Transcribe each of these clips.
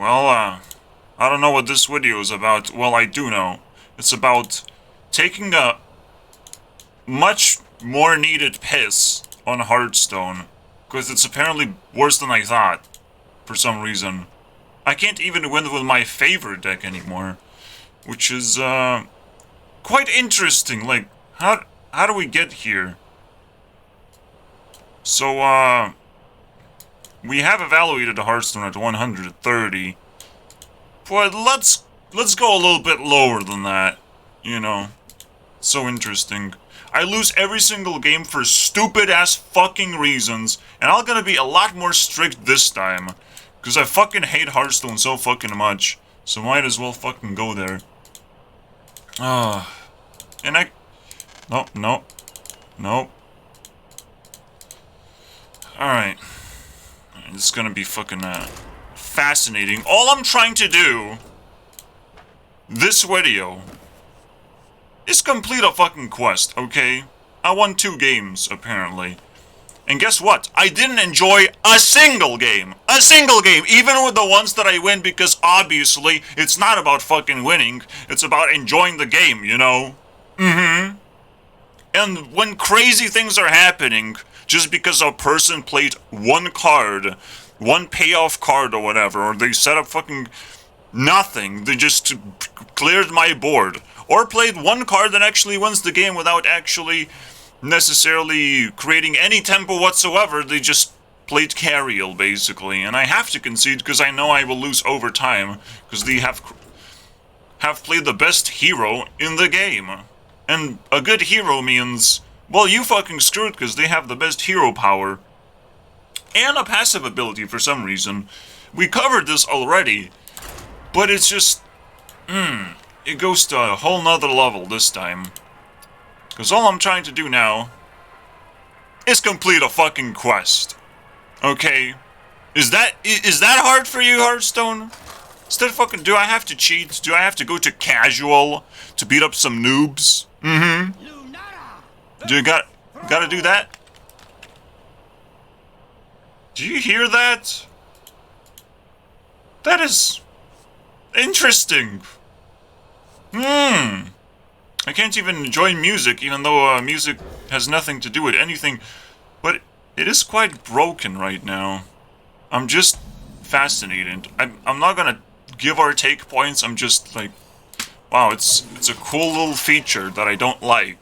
Well, I don't know what this video is about. Well, I do know. It's about taking a much more needed piss on Hearthstone. Because it's apparently worse than I thought. For some reason. I can't even win with my favorite deck anymore. Which is, quite interesting. Like, how do we get here? So, we have evaluated the Hearthstone at 130. But let's go a little bit lower than that. You know. So interesting. I lose every single game for stupid-ass fucking reasons. And I'm gonna be a lot more strict this time. Because I fucking hate Hearthstone so fucking much. So might as well fucking go there. And I... No. Alright. This is gonna be fucking, fascinating. All I'm trying to do... this video... is complete a fucking quest, okay? I won 2 games, apparently. And guess what? I didn't enjoy a single game! A single game! Even with the ones that I win, because obviously, it's not about fucking winning. It's about enjoying the game, you know? And when crazy things are happening, just because a person played one card, one payoff card or whatever, or they set up fucking nothing, they just cleared my board, or played one card that actually wins the game without actually necessarily creating any tempo whatsoever, they just played carriel, basically. And I have to concede because I know I will lose over time, because they have played the best hero in the game. And a good hero means, well, you fucking screwed because they have the best hero power. And a passive ability for some reason. We covered this already, but it's just, it goes to a whole nother level this time. Because all I'm trying to do now is complete a fucking quest. Okay? Is that hard for you, Hearthstone? Instead fucking, do I have to cheat? Do I have to go to casual to beat up some noobs? Do you gotta do that? Do you hear that? That is interesting. I can't even enjoy music, even though music has nothing to do with anything. But it is quite broken right now. I'm just fascinated. I'm not gonna give or take points. I'm just like, wow, it's a cool little feature that I don't like.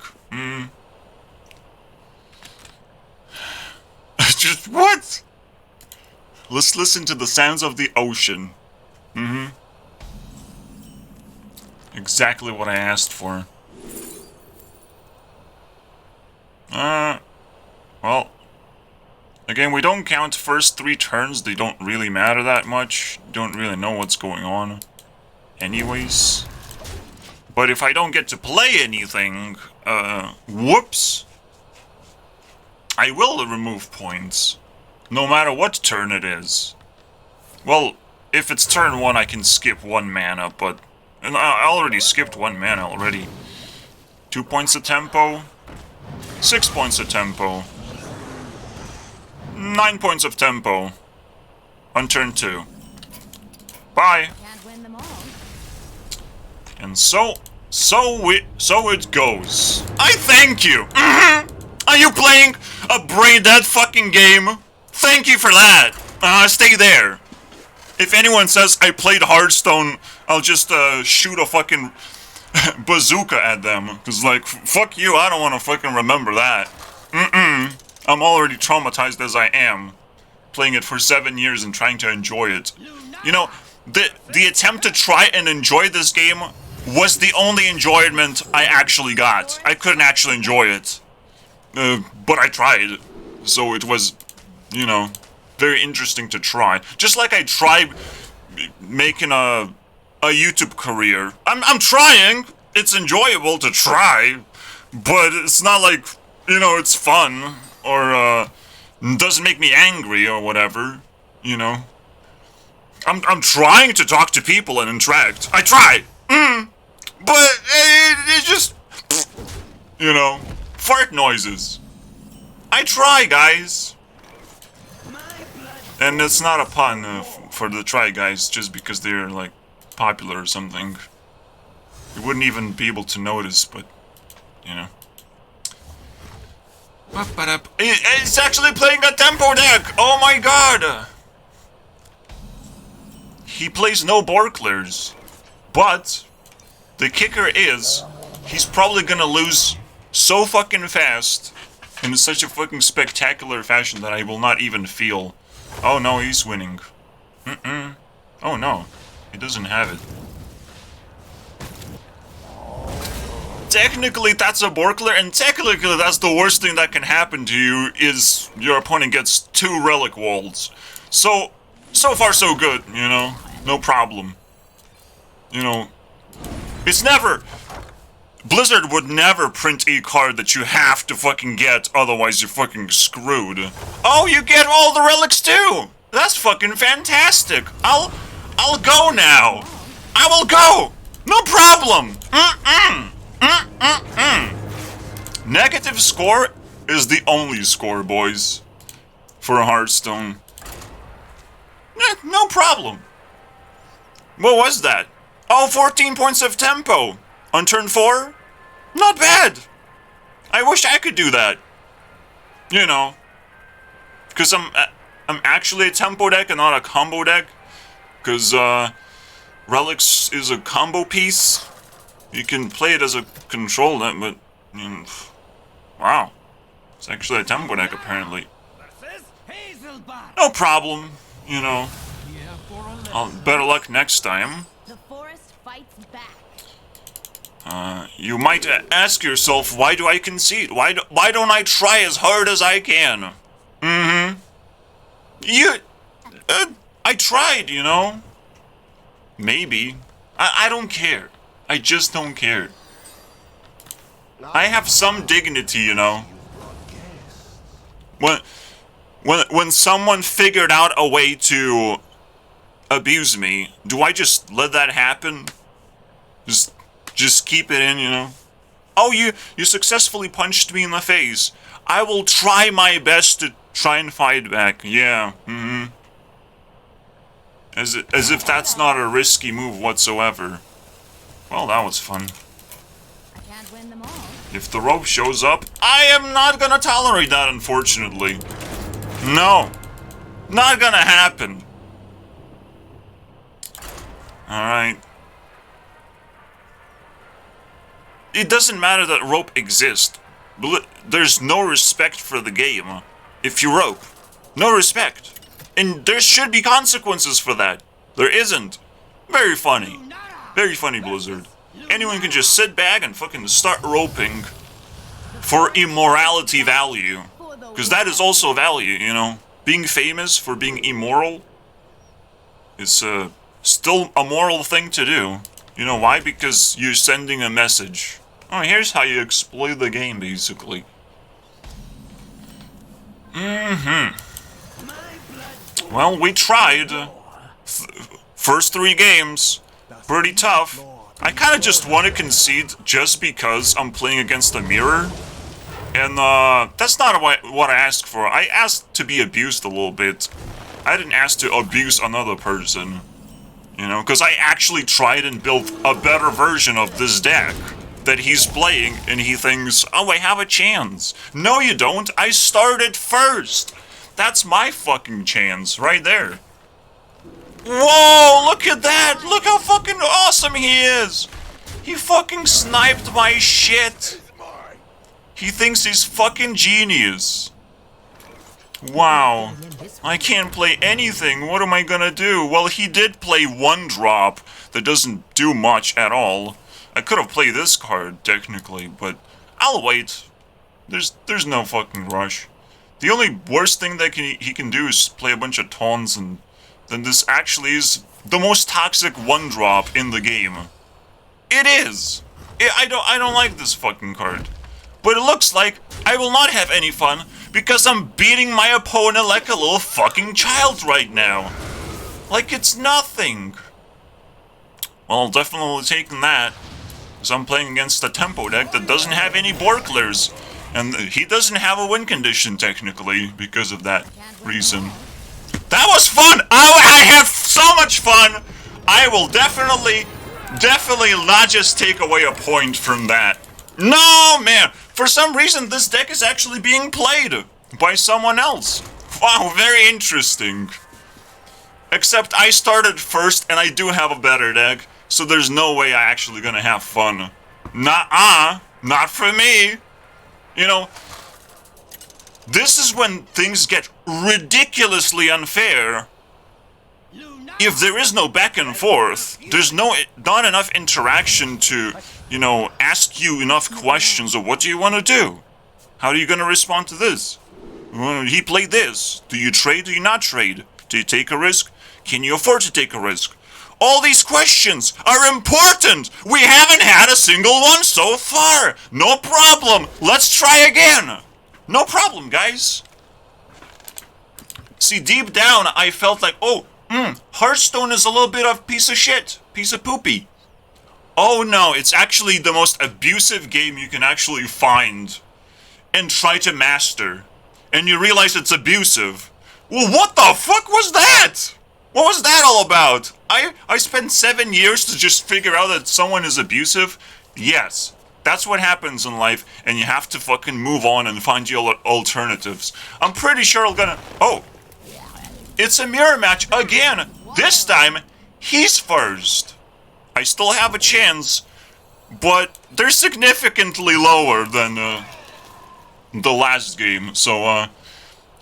Just what? Let's listen to the sounds of the ocean. Exactly what I asked for. Well, again, we don't count first 3 turns. They don't really matter that much. Don't really know what's going on anyways. But if I don't get to play anything, whoops, I will remove points. No matter what turn it is. Well, if it's turn 1, I can skip 1 mana, but... and I already skipped 1 mana already. 2 points of tempo. 6 points of tempo. 9 points of tempo. On turn 2. Bye. And so it goes. I thank you. Are you playing a brain dead fucking game? Thank you for that. Stay there. If anyone says I played Hearthstone, I'll just shoot a fucking bazooka at them. Cause like, fuck you, I don't want to fucking remember that. I'm already traumatized as I am, playing it for 7 years and trying to enjoy it. You know, the attempt to try and enjoy this game was the only enjoyment I actually got. I couldn't actually enjoy it. But I tried. So it was, you know, very interesting to try. Just like I tried making a YouTube career. I'm trying. It's enjoyable to try. But it's not like, you know, it's fun. Or, doesn't make me angry or whatever. You know. I'm trying to talk to people and interact. I try. But it just, you know, fart noises. I try, guys. And it's not a pun for the Try Guys, just because they're, like, popular or something. You wouldn't even be able to notice, but, you know. It's actually playing a tempo deck! Oh my god! He plays no Borklers. But, the kicker is, he's probably gonna lose so fucking fast, in such a fucking spectacular fashion that I will not even feel. Oh no, he's winning. Oh no, he doesn't have it. Technically that's a Borkler, and technically that's the worst thing that can happen to you, is your opponent gets 2 Relic Walls. So far so good, you know? No problem. You know, it's never... Blizzard would never print a card that you have to fucking get, otherwise you're fucking screwed. Oh, you get all the relics too! That's fucking fantastic! I'll go now! I will go! No problem! Negative score is the only score, boys. For Hearthstone. No problem. What was that? Oh, 14 points of tempo! On turn 4? Not bad! I wish I could do that. You know. Because I'm actually a tempo deck and not a combo deck. Because, Relics is a combo piece. You can play it as a control deck, but... wow. It's actually a tempo deck, apparently. No problem, you know. Better luck next time. The forest fights back. You might ask yourself, why do I concede? Why don't I try as hard as I can? I tried, you know? Maybe. I don't care. I just don't care. I have some dignity, you know? When someone figured out a way to abuse me, do I just let that happen? Just keep it in, you know? Oh, you successfully punched me in the face. I will try my best to try and fight back. Yeah, As if that's not a risky move whatsoever. Well, that was fun. Can't win them all. If the rope shows up, I am not gonna tolerate that, unfortunately. No. Not gonna happen. Alright. It doesn't matter that rope exists. There's no respect for the game if you rope. No respect. And there should be consequences for that. There isn't. Very funny. Very funny, Blizzard. Anyone can just sit back and fucking start roping for immorality value. Because that is also value, you know? Being famous for being immoral is still a moral thing to do. You know why? Because you're sending a message. Oh, here's how you exploit the game, basically. Well, we tried. First 3 games. Pretty tough. I kind of just want to concede just because I'm playing against a mirror. And, that's not what I asked for. I asked to be abused a little bit. I didn't ask to abuse another person. You know, because I actually tried and built a better version of this deck that he's playing, and he thinks, oh, I have a chance. No, you don't. I started first. That's my fucking chance, right there. Whoa, look at that. Look how fucking awesome he is. He fucking sniped my shit. He thinks he's fucking genius. Wow. I can't play anything. What am I gonna do? Well, he did play 1 drop that doesn't do much at all. I could have played this card, technically, but I'll wait. There's no fucking rush. The only worst thing that he can do is play a bunch of taunts, and then this actually is the most toxic 1 drop in the game. It is. I don't like this fucking card. But it looks like I will not have any fun because I'm beating my opponent like a little fucking child right now. Like it's nothing. Well, definitely taking that. Because I'm playing against a tempo deck that doesn't have any Borklers. And he doesn't have a win condition, technically, because of that reason. That was fun! I had so much fun! I will definitely not just take away a point from that. No, man! For some reason, this deck is actually being played by someone else. Wow, very interesting. Except I started first, and I do have a better deck, so there's no way I actually gonna have fun. Nuh-uh, not for me. You know, this is when things get ridiculously unfair. If there is no back and forth, there's not enough interaction to, you know, ask you enough questions of what do you want to do? How are you going to respond to this? He played this. Do you trade? Do you not trade? Do you take a risk? Can you afford to take a risk? All these questions are important. We haven't had a single one so far. No problem. Let's try again. No problem, guys. See, deep down, I felt like, oh, Hearthstone is a little bit of piece of shit. Piece of poopy. Oh no, it's actually the most abusive game you can actually find and try to master. And you realize it's abusive. Well, what the fuck was that? What was that all about? I spent 7 years to just figure out that someone is abusive? Yes. That's what happens in life, and you have to fucking move on and find your alternatives. I'm pretty sure I'm gonna... Oh. It's a mirror match again. This time, he's first. I still have a chance, but they're significantly lower than the last game. So,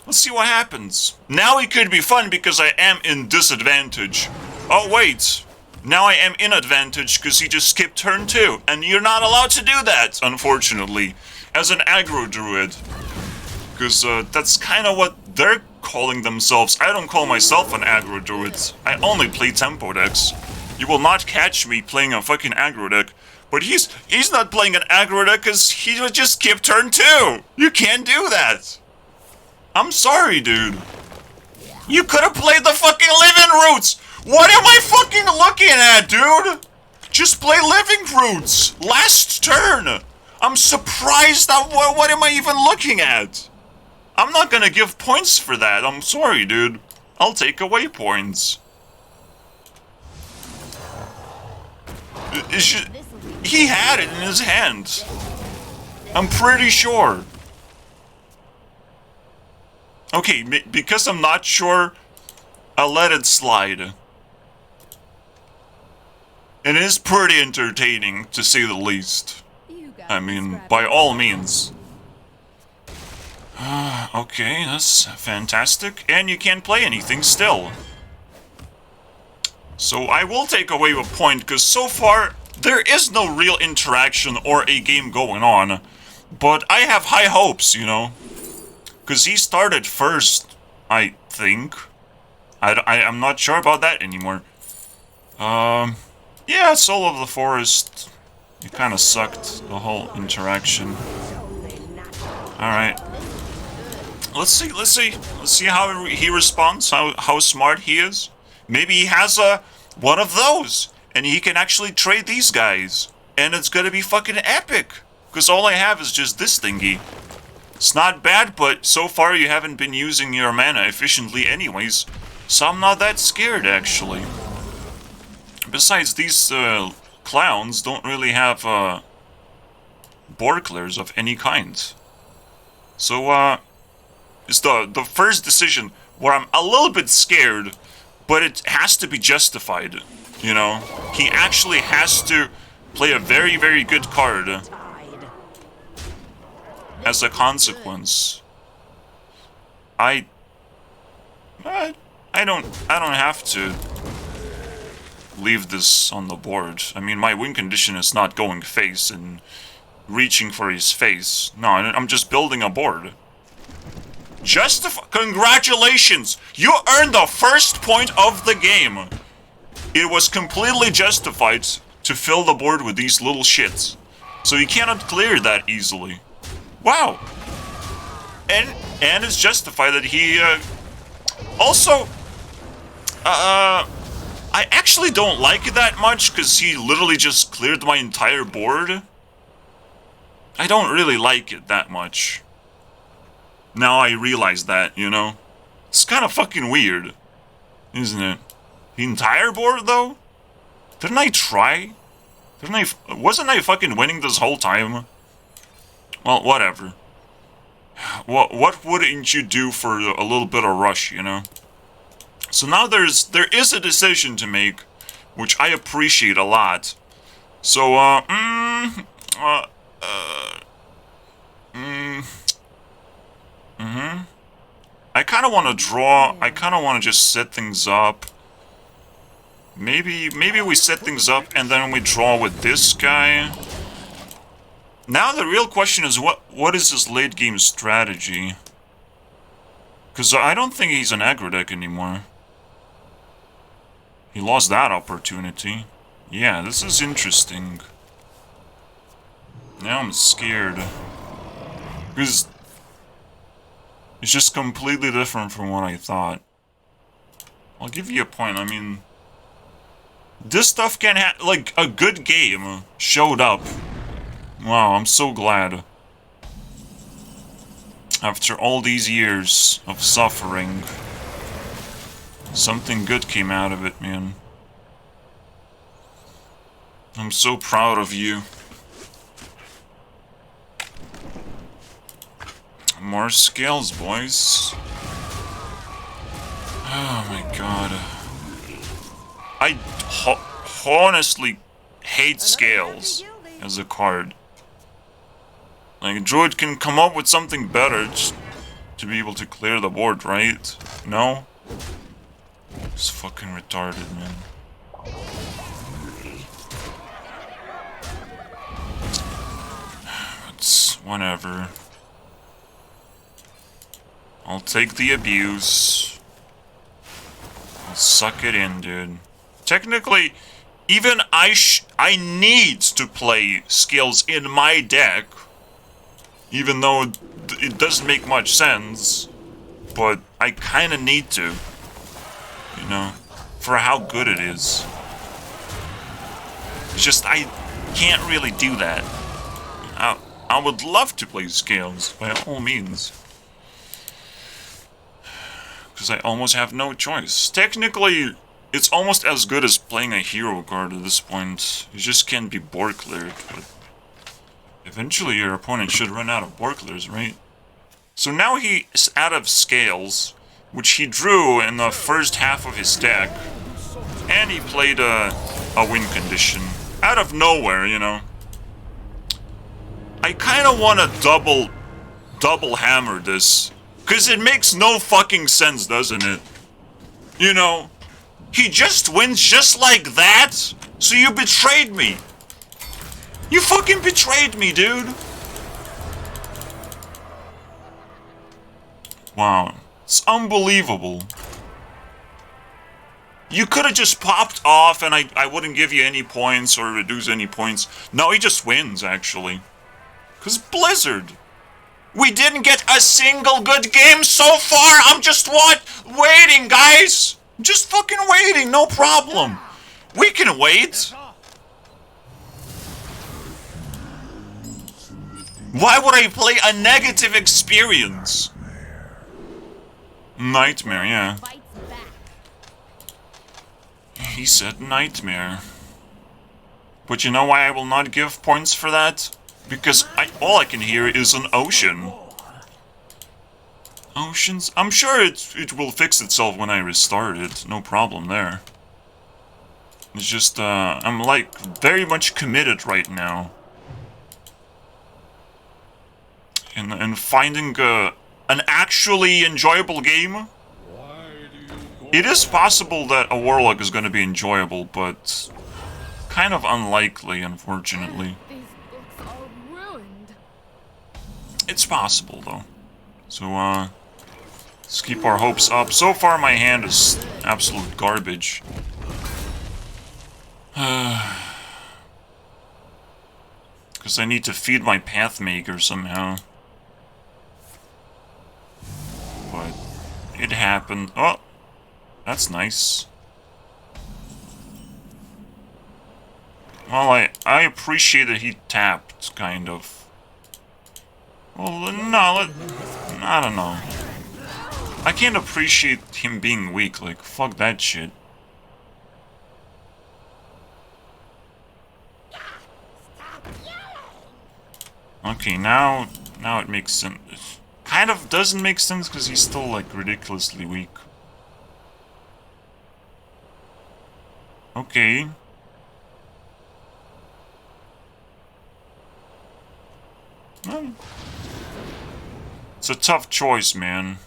let's see what happens. Now it could be fun because I am in disadvantage. Oh, wait. Now I am in advantage because he just skipped turn 2. And you're not allowed to do that, unfortunately, as an aggro druid. Because that's kind of what they're calling themselves. I don't call myself an aggro druid. I only play tempo decks. You will not catch me playing a fucking aggro deck. But he's not playing an aggro deck because he just skipped turn 2. You can't do that. I'm sorry, dude. You could have played the fucking living roots. What am I fucking looking at, dude? Just play living roots. Last turn. I'm surprised at what am I even looking at? I'm not gonna give points for that. I'm sorry, dude. I'll take away points. He had it in his hand. I'm pretty sure. Okay, because I'm not sure, I'll let it slide. And it is pretty entertaining, to say the least. I mean, by all means. Okay, that's fantastic. And you can't play anything still. So I will take away a point, because so far, there is no real interaction or a game going on. But I have high hopes, you know. Because he started first, I think. I'm not sure about that anymore. Yeah, Soul of the Forest. It kind of sucked, the whole interaction. Alright. Let's see how he responds, how smart he is. Maybe he has one of those, and he can actually trade these guys. And it's gonna be fucking epic. Because all I have is just this thingy. It's not bad, but so far you haven't been using your mana efficiently anyways. So I'm not that scared, actually. Besides, these clowns don't really have board clears of any kind. So, it's the first decision where I'm a little bit scared, but it has to be justified, you know? He actually has to play a very, very good card as a consequence. I don't have to leave this on the board. I mean, my win condition is not going face and reaching for his face. No, I'm just building a board. Congratulations! You earned the first point of the game. It was completely justified to fill the board with these little shits. So you cannot clear that easily. Wow. And it's justified that he also I actually don't like it that much because he literally just cleared my entire board. I don't really like it that much. Now I realize that, you know? It's kind of fucking weird, isn't it? The entire board, though? Didn't I try? Wasn't I fucking winning this whole time? Well, whatever. What wouldn't you do for a little bit of rush, you know? So now there is a decision to make, which I appreciate a lot. So, I kind of want to draw. I kind of want to just set things up. Maybe we set things up and then we draw with this guy. Now the real question is what is his late game strategy? Because I don't think he's an aggro deck anymore. He lost that opportunity. Yeah, this is interesting. Now I'm scared. Because it's just completely different from what I thought. I'll give you a point. I mean, this stuff can like, a good game showed up. Wow, I'm so glad. After all these years of suffering, something good came out of it, man. I'm so proud of you. More scales, boys. Oh my god. I honestly hate scales as a card. Like, a druid can come up with something better just to be able to clear the board, right? No? It's fucking retarded, man. It's whatever. I'll take the abuse. I'll suck it in, dude. Technically, even I need to play skills in my deck, even though it doesn't make much sense, but I kind of need to, you know, for how good it is. It's just I can't really do that. I would love to play scales, by all means. Because I almost have no choice. Technically, it's almost as good as playing a hero card at this point. You just can't be board cleared, but eventually your opponent should run out of board clears, right? So now he's out of scales, which he drew in the first half of his deck, and he played a win condition. Out of nowhere, you know. I kind of want to double hammer this. Because it makes no fucking sense, doesn't it? You know, he just wins just like that? So you betrayed me. You fucking betrayed me, dude. Wow. It's unbelievable. You could have just popped off and I wouldn't give you any points or reduce any points. No, he just wins, actually. Because Blizzard. We didn't get a single good game so far. I'm just waiting, guys. Just fucking waiting, no problem. We can wait. Why would I play a negative experience? Nightmare, yeah. He said nightmare. But you know why I will not give points for that? Because all I can hear is an ocean. Oceans? I'm sure it will fix itself when I restart it. No problem there. It's just, I'm like very much committed right now. In finding an actually enjoyable game. It is possible that a Warlock is going to be enjoyable, but kind of unlikely, unfortunately. It's possible, though. So, let's keep our hopes up. So far, my hand is absolute garbage. Because I need to feed my Pathmaker somehow. But it happened. Oh! That's nice. Well, I appreciate that he tapped, kind of. Well, no, I don't know. I can't appreciate him being weak, like, fuck that shit. Okay, now it makes sense. Kind of doesn't make sense because he's still, like, ridiculously weak. Okay. Well, it's a tough choice, man.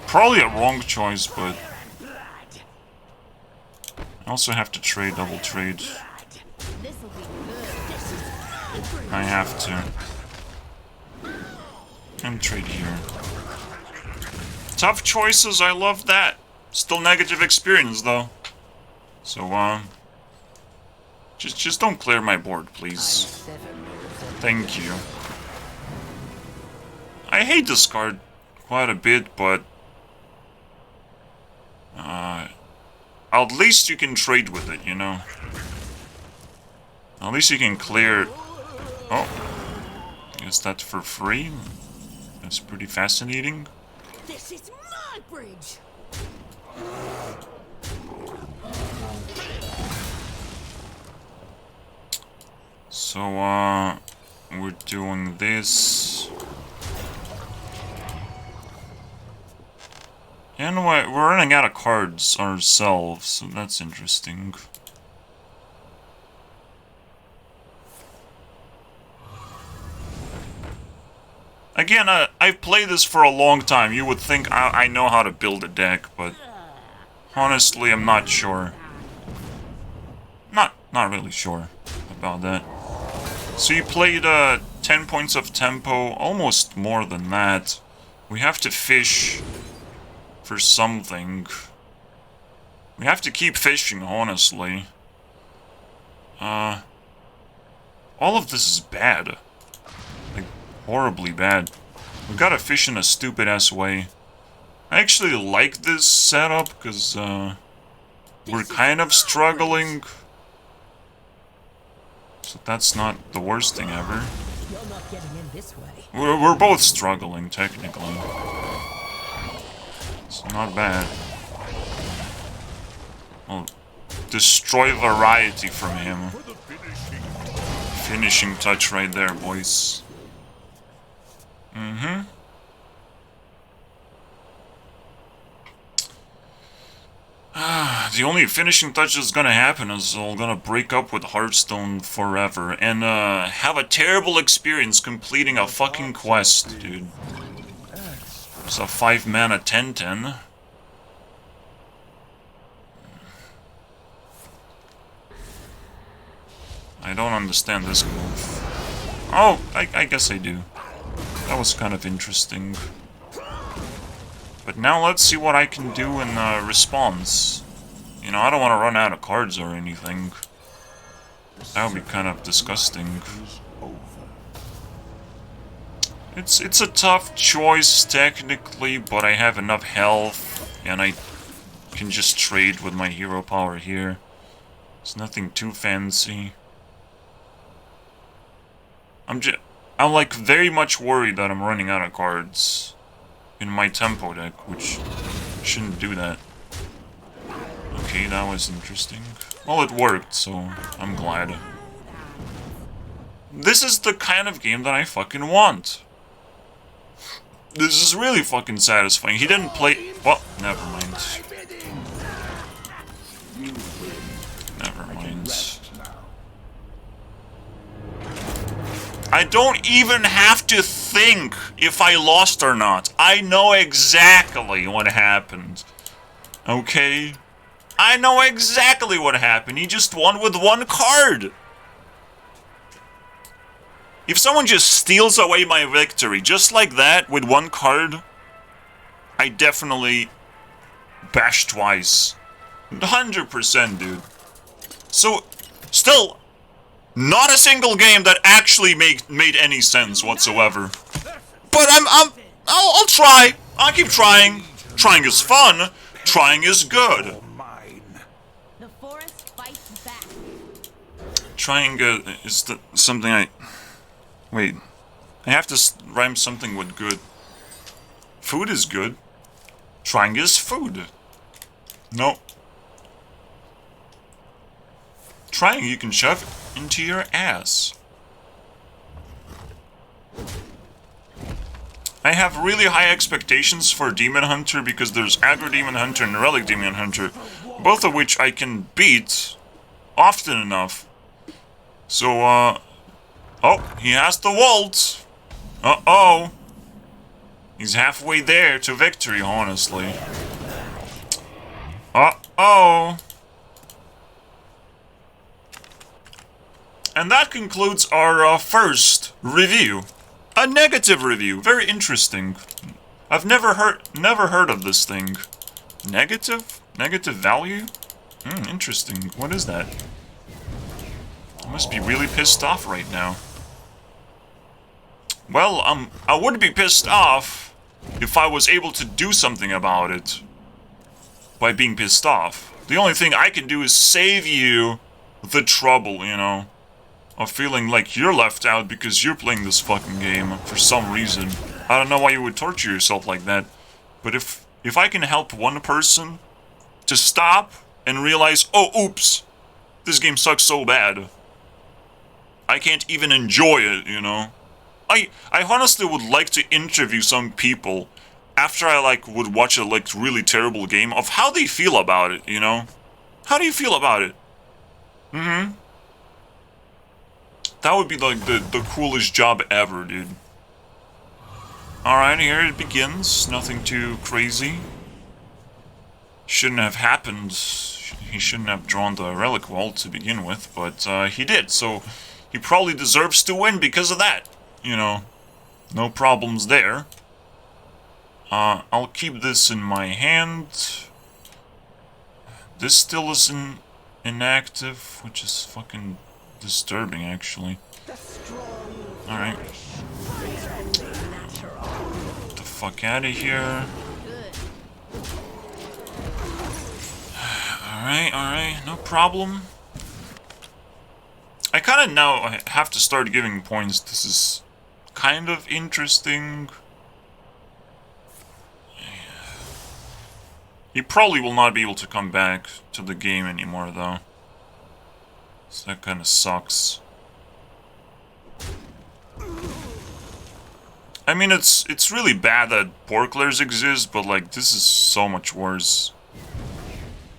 Probably a wrong choice, but I also have to trade, double trade. This'll be good. I have to. And trade here. Tough choices, I love that. Still negative experience, though. So, just don't clear my board, please. Thank you. I hate this card quite a bit, but at least you can trade with it, you know? At least you can clear... Oh. Is that for free? That's pretty fascinating. This is my bridge. So, we're doing this. And we're running out of cards ourselves, so that's interesting. Again, I've played this for a long time. You would think I know how to build a deck, but honestly, I'm not sure. Not really sure about that. So you played 10 points of tempo, almost more than that. We have to fish for something. We have to keep fishing, honestly. All of this is bad. Like, horribly bad. We gotta fish in a stupid-ass way. I actually like this setup, because, we're kind of struggling. So that's not the worst thing ever. You're not getting in this way. We're both struggling, technically. It's not bad. Well, destroy variety from him. Finishing touch right there, boys. Mm-hmm. The only finishing touch that's gonna happen is I'm gonna break up with Hearthstone forever and have a terrible experience completing a fucking quest, dude. It's a 5-mana 10/10. I don't understand this move. Oh, I guess I do. That was kind of interesting. But now let's see what I can do in response. You know, I don't want to run out of cards or anything. That would be kind of disgusting. It's a tough choice, technically, but I have enough health, and I can just trade with my hero power here. It's nothing too fancy. I'm like very much worried that I'm running out of cards in my tempo deck, which shouldn't do that. Okay, that was interesting. Well, it worked, so I'm glad. This is the kind of game that I fucking want. This is really fucking satisfying. He didn't play... Well, never mind. Never mind. I don't even have to think if I lost or not. I know exactly what happened. Okay? I know exactly what happened. He just won with one card. If someone just steals away my victory just like that with one card, I definitely bash twice. 100%, dude. So, still, not a single game that actually made any sense whatsoever. But I'll try. I'll keep trying. Trying is fun. Trying is good. The forest fights back. Trying is something I... Wait. I have to rhyme something with good. Food is good. Trying is food. No. Trying you can shove into your ass. I have really high expectations for Demon Hunter because there's Aggro Demon Hunter and Relic Demon Hunter, both of which I can beat often enough. So, oh, he has the Walt. Uh-oh. He's halfway there to victory, honestly. Uh-oh. And that concludes our first review. A negative review. Very interesting. I've never heard of this thing. Negative? Negative value? Interesting. What is that? I must be really pissed off right now. Well, I would be pissed off if I was able to do something about it by being pissed off. The only thing I can do is save you the trouble, you know, of feeling like you're left out because you're playing this fucking game for some reason. I don't know why you would torture yourself like that, but if I can help one person to stop and realize, oh, oops, this game sucks so bad, I can't even enjoy it, you know. I honestly would like to interview some people after I would watch a really terrible game of how they feel about it, you know. How do you feel about it? That would be like the coolest job ever, dude. Alright, here it begins. Nothing too crazy. Shouldn't have happened. He shouldn't have drawn the relic wall to begin with, but he did, so he probably deserves to win because of that. You know, no problems there. I'll keep this in my hand. This still is inactive, which is fucking disturbing, actually. Alright. Get the fuck out of here. Alright, no problem. I kind of now have to start giving points. This is kind of interesting. He probably will not be able to come back to the game anymore, though. So that kind of sucks. I mean, it's really bad that porklers exist, but like this is so much worse.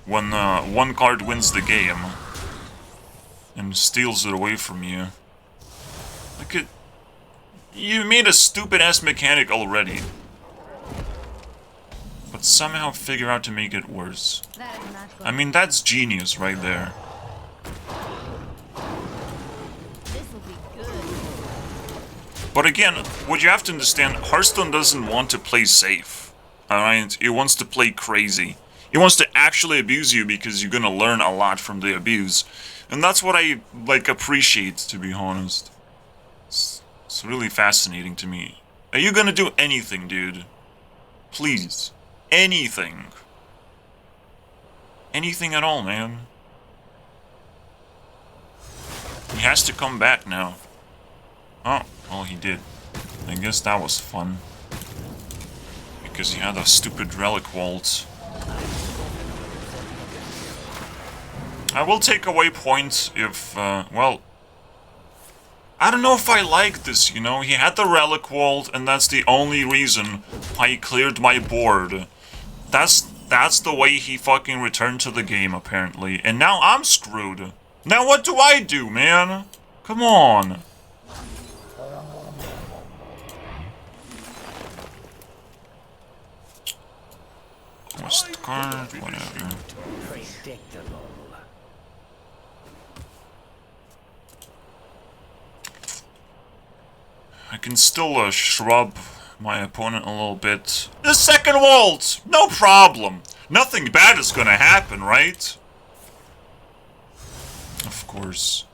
When one card wins the game and steals it away from you. Like you made a stupid ass mechanic already, but somehow figure out to make it worse. I mean, that's genius right there. But again, what you have to understand, Hearthstone doesn't want to play safe. Alright? It wants to play crazy. It wants to actually abuse you because you're gonna learn a lot from the abuse. And that's what I, appreciate, to be honest. It's really fascinating to me. Are you gonna do anything, dude? Please. Anything. Anything at all, man. He has to come back now. Oh, well, he did. I guess that was fun. Because he had a stupid relic waltz. I will take away points if, well... I don't know if I like this, you know? He had the relic vault, and that's the only reason why he cleared my board. That's the way he fucking returned to the game, apparently. And now I'm screwed. Now what do I do, man? Come on. West card, whatever. I can still shrub my opponent a little bit. The second vault! No problem! Nothing bad is gonna happen, right? Of course.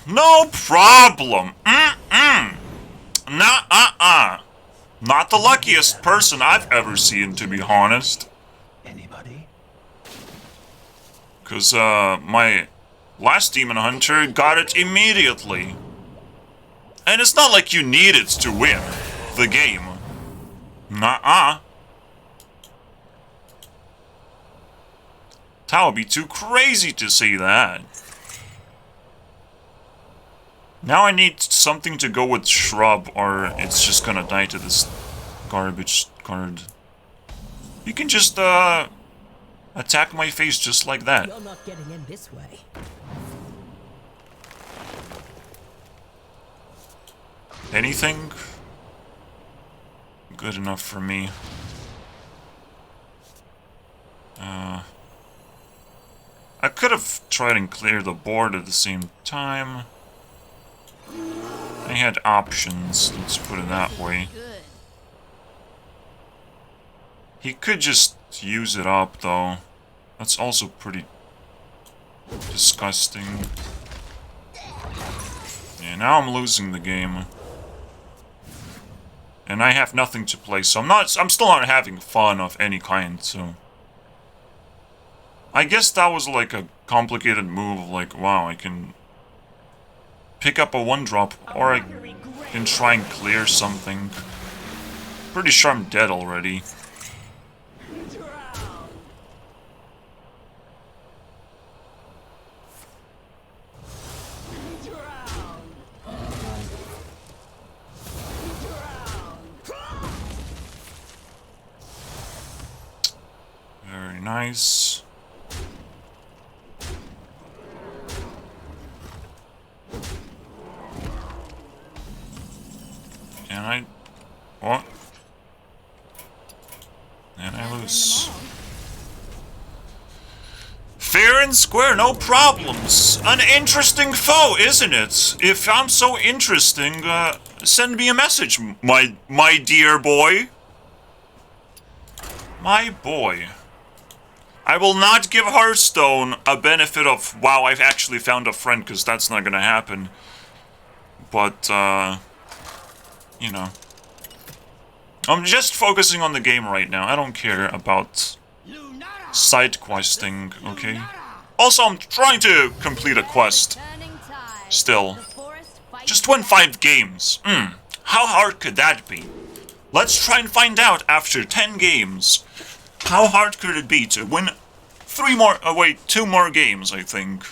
No problem! Not the luckiest person I've ever seen, to be honest. Anybody? Because, my Last Demon Hunter got it immediately. And it's not like you needed to win the game. Nuh-uh. That would be too crazy to say that. Now I need something to go with Shrub, or it's just gonna die to this garbage card. You can just, attack my face just like that. You're not getting in this way. Anything? Good enough for me. I could have tried and cleared the board at the same time. I had options, let's put it that way. Good. He could just use it up, though. That's also pretty disgusting. Yeah, now I'm losing the game. And I have nothing to play, so I'm still not having fun of any kind, so... I guess that was like a complicated move, like, wow, I can pick up a 1-drop, or I can try and clear something. Pretty sure I'm dead already. Very nice. And I... What? And I lose. Fair and square, no problems. An interesting foe, isn't it? If I'm so interesting, send me a message, my dear boy. My boy. I will not give Hearthstone a benefit of, wow, I've actually found a friend, because that's not gonna happen. But, you know. I'm just focusing on the game right now. I don't care about side questing, okay? Also, I'm trying to complete a quest. Still. Just win 5 games. How hard could that be? Let's try and find out after 10 games. How hard could it be to win 2 more games, I think.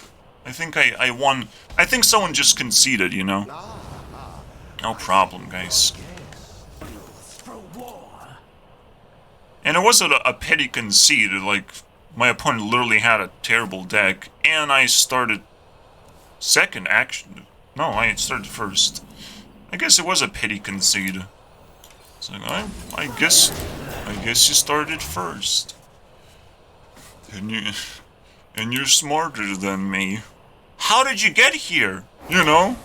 I think I won. I think someone just conceded, you know? No problem, guys. And it wasn't a petty concede, like, my opponent literally had a terrible deck, and I started second, actually. No, I started first. I guess it was a petty concede. It's like, I guess you started first. And you're smarter than me. How did you get here? You know?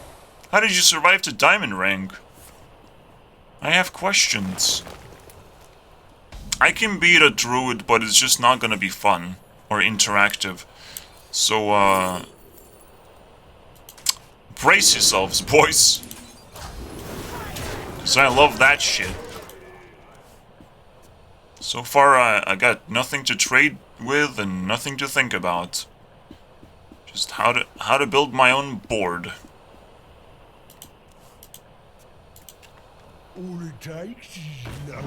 How did you survive to diamond rank? I have questions. I can beat a druid, but it's just not gonna be fun or interactive. So, brace yourselves, boys. 'Cause I love that shit. So far, I got nothing to trade with and nothing to think about. Just how to build my own board. All it takes is love,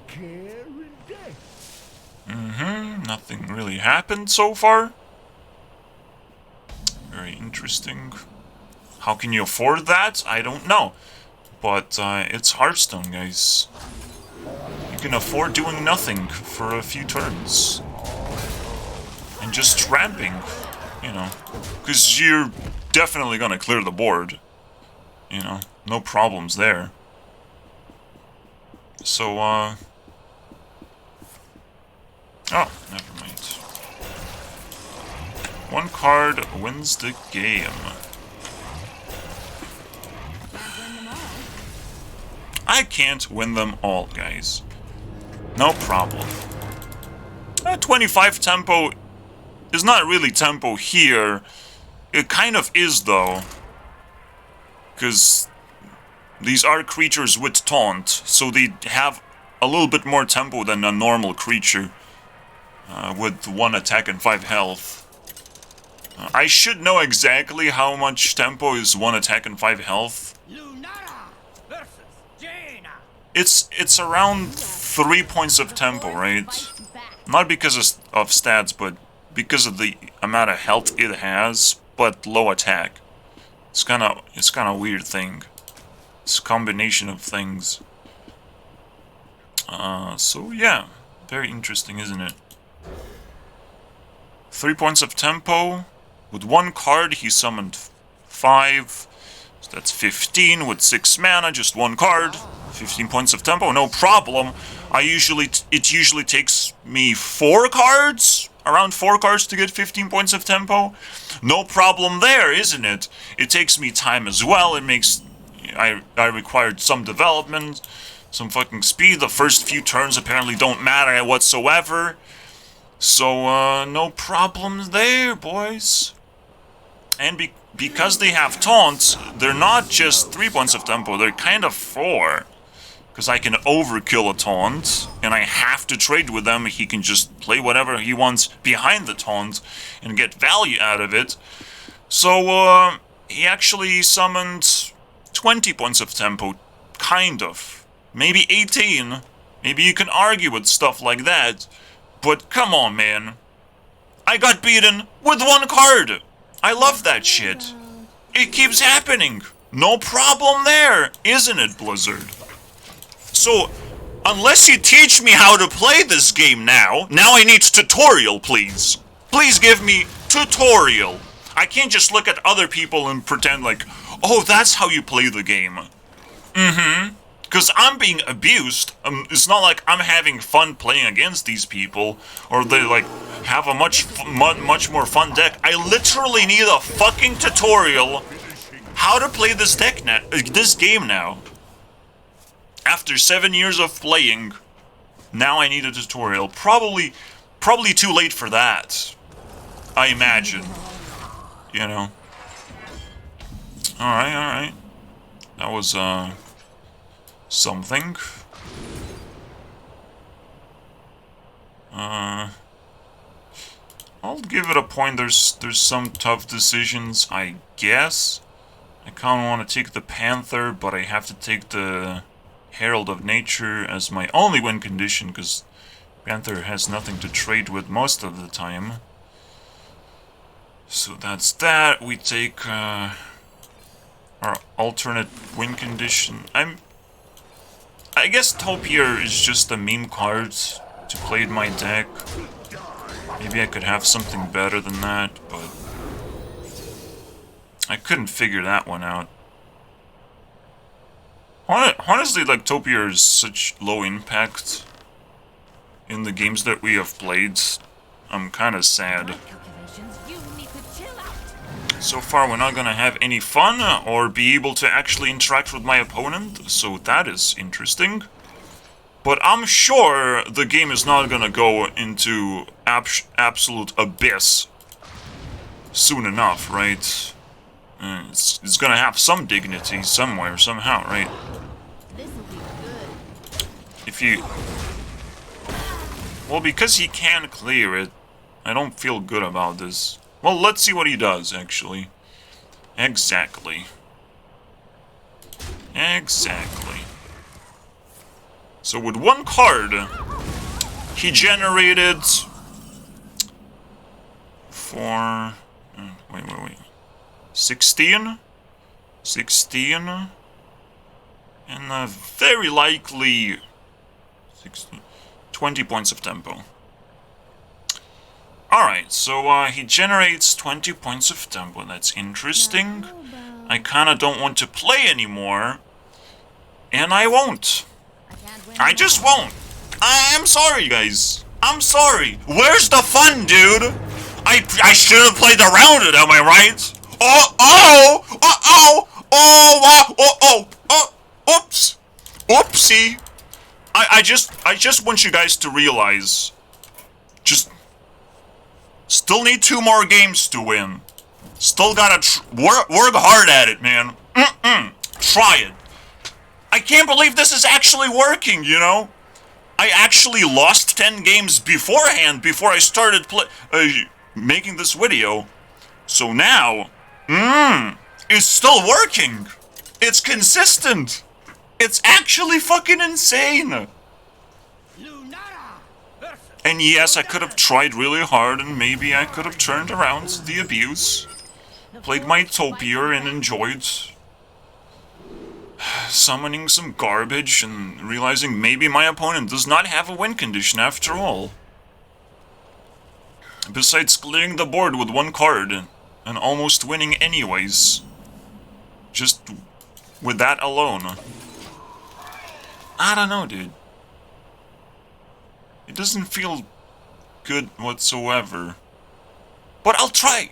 care, and death. Nothing really happened so far. Very interesting. How can you afford that? I don't know. But it's Hearthstone, guys. You can afford doing nothing for a few turns. And just tramping, you know. Because you're definitely gonna clear the board. You know, no problems there. So, oh, never mind. 1 card wins the game. I can't win them all, guys. No problem. 25 tempo is not really tempo here. It kind of is, though. Because these are creatures with taunt, so they have a little bit more tempo than a normal creature. With 1 attack and 5 health. I should know exactly how much tempo is 1 attack and 5 health. Lunara versus Jaina. It's around 3 points of tempo, right? Fights back. Not because of stats, but because of the amount of health it has, but low attack. It's kind of weird thing. It's a combination of things. So yeah, very interesting, isn't it? 3 points of tempo. With 1 card, he summoned 5. So that's 15 with 6 mana, just 1 card. 15 points of tempo, no problem. It usually takes me 4 cards, around 4 cards to get 15 points of tempo. No problem there, isn't it? It takes me time as well. It makes I required some development, some fucking speed. The first few turns apparently don't matter whatsoever. So no problems there, boys. And because they have taunts, they're not just 3 points of tempo, they're kind of 4. Because I can overkill a taunt, and I have to trade with them. He can just play whatever he wants behind the taunt and get value out of it. So, he actually summoned 20 points of tempo, kind of. Maybe 18. Maybe you can argue with stuff like that. But come on, man. I got beaten with 1 card. I love that shit. It keeps happening. No problem there, isn't it, Blizzard? So, unless you teach me how to play this game now I need tutorial, please. Please give me tutorial. I can't just look at other people and pretend like, oh, that's how you play the game. Because I'm being abused. It's not like I'm having fun playing against these people, or they, like, have a much more fun deck. I literally need a fucking tutorial how to play this this game now. After 7 years of playing, now I need a tutorial. Probably too late for that, I imagine. You know. Alright. That was, something. I'll give it a point. There's some tough decisions, I guess. I kinda want to take the Panther, but I have to take the Herald of Nature as my only win condition, because Panther has nothing to trade with most of the time. So that's that. We take our alternate win condition. I guess Topier is just a meme card to play in my deck. Maybe I could have something better than that, but I couldn't figure that one out. Honestly, like, Topier is such low impact in the games that we have played. I'm kind of sad. Calculations, you need to chill out. So far, we're not gonna have any fun or be able to actually interact with my opponent, so that is interesting. But I'm sure the game is not gonna go into absolute abyss soon enough, right? It's gonna have some dignity somewhere, somehow, right? This'll be good. If you... Well, because he can clear it, I don't feel good about this. Well, let's see what he does, actually. Exactly. So with 1 card, he generated... Wait. 16? 16? And very likely... 16... 20 points of tempo. Alright, so he generates 20 points of tempo. That's interesting. I kinda don't want to play anymore. And I won't. I just won't. I'm sorry, guys. I'm sorry. Where's the fun, dude? I should have played around it, am I right? Oops. Oopsie. I just want you guys to realize, just still need 2 more games to win. Still gotta work hard at it, man. Try it. I can't believe this is actually working, you know? I actually lost 10 games beforehand, before I started making this video. So now, it's still working. It's consistent. It's actually fucking insane. Lunara versus And yes, I could have tried really hard and maybe I could have turned around the abuse. Played my Topier and enjoyed summoning some garbage and realizing maybe my opponent does not have a win condition after all. Besides clearing the board with one card and almost winning anyways. Just with that alone. I don't know, dude. It doesn't feel good whatsoever. But I'll try.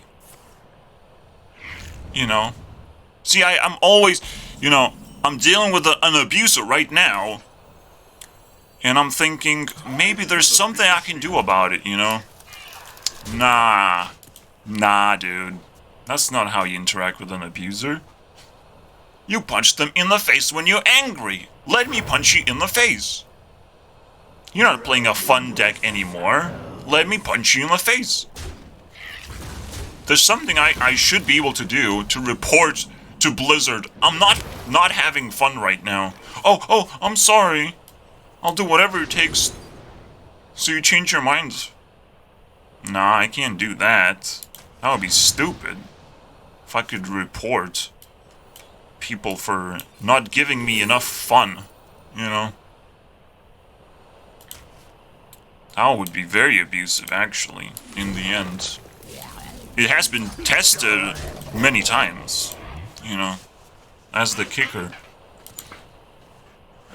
You know. See, I'm always, you know, I'm dealing with an abuser right now. And I'm thinking, maybe there's something I can do about it, you know? Nah. Nah, dude. That's not how you interact with an abuser. You punch them in the face when you're angry. Let me punch you in the face. You're not playing a fun deck anymore. Let me punch you in the face. There's something I should be able to do to report to Blizzard. I'm not having fun right now. Oh, I'm sorry. I'll do whatever it takes so you change your mind. Nah, I can't do that. That would be stupid. If I could report people for not giving me enough fun, you know? That would be very abusive, actually, in the end. It has been tested many times, you know, as the kicker.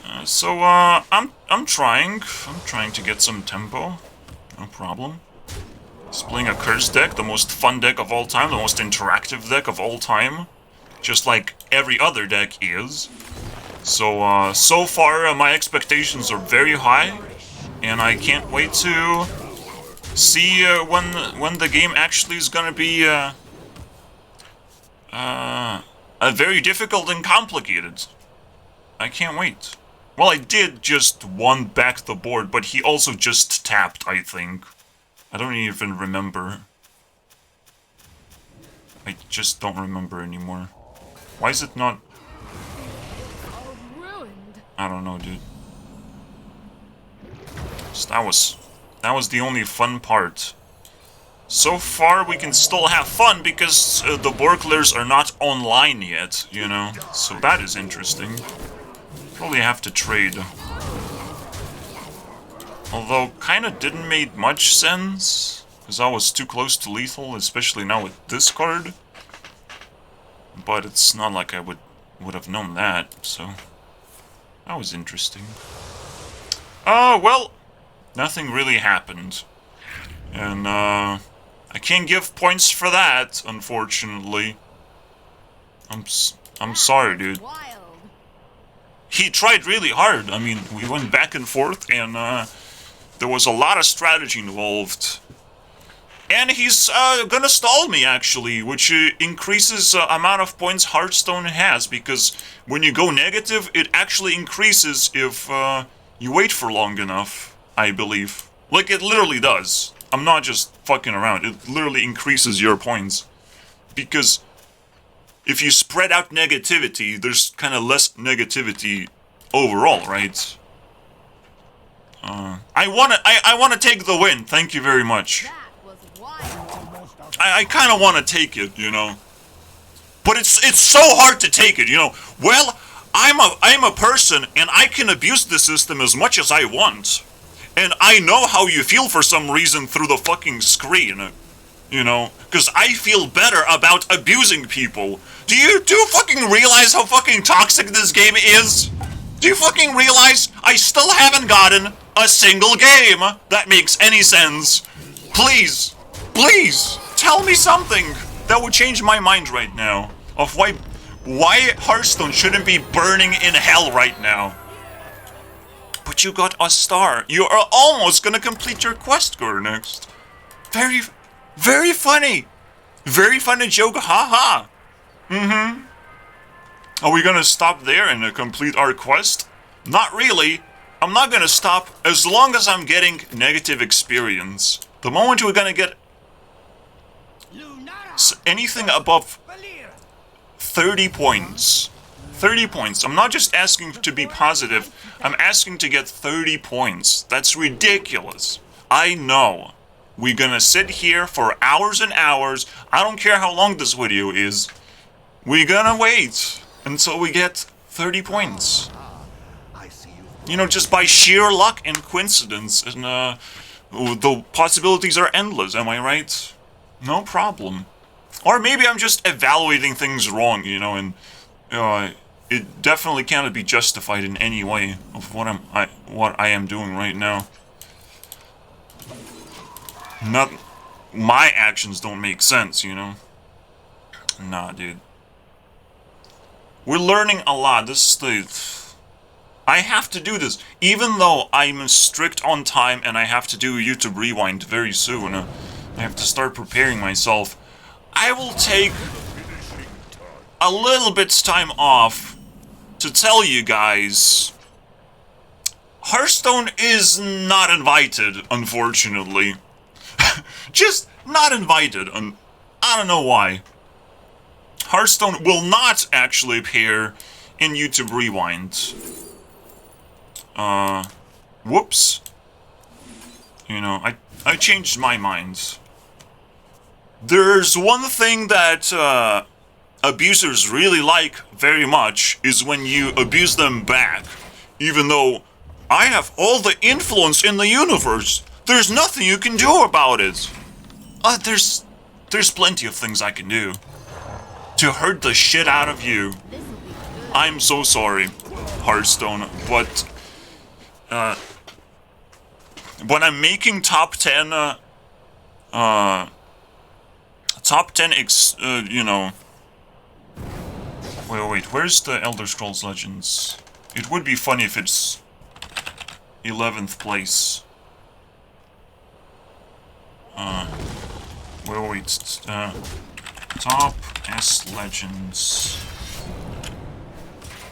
I'm trying to get some tempo, no problem. Just playing a curse deck, the most fun deck of all time, the most interactive deck of all time, just like every other deck is. So, so far, my expectations are very high, and I can't wait to see when the game actually is gonna be very difficult and complicated. I can't wait. Well, I did just one back the board, but he also just tapped, I think. I don't even remember. I just don't remember anymore. Why is it not? I don't know, dude. So that was the only fun part. So far, we can still have fun because the Borklers are not online yet, you know? So that is interesting. Probably have to trade. Although, kinda didn't make much sense, because I was too close to lethal, especially now with this card. But it's not like I would have known that, so that was interesting. Well, nothing really happened. And, I can't give points for that, unfortunately. I'm sorry, dude. He tried really hard. I mean, we went back and forth, and, there was a lot of strategy involved. And he's gonna stall me, actually, which increases the amount of points Hearthstone has, because when you go negative, it actually increases if you wait for long enough, I believe. Like, it literally does. I'm not just fucking around. It literally increases your points. Because if you spread out negativity, there's kind of less negativity overall, right? I wanna take the win. Thank you very much. I kind of want to take it, you know. But it's so hard to take it, you know. Well, I'm a person and I can abuse the system as much as I want. And I know how you feel for some reason through the fucking screen. You know, because I feel better about abusing people. Do you fucking realize how fucking toxic this game is? Do you fucking realize I still haven't gotten a single game that makes any sense? Please, please, tell me something that would change my mind right now of why Hearthstone shouldn't be burning in hell right now. But you got a star. You are almost gonna complete your quest, next. Very, very funny. Very funny joke, haha. Mm-hmm. Are we gonna stop there and complete our quest? Not really. I'm not gonna stop as long as I'm getting negative experience. The moment we're gonna get... Lunara anything above Valir! 30 points. 30 points. I'm not just asking to be positive, I'm asking to get 30 points. That's ridiculous. I know. We're gonna sit here for hours and hours. I don't care how long this video is. We're gonna wait until we get 30 points. I see you. You know, just by sheer luck and coincidence, and the possibilities are endless, am I right? No problem. Or maybe I'm just evaluating things wrong, you know, and it definitely cannot be justified in any way of what I am doing right now. Not my actions don't make sense, you know. Nah, dude. We're learning a lot. This is the... I have to do this. Even though I'm strict on time and I have to do YouTube Rewind very soon. I have to start preparing myself. I will take a little bit's time off to tell you guys... Hearthstone is not invited, unfortunately. Just not invited. I don't know why. Hearthstone will not actually appear in YouTube Rewind. Whoops. You know, I changed my mind. There's one thing that abusers really like very much is when you abuse them back. Even though I have all the influence in the universe, there's nothing you can do about it. There's plenty of things I can do to hurt the shit out of you. I'm so sorry, Hearthstone, but when I'm making top 10, you know. Wait, where's the Elder Scrolls Legends? It would be funny if it's 11th place. Top S Legends.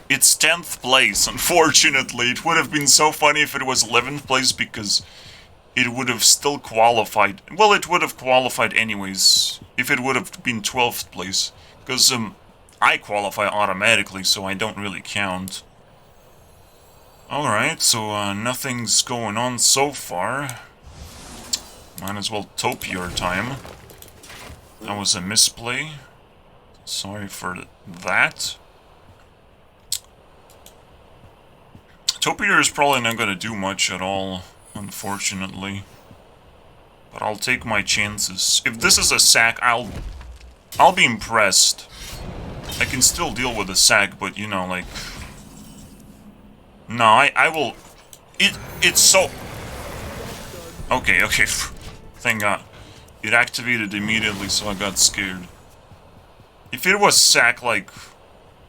It's 10th place, unfortunately. It would have been so funny if it was 11th place because it would have still qualified. Well, it would have qualified anyways if it would have been 12th place. Because I qualify automatically, so I don't really count. Alright, so nothing's going on so far. Might as well tope your time. That was a misplay. Sorry for that. Topiary is probably not gonna do much at all, unfortunately. But I'll take my chances. If this is a sack, I'll be impressed. I can still deal with a sack, but you know, like... No, I will... It's so... Okay. Thank God. It activated immediately, so I got scared. If it was sack, like...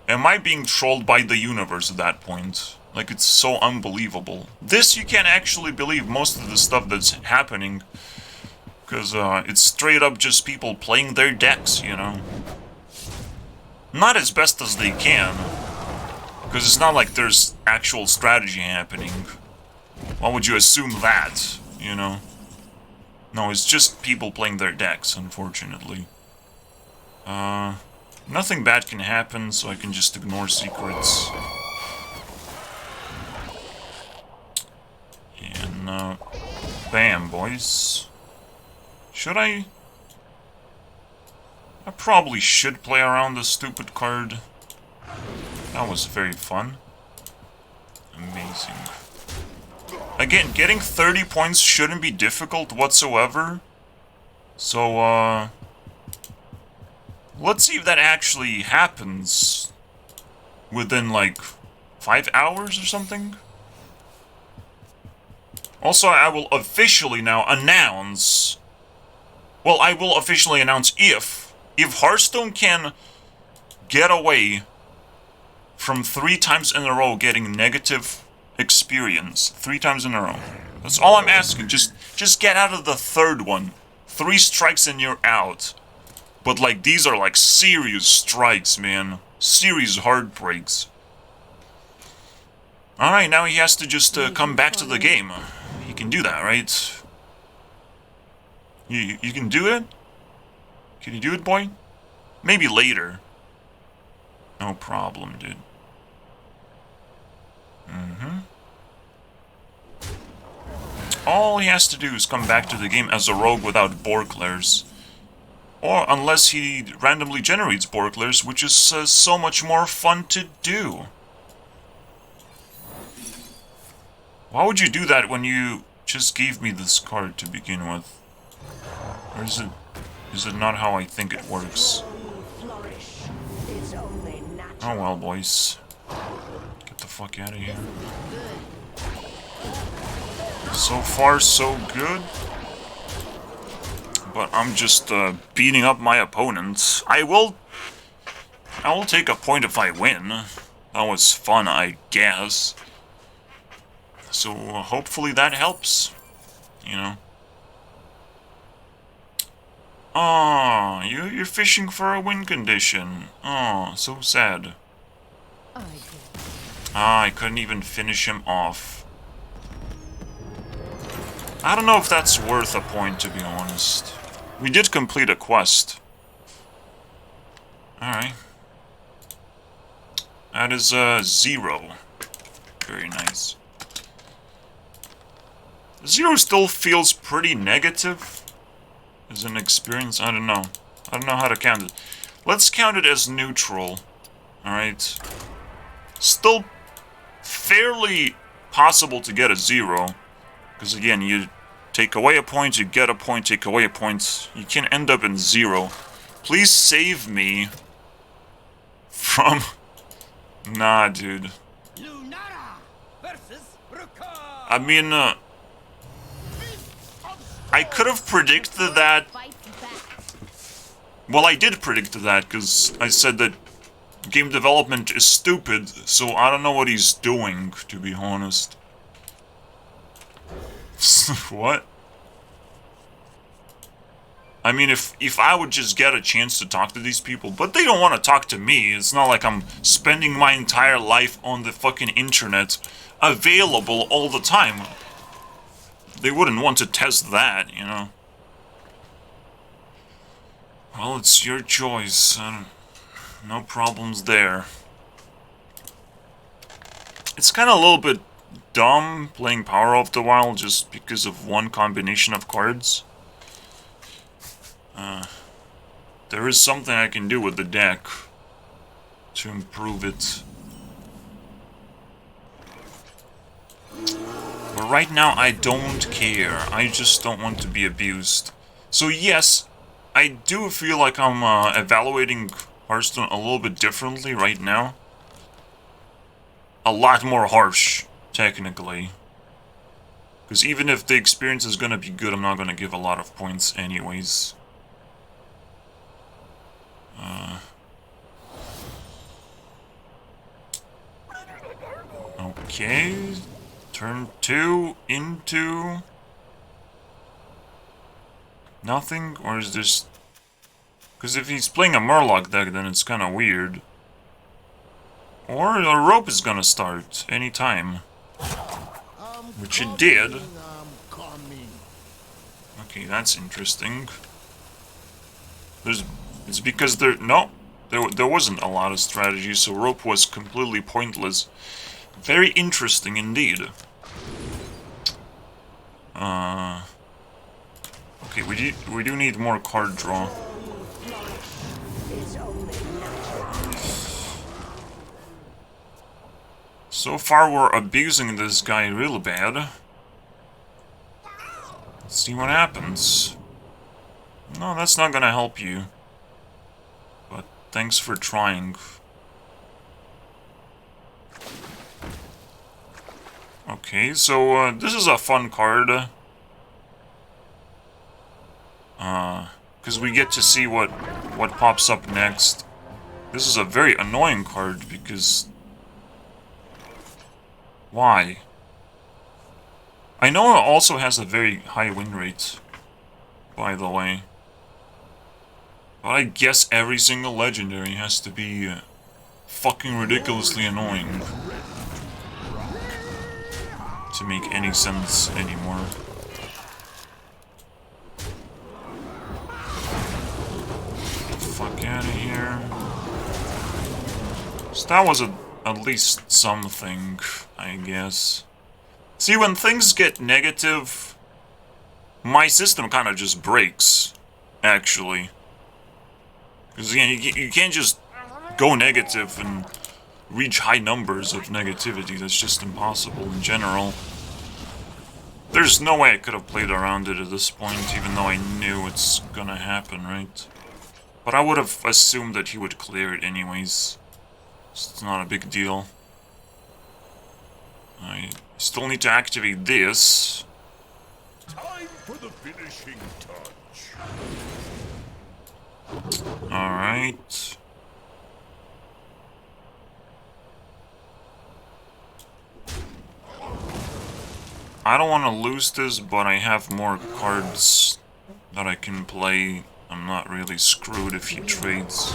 Am I being trolled by the universe at that point? Like, it's so unbelievable. This, you can't actually believe most of the stuff that's happening. Because, it's straight up just people playing their decks, you know? Not as best as they can. Because it's not like there's actual strategy happening. Why would you assume that, you know? No, it's just people playing their decks, unfortunately. Nothing bad can happen, so I can just ignore secrets. And, bam, boys. Should I? I probably should play around this stupid card. That was very fun. Amazing. Again, getting 30 points shouldn't be difficult whatsoever. So, let's see if that actually happens within, like, 5 hours or something. Also, I will officially now announce... Well, I will officially announce if Hearthstone can get away from 3 times in a row getting negative experience. 3 times in a row. That's all I'm asking. Just get out of the 3rd one. 3 strikes and you're out. But, like, these are, like, serious strikes, man. Serious heartbreaks. Alright, now he has to just come back to the game. He can do that, right? You can do it? Can you do it, boy? Maybe later. No problem, dude. All he has to do is come back to the game as a rogue without Borklers. Or unless he randomly generates Borklers, which is so much more fun to do. Why would you do that when you just gave me this card to begin with? Or is it not how I think it works? Oh well, boys. Get the fuck out of here. So far, so good. But I'm just beating up my opponents. I will take a point if I win. That was fun, I guess. So hopefully that helps. You know. Oh, you're fishing for a win condition. Oh, so sad. I couldn't even finish him off. I don't know if that's worth a point, to be honest. We did complete a quest. Alright. That is 0. Very nice. 0 still feels pretty negative as an experience. I don't know. I don't know how to count it. Let's count it as neutral. Alright. Still fairly possible to get a 0. Because again, you take away a point, you get a point, take away a point. You can end up in 0. Please save me from... Nah, dude. I mean, I could have predicted that. Well, I did predict that, because I said that game development is stupid, so I don't know what he's doing, to be honest. What? I mean, if I would just get a chance to talk to these people, but they don't want to talk to me. It's not like I'm spending my entire life on the fucking internet, available all the time. They wouldn't want to test that, you know. Well, it's your choice. No problems there. It's kind of a little bit dumb playing Power of the Wild just because of one combination of cards. There is something I can do with the deck to improve it. But right now I don't care. I just don't want to be abused. So yes, I do feel like I'm evaluating Hearthstone a little bit differently right now. A lot more harsh, technically. Because even if the experience is gonna be good, I'm not gonna give a lot of points anyways. Okay. Turn 2 into... nothing? Or is this... because if he's playing a Murloc deck, then it's kind of weird. Or a rope is gonna start anytime. Which it did. Okay, that's interesting. It's because there wasn't a lot of strategy, so rope was completely pointless. Very interesting indeed. Okay, we do need more card draw. So far we're abusing this guy real bad. Let's see what happens. No, that's not gonna help you. But thanks for trying. Okay, so this is a fun card. Because we get to see what pops up next. This is a very annoying card because... why? I know it also has a very high win rate, by the way. But I guess every single legendary has to be fucking ridiculously annoying to make any sense anymore. That was at least something, I guess. See, when things get negative, my system kind of just breaks, actually. Because again, you can't just go negative and reach high numbers of negativity. That's just impossible in general. There's no way I could have played around it at this point, even though I knew it's gonna happen, right? But I would have assumed that he would clear it anyways. So it's not a big deal. I still need to activate this. Time for the finishing touch. Alright. I don't want to lose this, but I have more cards that I can play. I'm not really screwed if he trades.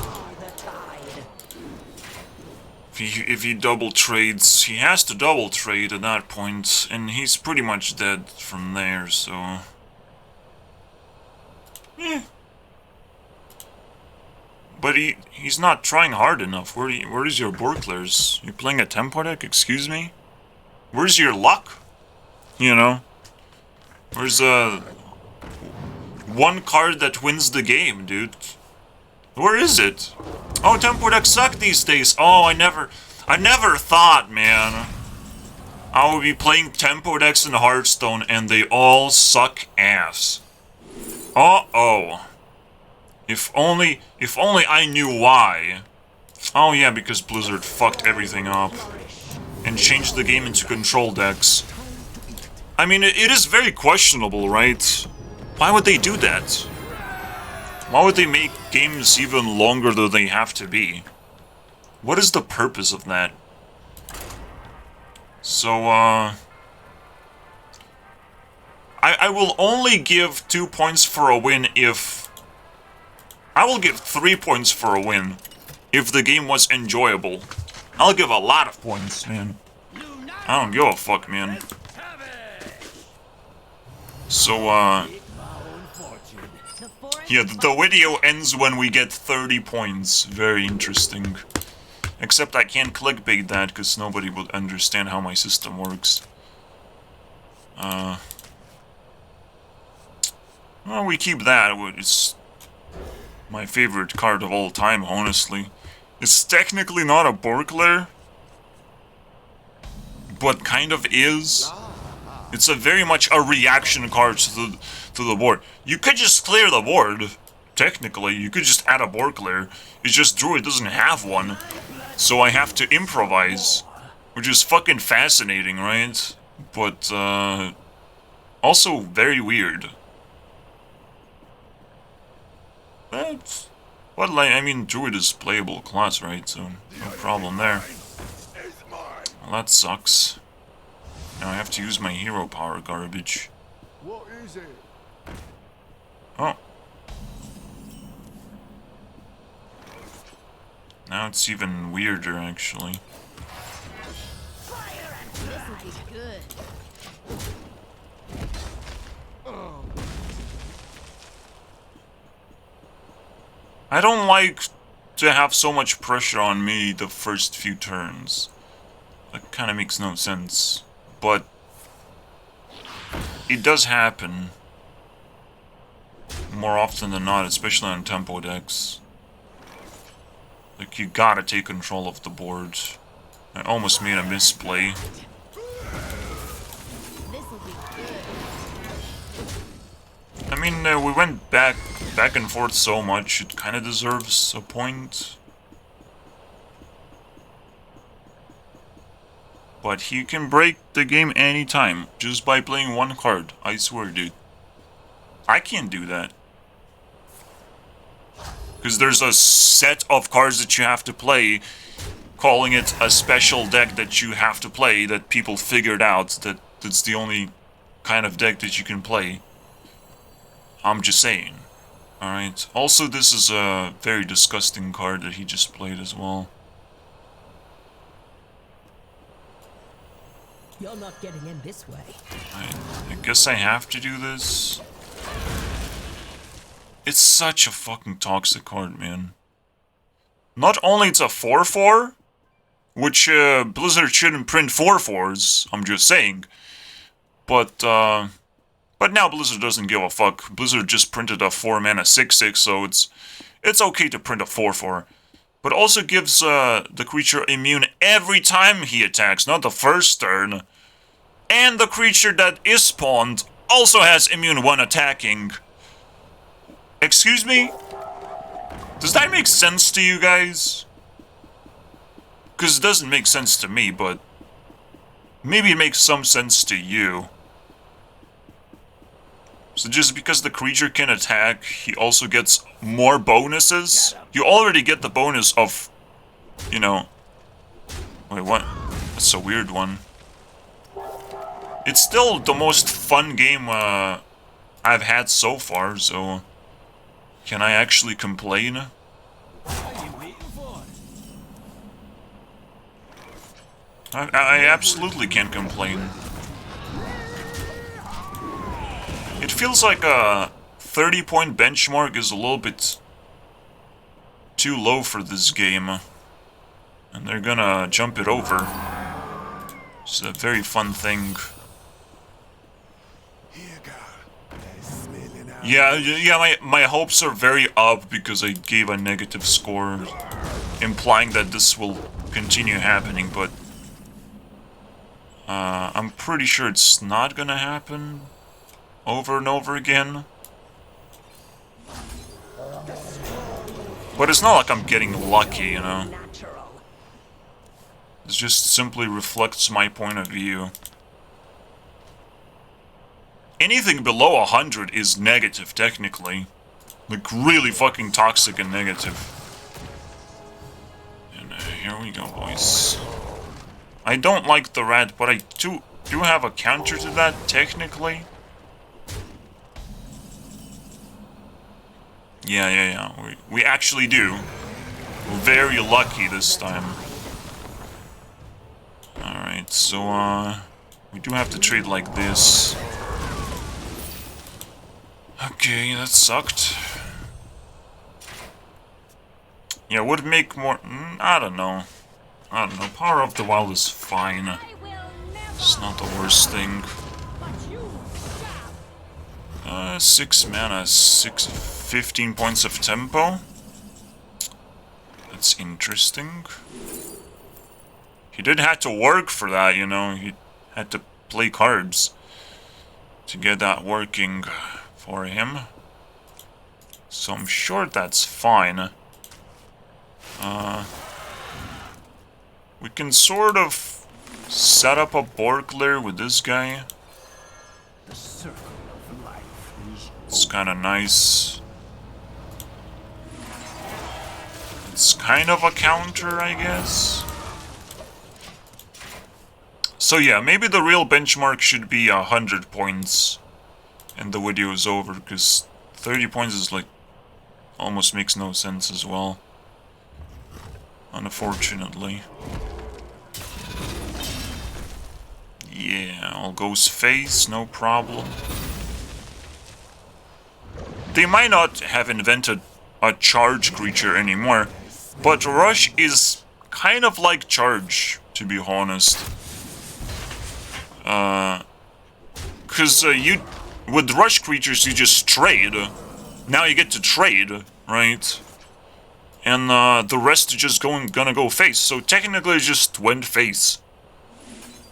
If he double trades, he has to double trade at that point, and he's pretty much dead from there, so... Eh. But he's not trying hard enough. Where is your Borklers? You playing a tempo deck? Excuse me? Where's your luck? You know? Where's one card that wins the game, dude? Where is it? Oh, tempo decks suck these days. Oh, I never thought, man, I would be playing tempo decks in Hearthstone and they all suck ass. Uh-oh. If only I knew why. Oh yeah, because Blizzard fucked everything up and changed the game into control decks. I mean, it is very questionable, right? Why would they do that? Why would they make games even longer than they have to be? What is the purpose of that? So, I will only give 2 points for a win if... I will give 3 points for a win if the game was enjoyable. I'll give a lot of points, man. I don't give a fuck, man. So, yeah, the video ends when we get 30 points. Very interesting. Except I can't clickbait that, because nobody would understand how my system works. Well, we keep that. It's my favorite card of all time, honestly. It's technically not a Borkler, but kind of is. It's a very much a reaction card to the board. You could just clear the board, technically. You could just add a Borkler. It's just Druid doesn't have one, so I have to improvise, which is fucking fascinating, right? But also very weird. But like, I mean, Druid is playable class, right? So no problem there. Well, that sucks. Now I have to use my hero power garbage. What is it? Oh. Now it's even weirder, actually. This'll be good. I don't like to have so much pressure on me the first few turns. That kind of makes no sense. But it does happen more often than not, especially on tempo decks. Like, you gotta take control of the board. I almost made a misplay. This'll be good. I mean, we went back and forth so much, it kind of deserves a point. But he can break the game anytime, just by playing one card. I swear, dude. I can't do that. Because there's a set of cards that you have to play, calling it a special deck that you have to play, that people figured out that that's the only kind of deck that you can play. I'm just saying. Alright. Also, this is a very disgusting card that he just played as well. You're not getting in this way. I guess I have to do this. It's such a fucking toxic card, man. Not only it's a 4/4, Which Blizzard shouldn't print 4/4s, I'm just saying. But now Blizzard doesn't give a fuck. Blizzard just printed a 4-mana 6/6, so it's okay to print a 4/4. But also gives the creature immune every time he attacks, not the first turn. And the creature that is spawned also has immune when attacking. Excuse me? Does that make sense to you guys? Because it doesn't make sense to me, but maybe it makes some sense to you. So just because the creature can attack, he also gets more bonuses? You already get the bonus of, you know... Wait, what? That's a weird one. It's still the most fun game I've had so far, so... Can I actually complain? I absolutely can't complain. It feels like a 30-point benchmark is a little bit too low for this game. And they're gonna jump it over. It's a very fun thing. Yeah, my hopes are very up because I gave a negative score, implying that this will continue happening, but I'm pretty sure it's not gonna happen over and over again. But it's not like I'm getting lucky, you know. It just simply reflects my point of view. Anything below 100 is negative, technically. Like, really fucking toxic and negative. And here we go, boys. I don't like the rat, but I do have a counter to that, technically. Yeah. We actually do. We're very lucky this time. Alright, so, we do have to trade like this. Okay, that sucked. Yeah, would make more... I don't know. Power of the Wild is fine. It's not the worst thing. 6 mana, 15 points of tempo. That's interesting. He did have to work for that, you know. He had to play cards to get that working for him. So I'm sure that's fine. We can sort of set up a Borkler with this guy. It's kind of nice. It's kind of a counter, I guess. So yeah, maybe the real benchmark should be 100 points. And the video is over, because 30 points is like... almost makes no sense as well. Unfortunately. Yeah, all goes face, no problem. They might not have invented a charge creature anymore, but Rush is kind of like charge, to be honest. Cause with Rush creatures you just trade. Now you get to trade, right? And the rest are just gonna go face. So technically it just went face.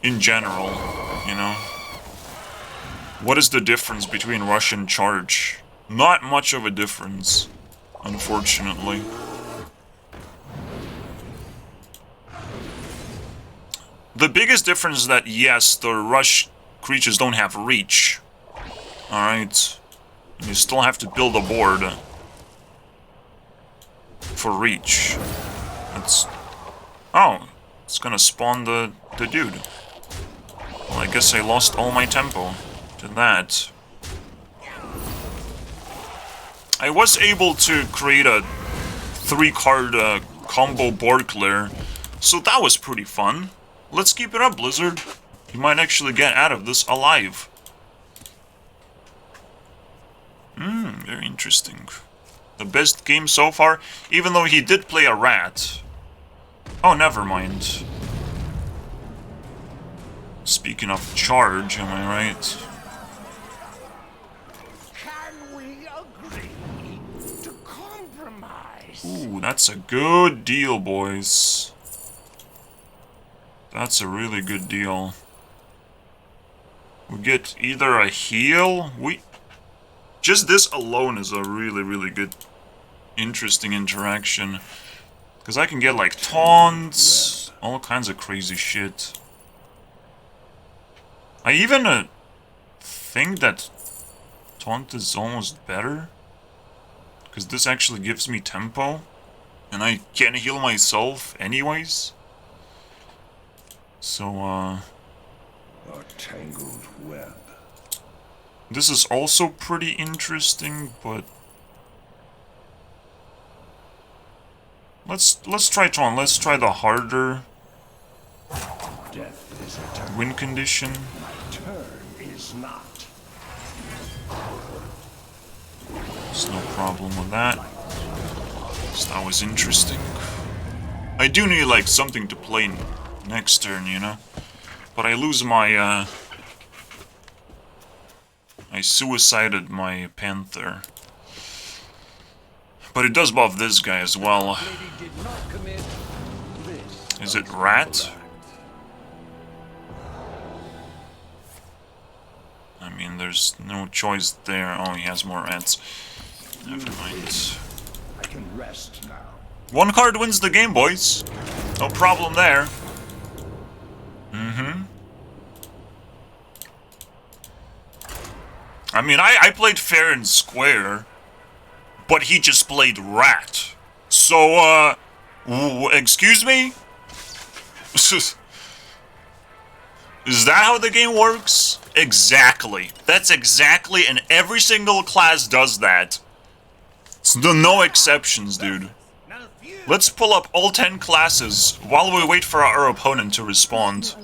In general, you know. What is the difference between Rush and charge? Not much of a difference, unfortunately. The biggest difference is that, yes, the Rush creatures don't have reach. Alright. You still have to build a board for reach. It's... oh, it's gonna spawn the dude. Well, I guess I lost all my tempo to that. I was able to create a 3-card combo board clear, so that was pretty fun. Let's keep it up, Blizzard. You might actually get out of this alive. Very interesting. The best game so far, even though he did play a rat. Oh, never mind. Speaking of charge, am I right? Can we agree to compromise? Ooh, that's a good deal, boys. That's a really good deal. We get either a heal. Just this alone is a really good, interesting interaction. Because I can get like taunts, all kinds of crazy shit. I even think that taunt is almost better. Because this actually gives me tempo. And I can heal myself anyways. So, A tangled web. this is also pretty interesting, but let's try taunt. Let's try the harder Death is a turn. win condition. Turn is not. There's no problem with that. So that was interesting. I do need like something to play next turn, you know? But I lose my I suicided my panther. But it does buff this guy as well. Lady did not commit this. Is it rat? I mean, there's no choice there. Oh, he has more rats. Never mind. I can rest now. One card wins the game, boys. No problem there. I mean, I played fair and square, but he just played rat. So, excuse me? Is that how the game works? Exactly. That's exactly, and every single class does that. It's no exceptions, dude. Now few. Let's pull up all 10 classes while we wait for our opponent to respond.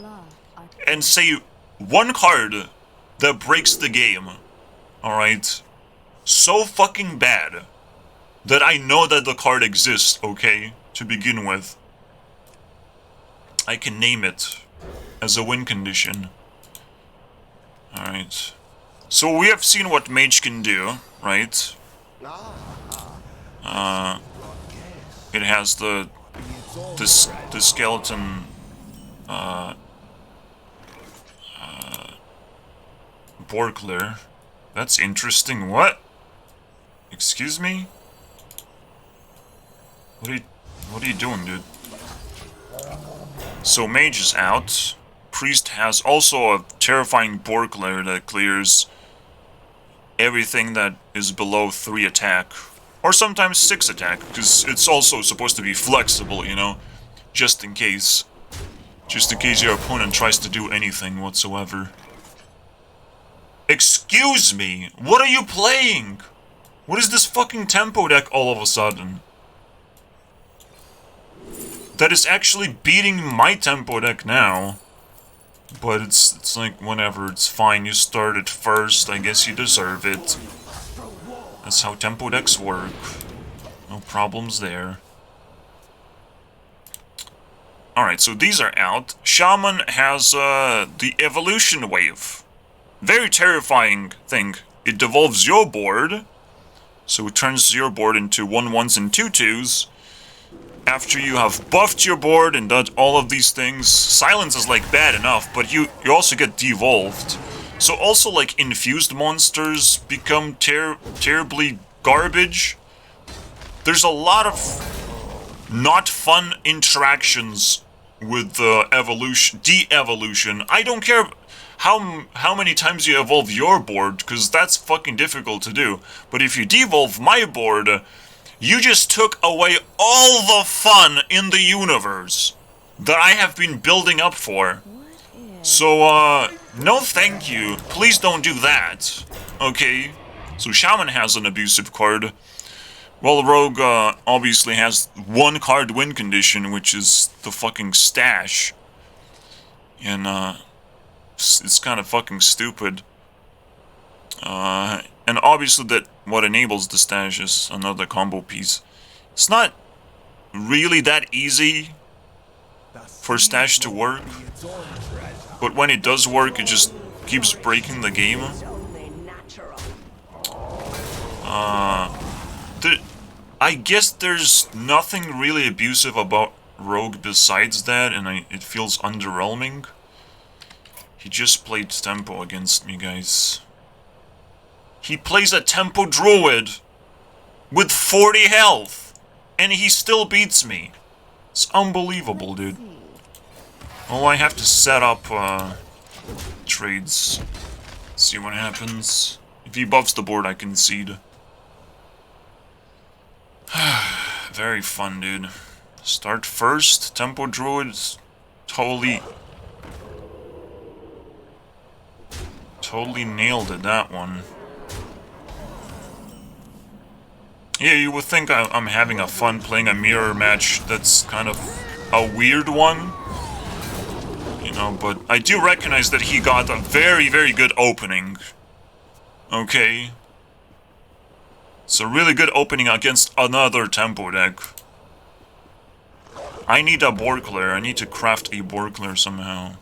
And say one card that breaks the game. Alright? So fucking bad that I know that the card exists, okay? To begin with. I can name it as a win condition. Alright. So we have seen what Mage can do, right? It has the skeleton Borkler. That's interesting. What? Excuse me? What are you doing, dude? So Mage is out. Priest has also a terrifying Borkler that clears everything that is below 3 attack. Or sometimes 6 attack, because it's also supposed to be flexible, you know? Just in case. Just in case your opponent tries to do anything whatsoever. Excuse me! What are you playing? What is this fucking tempo deck all of a sudden? That is actually beating my tempo deck now. But it's like, whatever, it's fine, you started first, I guess you deserve it. That's how tempo decks work. No problems there. Alright, so these are out. Shaman has the evolution wave. Very terrifying thing. It devolves your board, so it turns your board into 1/1s and 2/2s. After you have buffed your board and done all of these things, silence is like bad enough, but you also get devolved. So also like infused monsters become terribly garbage. There's a lot of not fun interactions with the evolution, de-evolution. I don't care how many times you evolve your board, because that's fucking difficult to do. But if you devolve my board, you just took away all the fun in the universe that I have been building up for. So, no thank you. Please don't do that. Okay? So Shaman has an abusive card. Well, Rogue, obviously has one card win condition, which is the fucking stash. And, it's kind of fucking stupid. And obviously that what enables the stash is another combo piece. It's not really that easy for stash to work. But when it does work, it just keeps breaking the game. I guess there's nothing really abusive about Rogue besides that, and it feels underwhelming. He just played tempo against me, guys. He plays a tempo druid with 40 health, and he still beats me. It's unbelievable, dude. Well, I have to set up trades. See what happens. If he buffs the board, I concede. Very fun, dude. Start first. Tempo druids. Totally nailed it, that one. Yeah, you would think I'm having a fun playing a mirror match that's kind of a weird one. You know, but I do recognize that he got a very, very good opening. Okay. It's a really good opening against another tempo deck. I need a Borkler. I need to craft a Borkler somehow.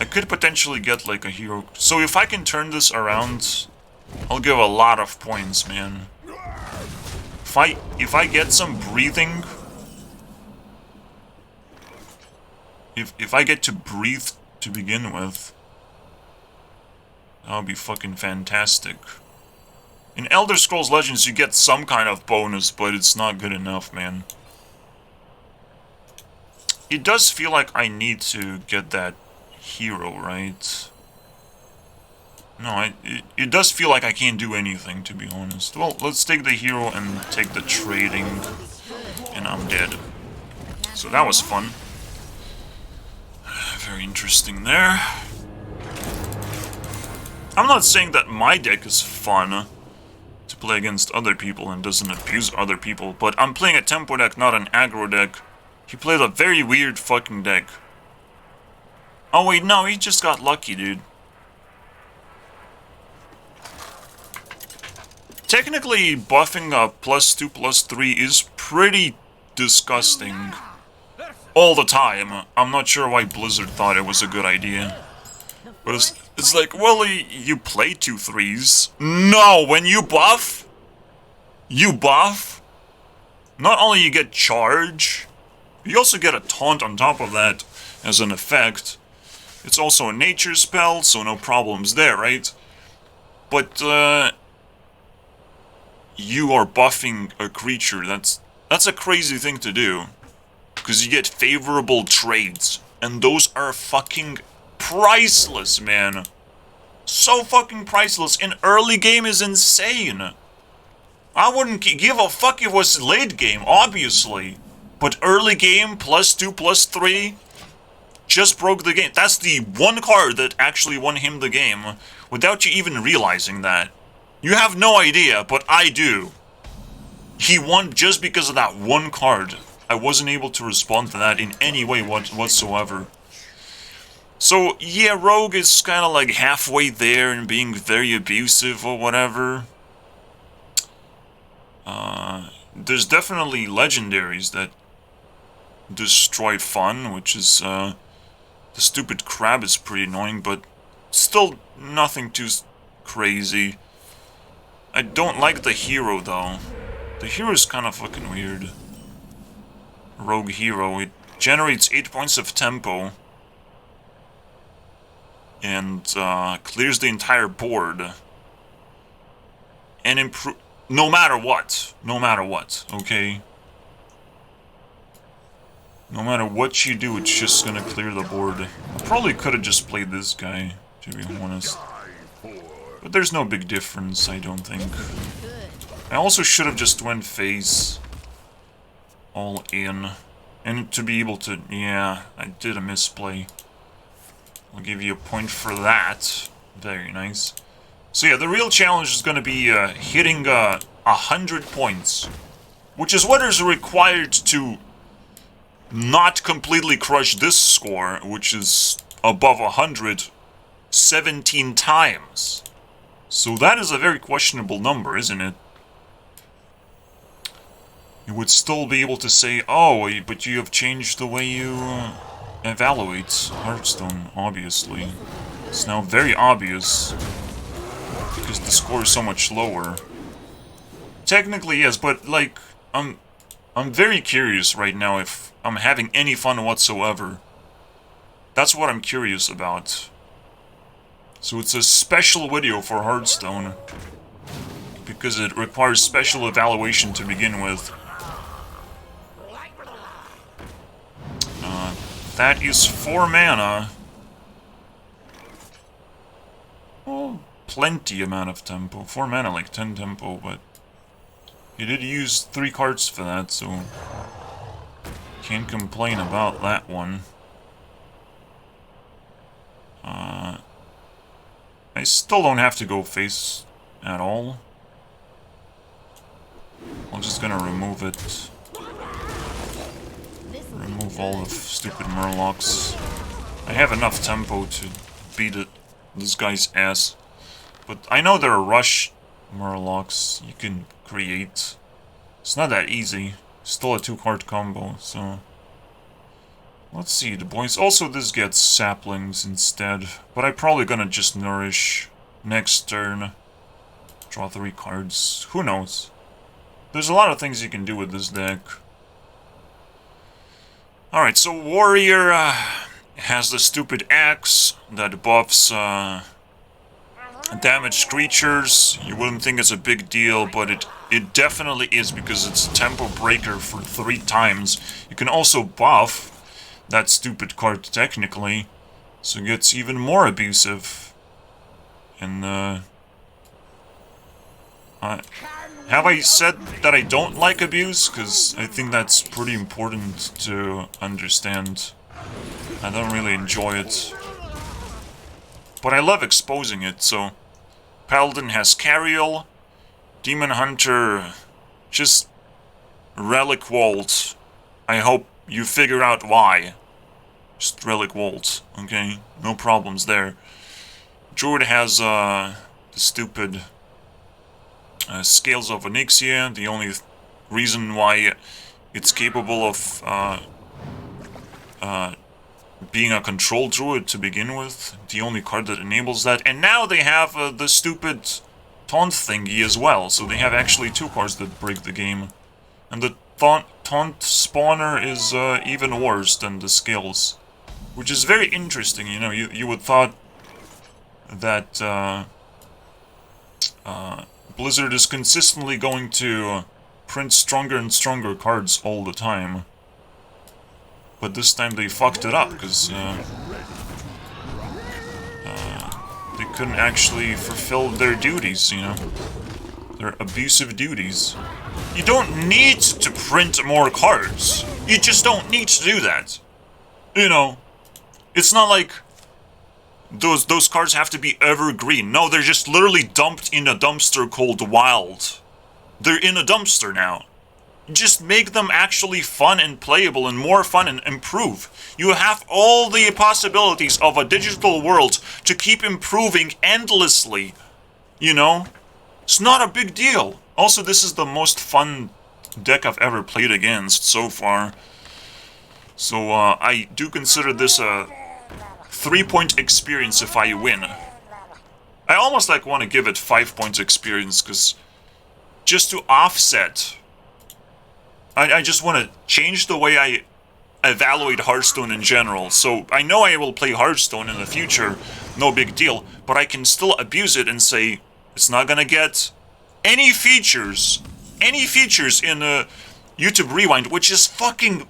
I could potentially get like a hero. So if I can turn this around, I'll give a lot of points, man. If I get some breathing, if I get to breathe to begin with, that would be fucking fantastic. In Elder Scrolls Legends, you get some kind of bonus, but it's not good enough, man. It does feel like I need to get that hero, right? No, it does feel like I can't do anything, to be honest. Well, let's take the hero and take the trading, and I'm dead. So that was fun. Very interesting there. I'm not saying that my deck is fun to play against other people and doesn't abuse other people, but I'm playing a tempo deck, not an aggro deck. He played a very weird fucking deck. Oh wait, no, he just got lucky, dude. Technically, buffing a +2/+3 is pretty disgusting. All the time. I'm not sure why Blizzard thought it was a good idea. But it's like, well, you play 2 3s. No, when you buff, not only you get charge, you also get a taunt on top of that as an effect. It's also a nature spell, so no problems there, right? But, you are buffing a creature. That's a crazy thing to do. Because you get favorable trades. And those are fucking priceless, man. So fucking priceless. In early game is insane. I wouldn't give a fuck if it was late game, obviously. But early game, +2/+3, just broke the game. That's the one card that actually won him the game, without you even realizing that. You have no idea, but I do. He won just because of that one card. I wasn't able to respond to that in any way whatsoever. So, yeah, Rogue is kind of like halfway there and being very abusive or whatever. There's definitely legendaries that destroy fun, which is, the stupid crab is pretty annoying, but still nothing too crazy. I don't like the hero, though. The hero is kind of fucking weird. Rogue hero. It generates 8 points of tempo. And, clears the entire board. And improve... No matter what. No matter what, okay? No matter what you do, it's just gonna clear the board. I probably could have just played this guy, to be honest. But there's no big difference, I don't think. I also should have just went face all in. And to be able to... Yeah, I did a misplay. I'll give you a point for that. Very nice. So yeah, the real challenge is going to be hitting 100 points. Which is what is required to not completely crush this score, which is above 100, 17 times. So that is a very questionable number, isn't it? You would still be able to say, oh, but you have changed the way you evaluate Hearthstone, obviously. It's now very obvious, because the score is so much lower. Technically, yes, but, like, I'm very curious right now if I'm having any fun whatsoever. That's what I'm curious about. So it's a special video for Hearthstone, because it requires special evaluation to begin with. That is 4 mana. Oh, plenty amount of tempo. 4 mana, like 10 tempo, but he did use 3 cards for that, so can't complain about that one. I still don't have to go face at all. I'm just gonna remove it. Remove all the stupid Murlocs. I have enough tempo to beat this guy's ass. But I know there are rush Murlocs you can create. It's not that easy. Still a 2-card combo, so... Let's see, the boys. Also, this gets saplings instead. But I'm probably gonna just nourish next turn. Draw 3 cards. Who knows? There's a lot of things you can do with this deck. Alright, so Warrior has the stupid axe that buffs damaged creatures. You wouldn't think it's a big deal, but it definitely is, because it's a tempo breaker for 3 times. You can also buff that stupid card technically, so it gets even more abusive. And have I said that I don't like abuse? Because I think that's pretty important to understand. I don't really enjoy it, but I love exposing it. So Paladin has Cariel, Demon Hunter just Relic Vault. I hope you figure out why. Just Relic Vault, okay? No problems there. Druid has the stupid Scales of Onyxia. The only reason why it's capable of being a control druid to begin with. The only card that enables that. And now they have the stupid taunt thingy as well. So they have actually 2 cards that break the game. And the taunt spawner is even worse than the Scales. Which is very interesting, you know. You would thought that Blizzard is consistently going to print stronger and stronger cards all the time. But this time they fucked it up, because they couldn't actually fulfill their duties, you know. Their abusive duties. You don't need to print more cards. You just don't need to do that. You know, it's not like those cards have to be evergreen. No, they're just literally dumped in a dumpster called Wild. They're in a dumpster now. Just make them actually fun and playable and more fun and improve. You have all the possibilities of a digital world to keep improving endlessly. You know? It's not a big deal. Also, this is the most fun deck I've ever played against so far. So, I do consider this a 3-point experience if I win. I almost want to give it 5 points experience, because just to offset, I just want to change the way I evaluate Hearthstone in general. So I know I will play Hearthstone in the future, no big deal, but I can still abuse it and say it's not gonna get any features in YouTube Rewind, which is fucking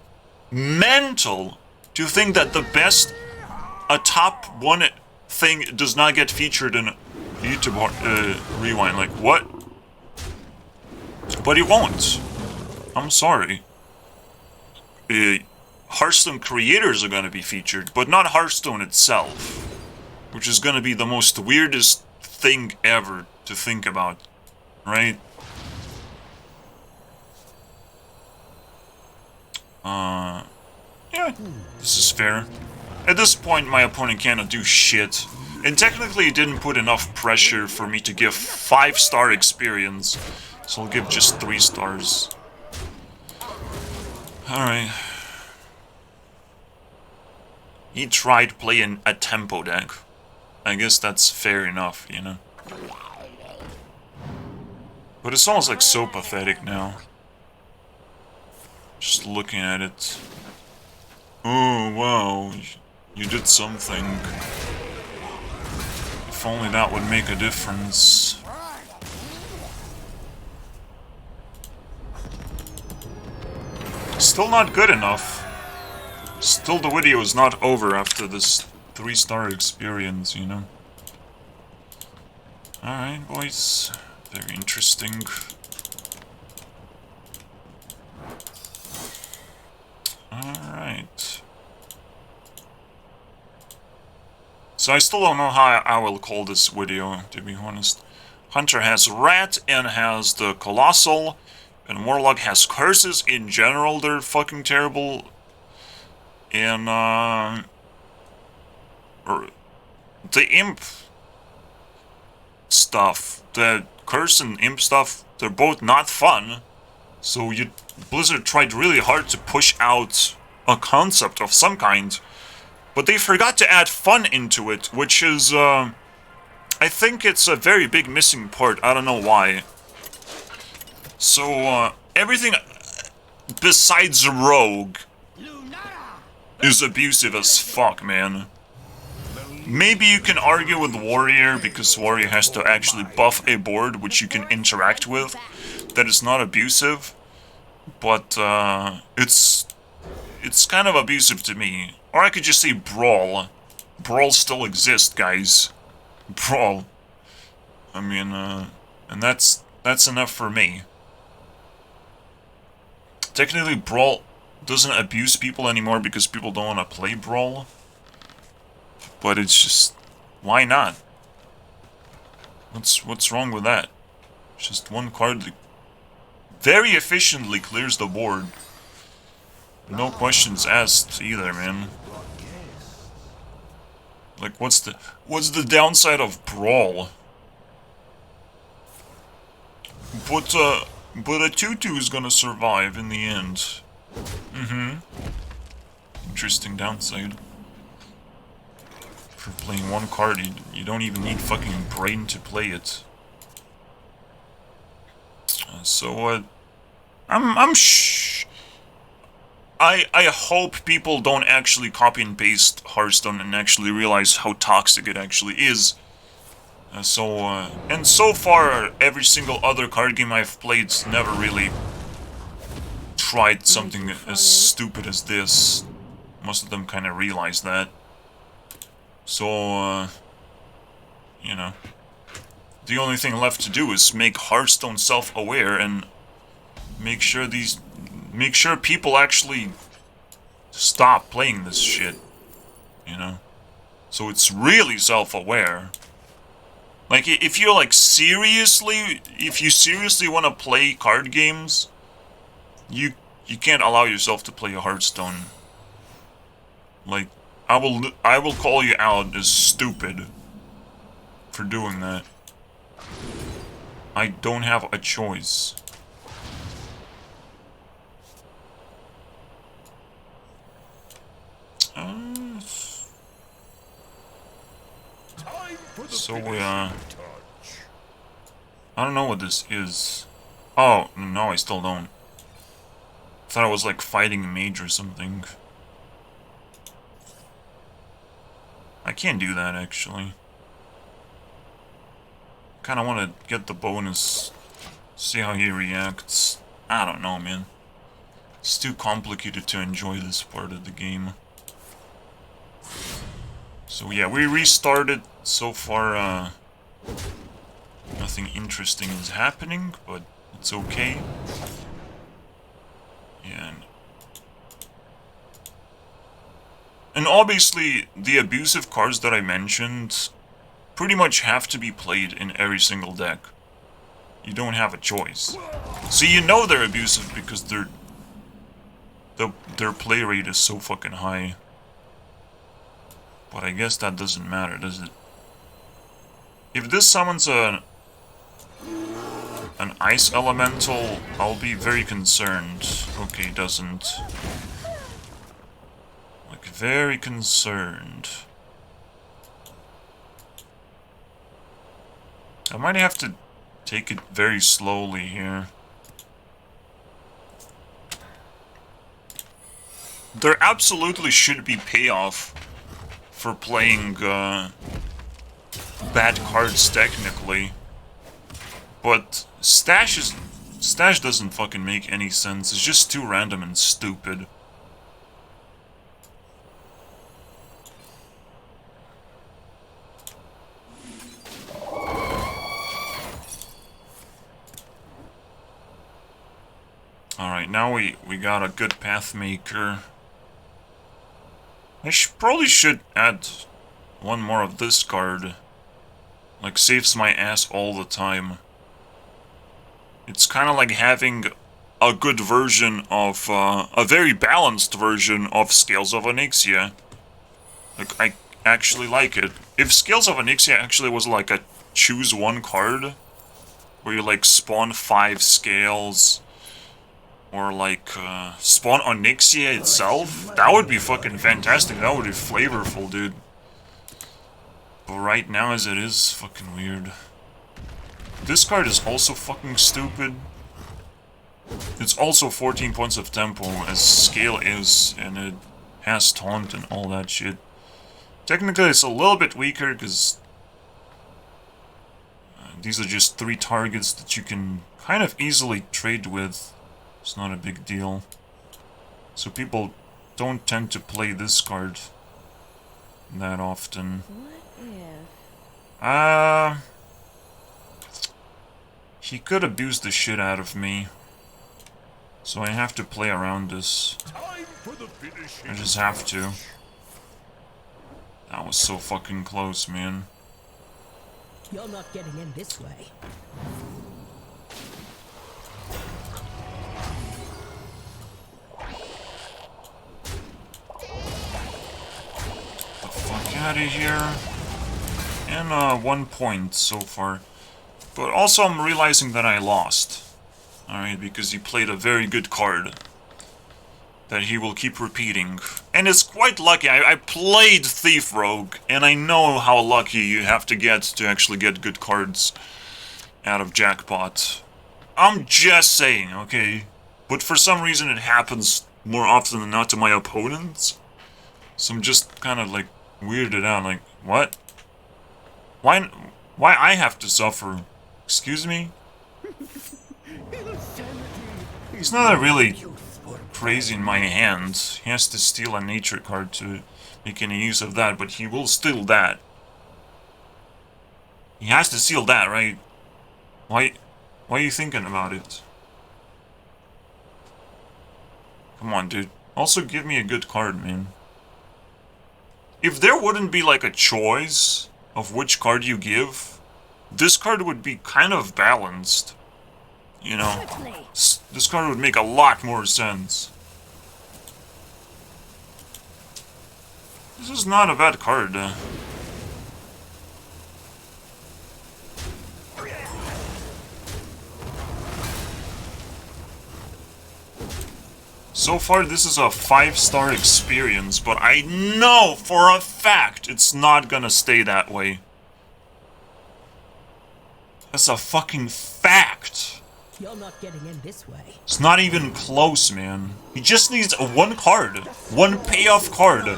mental to think that a top 1 thing does not get featured in YouTube Rewind. Like, what? But it won't. I'm sorry. Hearthstone creators are gonna be featured, but not Hearthstone itself. Which is gonna be the most weirdest thing ever to think about. Right? Yeah, this is fair. At this point, my opponent cannot do shit. And technically, it didn't put enough pressure for me to give 5-star experience. So I'll give just 3 stars. Alright. He tried playing a tempo deck. I guess that's fair enough, you know. But it's almost like so pathetic now. Just looking at it. Oh, wow. You did something. If only that would make a difference. Still not good enough. Still the video is not over after this 3-star experience, you know. Alright, boys. Very interesting. Alright. So I still don't know how I will call this video, to be honest. Hunter has Rat and has the Colossal, and Warlock has Curses. In general, they're fucking terrible. And, the Imp stuff, the Curse and Imp stuff, they're both not fun. So Blizzard tried really hard to push out a concept of some kind, but they forgot to add fun into it, which is, I think it's a very big missing part. I don't know why. So, everything besides Rogue is abusive as fuck, man. Maybe you can argue with Warrior, because Warrior has to actually buff a board which you can interact with. That is not abusive, but it's kind of abusive to me. Or I could just say Brawl. Brawl still exists, guys. Brawl. I mean, and that's enough for me. Technically, Brawl doesn't abuse people anymore because people don't want to play Brawl. But it's just, why not? What's wrong with that? It's just one card that very efficiently clears the board. No questions asked either, man. Like, what's the downside of Brawl? But a 2/2 is gonna survive in the end. Interesting downside. For playing one card, you don't even need fucking brain to play it. I hope people don't actually copy and paste Hearthstone and actually realize how toxic it actually is. And so far, every single other card game I've played's never really tried something as stupid as this. Most of them kind of realize that. So, you know, the only thing left to do is make Hearthstone self-aware and make sure people actually stop playing this shit, you know? So it's really self-aware. Like, if you seriously want to play card games, you can't allow yourself to play a Hearthstone. Like, I will call you out as stupid for doing that. I don't have a choice. So, I don't know what this is. Oh, no, I still don't. I thought it was like fighting a mage or something. I can't do that, actually. Kinda wanna get the bonus, see how he reacts. I don't know, man. It's too complicated to enjoy this part of the game. So yeah, we restarted. So far, nothing interesting is happening, but it's okay. Yeah. And obviously, the abusive cards that I mentioned pretty much have to be played in every single deck. You don't have a choice. So you know they're abusive because their play rate is so fucking high. But I guess that doesn't matter, does it? If this summons an ice elemental, I'll be very concerned. Okay, it doesn't. Like, very concerned. I might have to take it very slowly here. There absolutely should be payoff for playing bad cards technically. But Stash doesn't fucking make any sense. It's just too random and stupid. Alright, now we got a good path maker. I probably should add one more of this card. Like, saves my ass all the time. It's kind of like having a good version of, a very balanced version of Scales of Onyxia. Like, I actually like it. If Scales of Onyxia actually was like a choose one card, where you like spawn 5 scales, or like spawn Onyxia itself, that would be fucking fantastic. That would be flavorful, dude. But right now, as it is, fucking weird. This card is also fucking stupid. It's also 14 points of tempo, as Scale is, and it has taunt and all that shit. Technically, it's a little bit weaker, because these are just 3 targets that you can kind of easily trade with. It's not a big deal. So people don't tend to play this card that often. What if? He could abuse the shit out of me. So I have to play around this. Time for the finishing. I just have to. That was so fucking close, man. You're not getting in this way. The fuck out of here. And 1 point so far. But also I'm realizing that I lost. Alright, because he played a very good card that he will keep repeating. And it's quite lucky. I played Thief Rogue, and I know how lucky you have to get to actually get good cards out of Jackpot. I'm just saying, okay? But for some reason it happens more often than not to my opponents. So I'm just kind of like weirded out, like, what? Why I have to suffer? Excuse me? He's not really crazy in my hand. He has to steal a nature card to make any use of that, but he will steal that. He has to steal that, right? Why are you thinking about it? Come on, dude. Also give me a good card, man. If there wouldn't be like a choice of which card you give, this card would be kind of balanced. You know, this card would make a lot more sense. This is not a bad card. So far, this is a 5-star experience, but I know for a fact it's not gonna stay that way. That's a fucking fact. You're not getting in this way. It's not even close, man. He just needs a 1 card. 1 payoff card.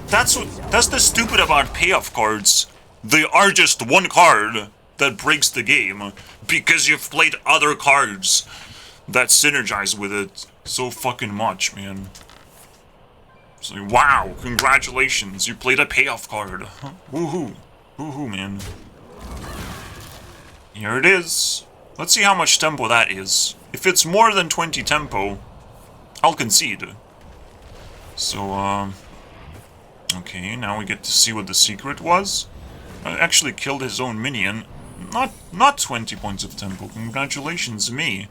That's the stupid about payoff cards. They are just 1 card that breaks the game because you've played other cards that synergize with it so fucking much, man. It's like, wow, congratulations, you played a payoff card. Woohoo. Woohoo, man. Here it is. Let's see how much tempo that is. If it's more than 20 tempo, I'll concede. So, okay, now we get to see what the secret was. I actually killed his own minion. Not 20 points of tempo. Congratulations, me.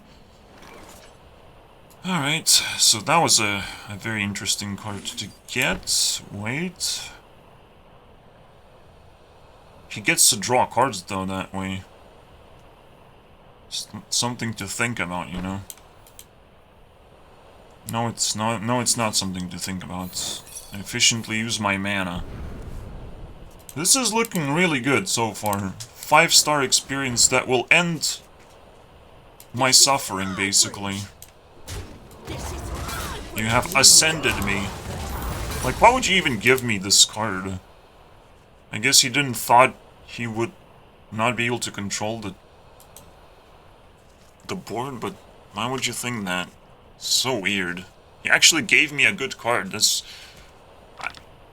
Alright, so that was a very interesting card to get. Wait. He gets to draw cards, though, that way. Something to think about, you know? No, it's not something to think about. efficiently use my mana. This is looking really good so far. 5-star experience that will end my suffering, basically. You have ascended me. Like, why would you even give me this card? I guess he didn't thought he would not be able to control the board, but why would you think that? So weird. He actually gave me a good card.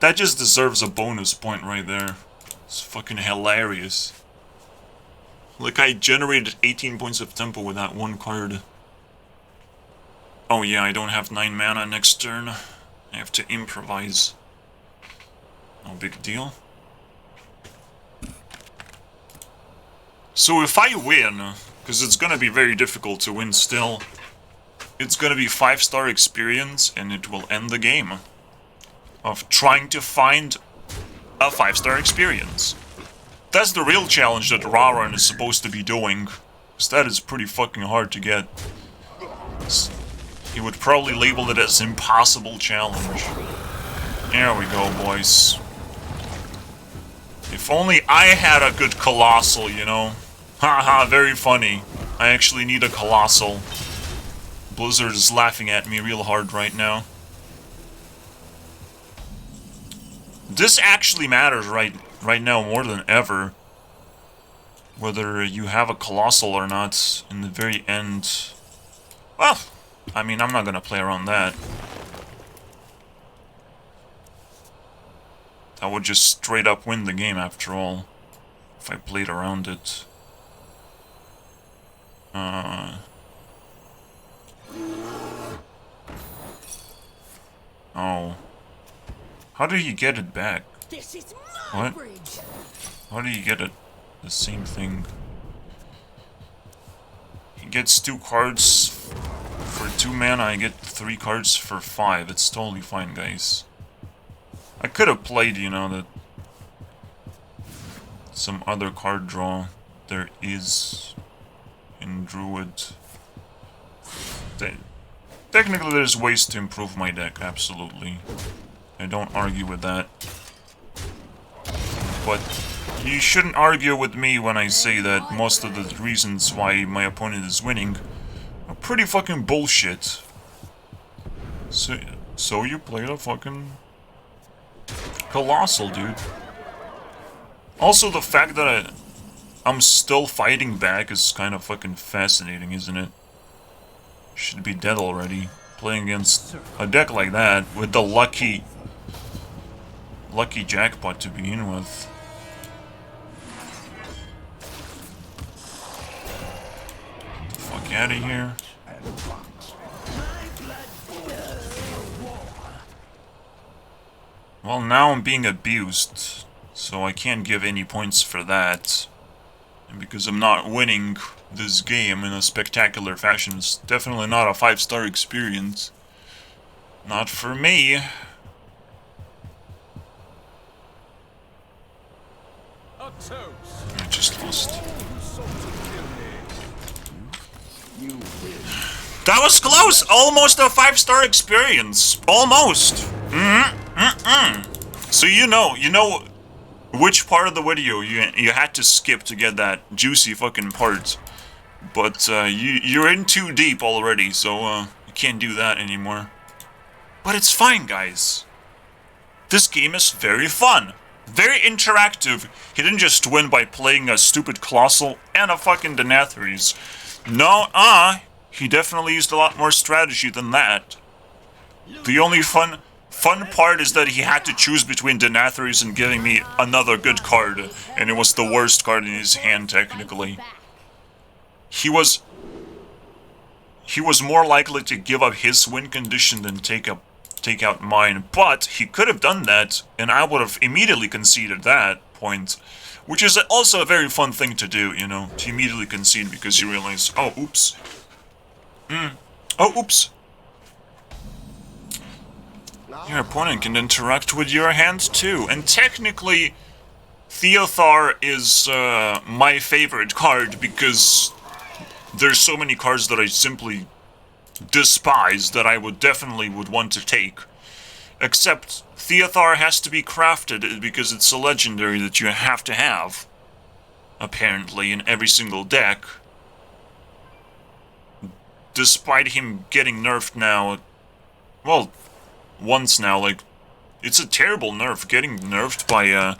That just deserves a bonus point right there. It's fucking hilarious. Like, I generated 18 points of tempo with that one card. Oh yeah, I don't have 9 mana next turn. I have to improvise. No big deal. So if I win, because it's gonna be very difficult to win still, it's gonna be 5-star experience and it will end the game of trying to find a 5-star experience. That's the real challenge that Raran is supposed to be doing, because that is pretty fucking hard to get. He would probably label it as impossible challenge. There we go, boys. If only I had a good Colossal, you know? Haha, very funny. I actually need a Colossal. Blizzard is laughing at me real hard right now. This actually matters right now more than ever. Whether you have a Colossal or not in the very end. Well, I mean, I'm not gonna play around that. I would just straight up win the game after all, if I played around it. Oh. How do you get it back? This is my What? bridge. How do you get it? The same thing. He gets 2 cards for 2 mana, I get 3 cards for 5. It's totally fine, guys. I could have played, you know, some other card draw there is in Druid. Technically, there's ways to improve my deck, absolutely. I don't argue with that. But you shouldn't argue with me when I say that most of the reasons why my opponent is winning are pretty fucking bullshit. So you played a fucking Colossal, dude. Also, the fact that I'm still fighting back is kind of fucking fascinating, isn't it? Should be dead already. Playing against a deck like that with the lucky jackpot to begin with. Get the fuck out of here. Well, now I'm being abused, so I can't give any points for that. And because I'm not winning this game in a spectacular fashion, it's definitely not a 5-star experience. Not for me. A toast. I just lost. That was close! Almost a 5-star experience! Almost! So you know which part of the video you had to skip to get that juicy fucking part. But you're in too deep already, so you can't do that anymore. But it's fine, guys. This game is very fun. Very interactive. He didn't just win by playing a stupid Colossal and a fucking Denathrius. No, he definitely used a lot more strategy than that. The only fun part is that he had to choose between Denathrius and giving me another good card, and it was the worst card in his hand, technically. He was more likely to give up his win condition than take out mine, but he could have done that, and I would have immediately conceded that point, which is also a very fun thing to do, you know, to immediately concede because you realize, oh, oops. Oh, oops. Your opponent can interact with your hand too, and technically, Theothar is my favorite card because there's so many cards that I simply despise that I would definitely want to take. Except Theothar has to be crafted because it's a legendary that you have to have, apparently, in every single deck. Despite him getting nerfed now, well, once now, like, it's a terrible nerf, getting nerfed by,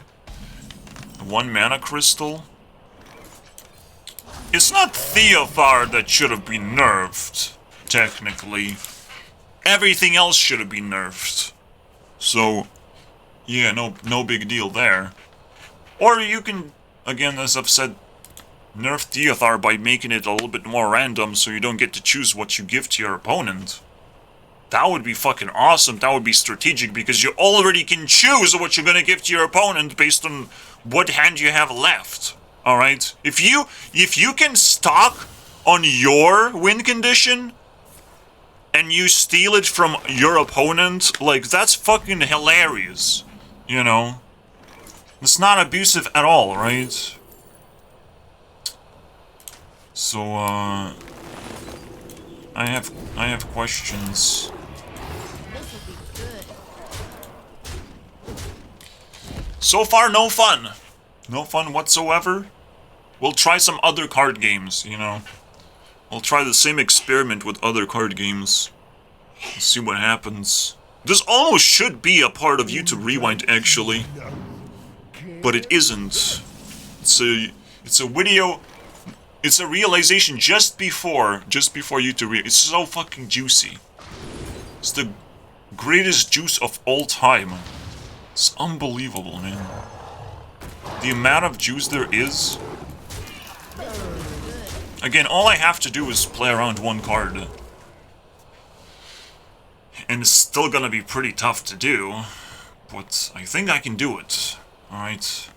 1 mana crystal. It's not Theothar that should have been nerfed, technically. Everything else should have been nerfed. So, yeah, no big deal there. Or you can, again, as I've said, nerf Theothar by making it a little bit more random so you don't get to choose what you give to your opponent. That would be fucking awesome. That would be strategic because you already can choose what you're gonna give to your opponent based on what hand you have left. Alright? If you can stock on your win condition and you steal it from your opponent, like, that's fucking hilarious. You know? It's not abusive at all, right? So, I have questions. This'll be good. So far, no fun. No fun whatsoever. We'll try some other card games, you know. We'll try the same experiment with other card games. Let's see what happens. This almost should be a part of YouTube Rewind, actually. But it isn't. It's a video. It's a realization just before YouTube Rewind. It's so fucking juicy. It's the greatest juice of all time. It's unbelievable, man. The amount of juice there is. Again, all I have to do is play around one card. And it's still gonna be pretty tough to do. But I think I can do it. Alright.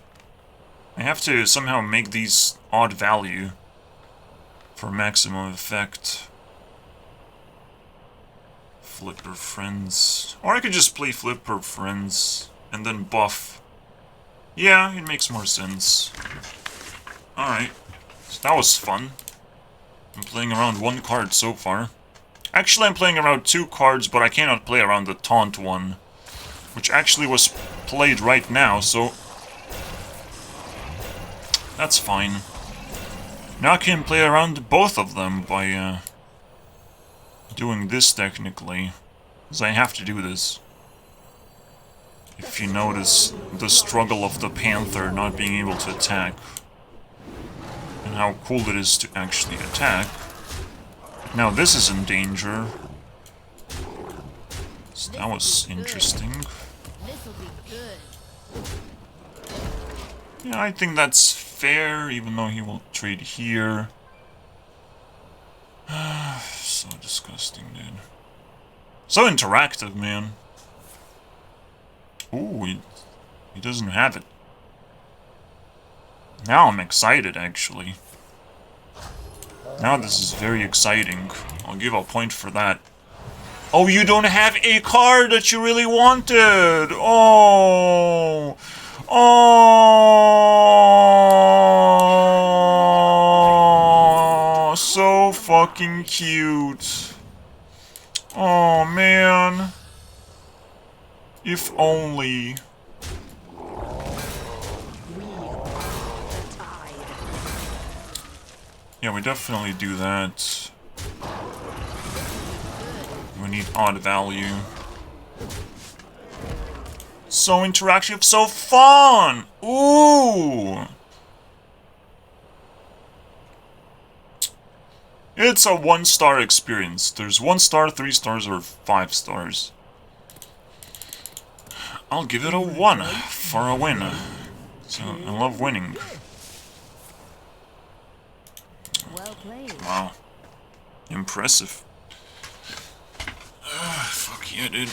I have to somehow make these odd value for maximum effect. Flipper Friends. Or I could just play Flipper Friends and then buff. Yeah, it makes more sense. Alright. So that was fun. I'm playing around one card so far. Actually, I'm playing around 2 cards, but I cannot play around the taunt one. Which actually was played right now, so that's fine. Now I can play around both of them by doing this technically. Because I have to do this. If you notice the struggle of the Panther not being able to attack. And how cool it is to actually attack. Now this is in danger. So that was interesting. This'll be good. Yeah, I think that's fair, even though he will trade here. So disgusting, dude. So interactive, man. Ooh, he doesn't have it. Now I'm excited, actually. Now this is very exciting. I'll give a point for that. Oh, you don't have a card that you really wanted! Oh! Oh! So fucking cute. Oh, man. If only. Yeah, we definitely do that. We need odd value. So interactive, so fun! Ooh! It's a 1-star experience. There's 1 star, 3 stars, or 5 stars. I'll give it a 1 for a win. So, I love winning. Well played. Wow. Impressive. Fuck yeah, dude.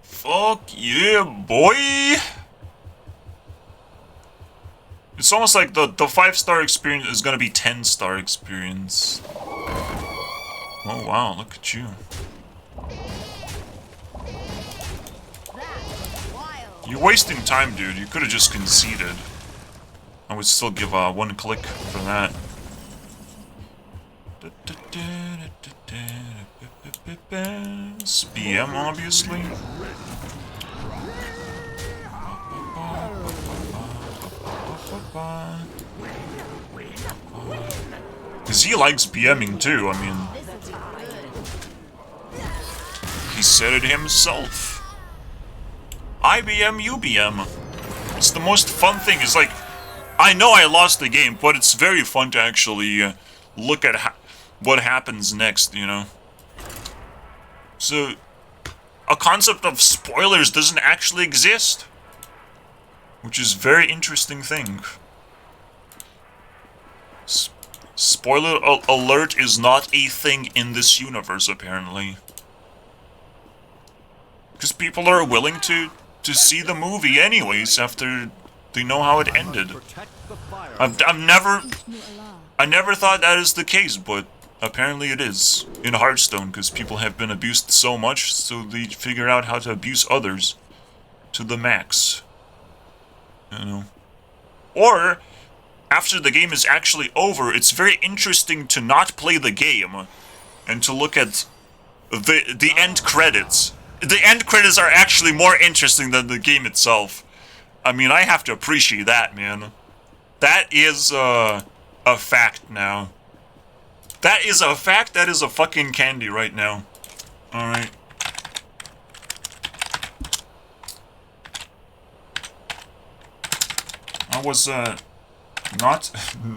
Fuck yeah, boy! It's almost like the 5-star experience is gonna be 10-star experience. Oh wow, look at you. That's wild. You're wasting time, dude. You could have just conceded. I would still give 1 click for that. BM, obviously. Because he likes BMing too, I mean. He said it himself. I BM, you BM. It's the most fun thing. It's like, I know I lost the game, but it's very fun to actually look at what happens next, you know? So, a concept of spoilers doesn't actually exist. Which is a very interesting thing. Spoiler alert is not a thing in this universe, apparently. Because people are willing to see the movie anyways after they know how it ended. I never thought that is the case, but apparently it is in Hearthstone, because people have been abused so much, so they figure out how to abuse others to the max. You know. Or, after the game is actually over, it's very interesting to not play the game and to look at the end credits. The end credits are actually more interesting than the game itself. I mean, I have to appreciate that, man. That is a fact now. That is a fact. That is a fucking candy right now. Alright. I was, not...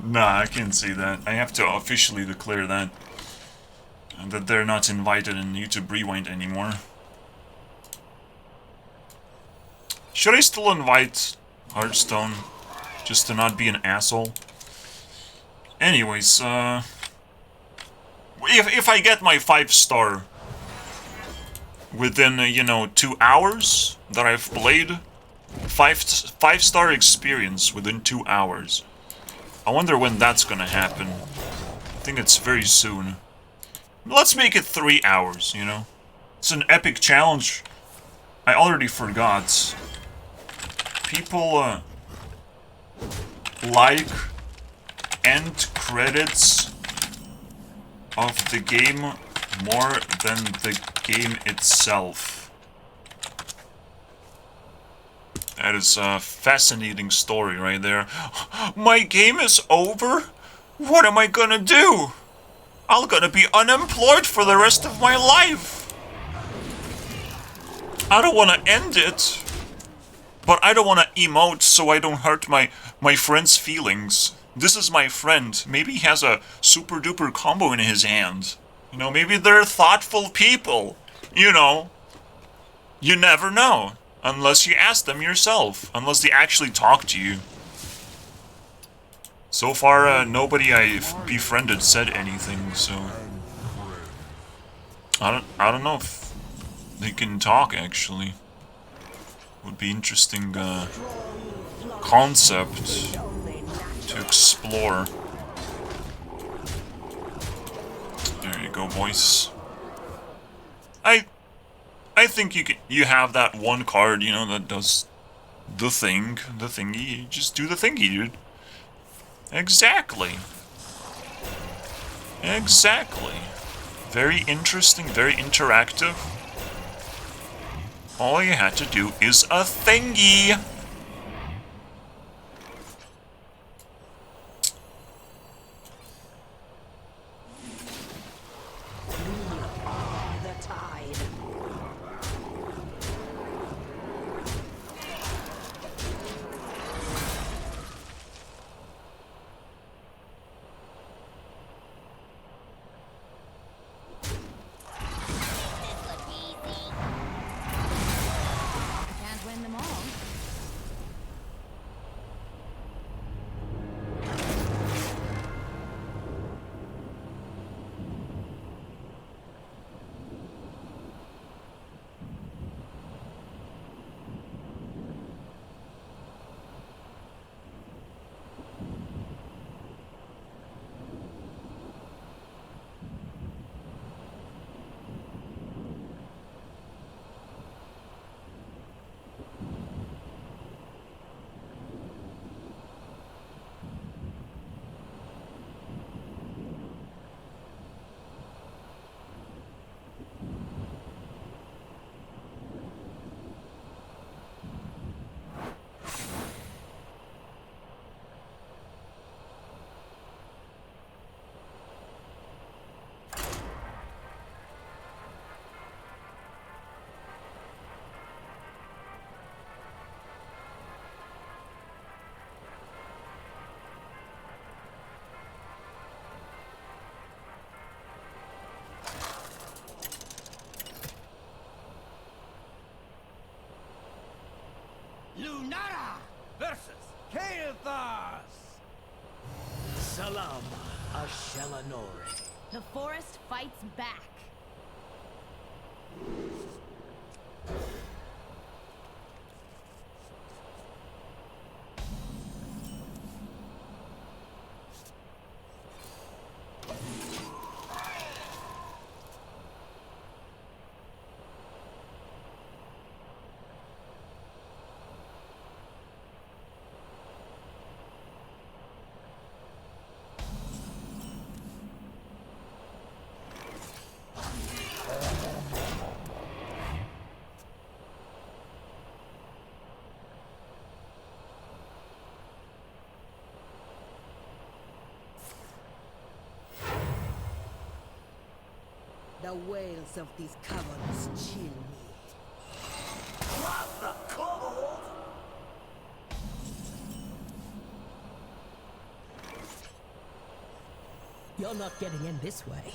Nah, I can't say that. I have to officially declare that. That they're not invited in YouTube Rewind anymore. Should I still invite Hearthstone? Just to not be an asshole? Anyways, if I get my 5-star within, you know, 2 hours that I've played, 5-star experience within 2 hours. I wonder when that's gonna happen. I think it's very soon. Let's make it 3 hours, you know? It's an epic challenge. I already forgot. People, like end credits of the game more than the game itself. That is a fascinating story right there. My game is over? What am I gonna do? I'm gonna be unemployed for the rest of my life. I don't wanna end it. But I don't wanna emote so I don't hurt my friend's feelings. This is my friend. Maybe he has a super duper combo in his hand. You know, maybe they're thoughtful people. You know. You never know. Unless you ask them yourself. Unless they actually talk to you. So far, nobody I've befriended said anything, so... I don't know if they can talk, actually. Would be interesting, concept to explore. There you go, boys. I think you have that one card, you know, that does the thingy. You just do the thingy, dude. Exactly. Exactly. Very interesting, very interactive. All you had to do is a thingy. The tide. Can't win them all. Lunara versus Kael'thas. Salam, Ashelanori. The forest fights back. The wails of these caverns chill me. What the cold? You're not getting in this way.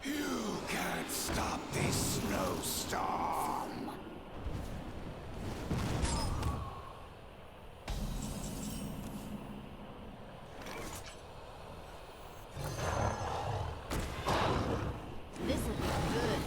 You can't stop this snowstorm. This'll be good.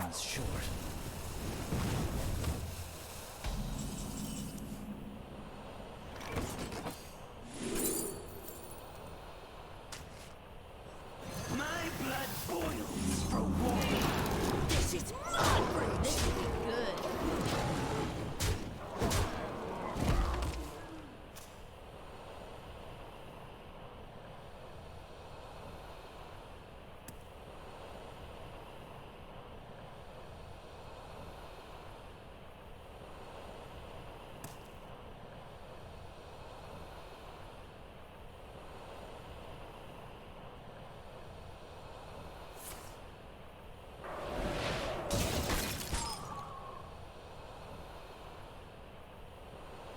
Time's short. My blood boils for war. This is my bridge. This'll be good.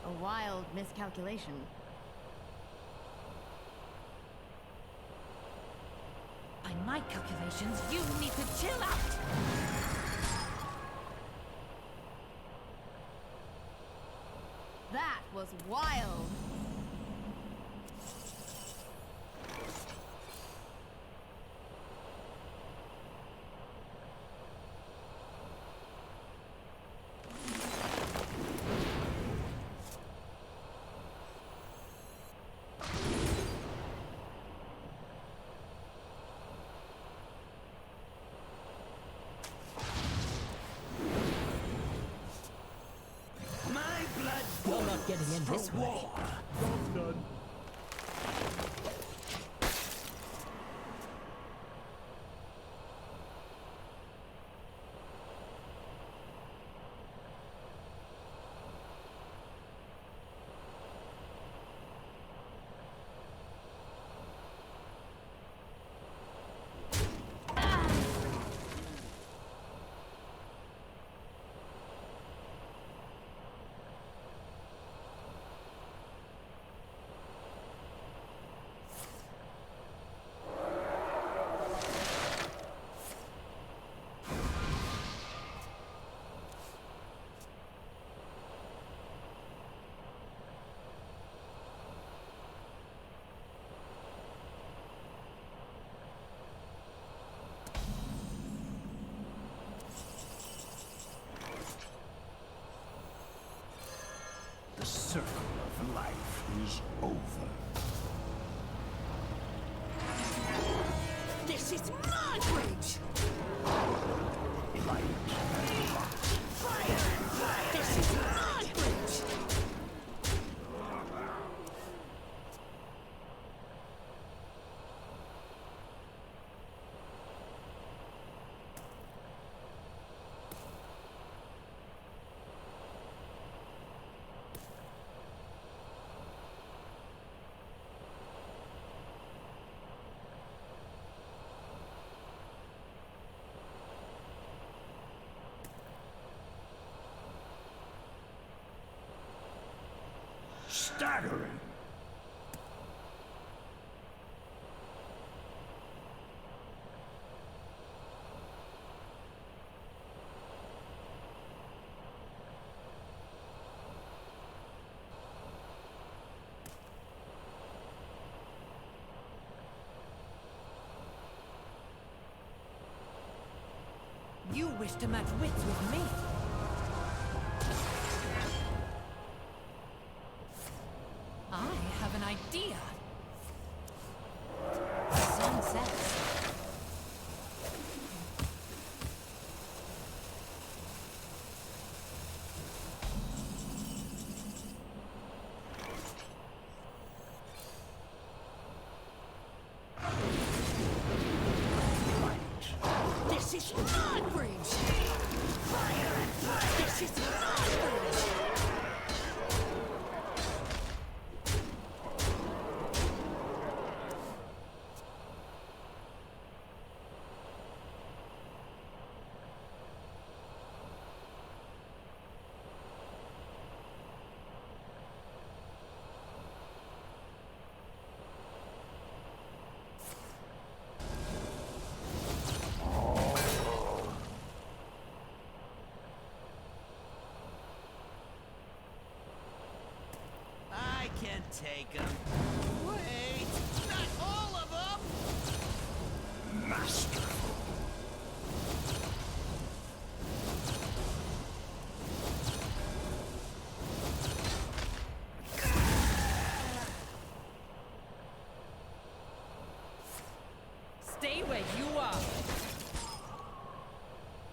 A wild miscalculation. By my calculations, you need to chill out! That was wild. My blood boils. You're not getting in this way. Job done. is my bridge! Light and rot. Fire and fire! This is my bridge! Staggering. You wish to match wits with me. I have an idea. Sunsets. This is my bridge! Fire and fire! This is my bridge! I can take them. Wait, not all of them! Masterful. Stay where you are.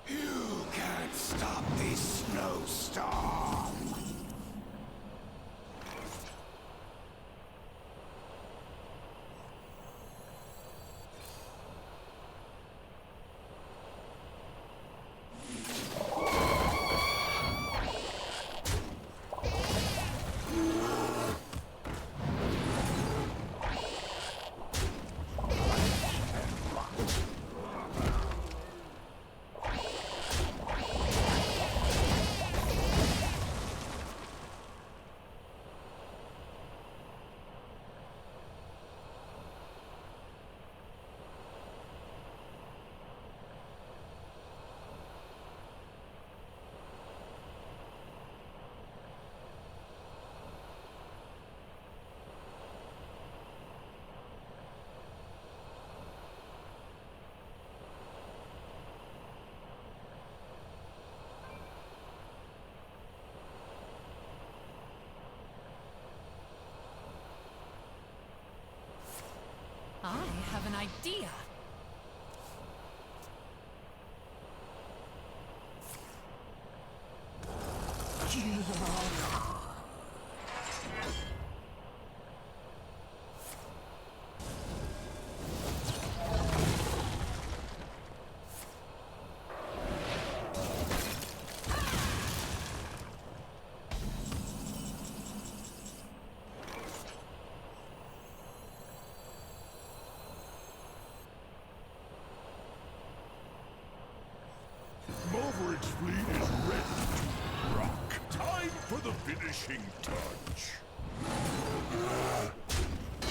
You can't stop this snowstorm. I have an idea. Moverid's fleet is ready to rock. Time for the finishing touch.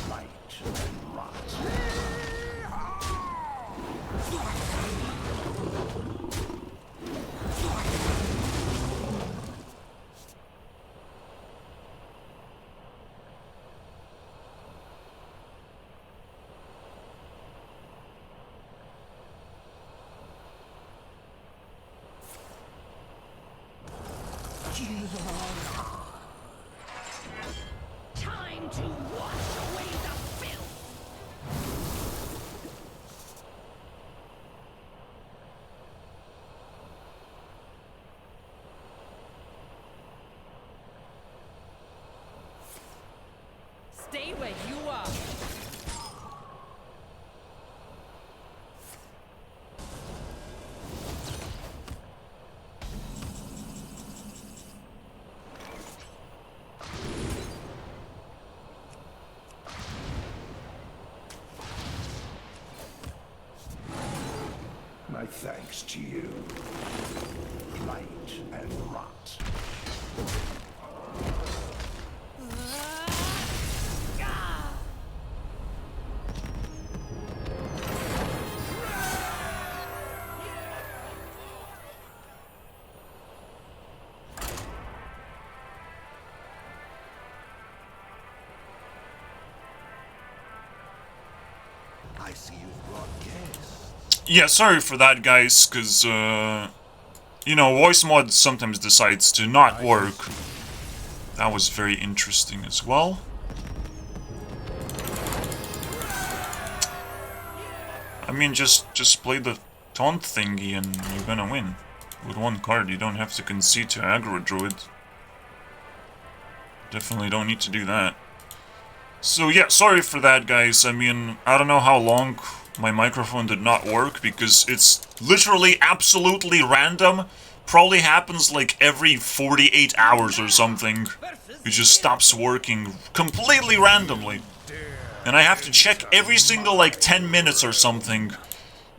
Light and rot. Time to wash away the filth! Stay where you are. My thanks to you. Blight and rot. I see you've brought guests. Yeah, sorry for that, guys, because, you know, voice mod sometimes decides to not work. That was very interesting as well. I mean, just play the taunt thingy and you're gonna win. With one card, you don't have to concede to aggro druid. Definitely don't need to do that. So yeah, sorry for that, guys. I mean, I don't know how long my microphone did not work, because it's literally absolutely random. Probably happens like every 48 hours or something. It just stops working completely randomly. And I have to check every single like 10 minutes or something.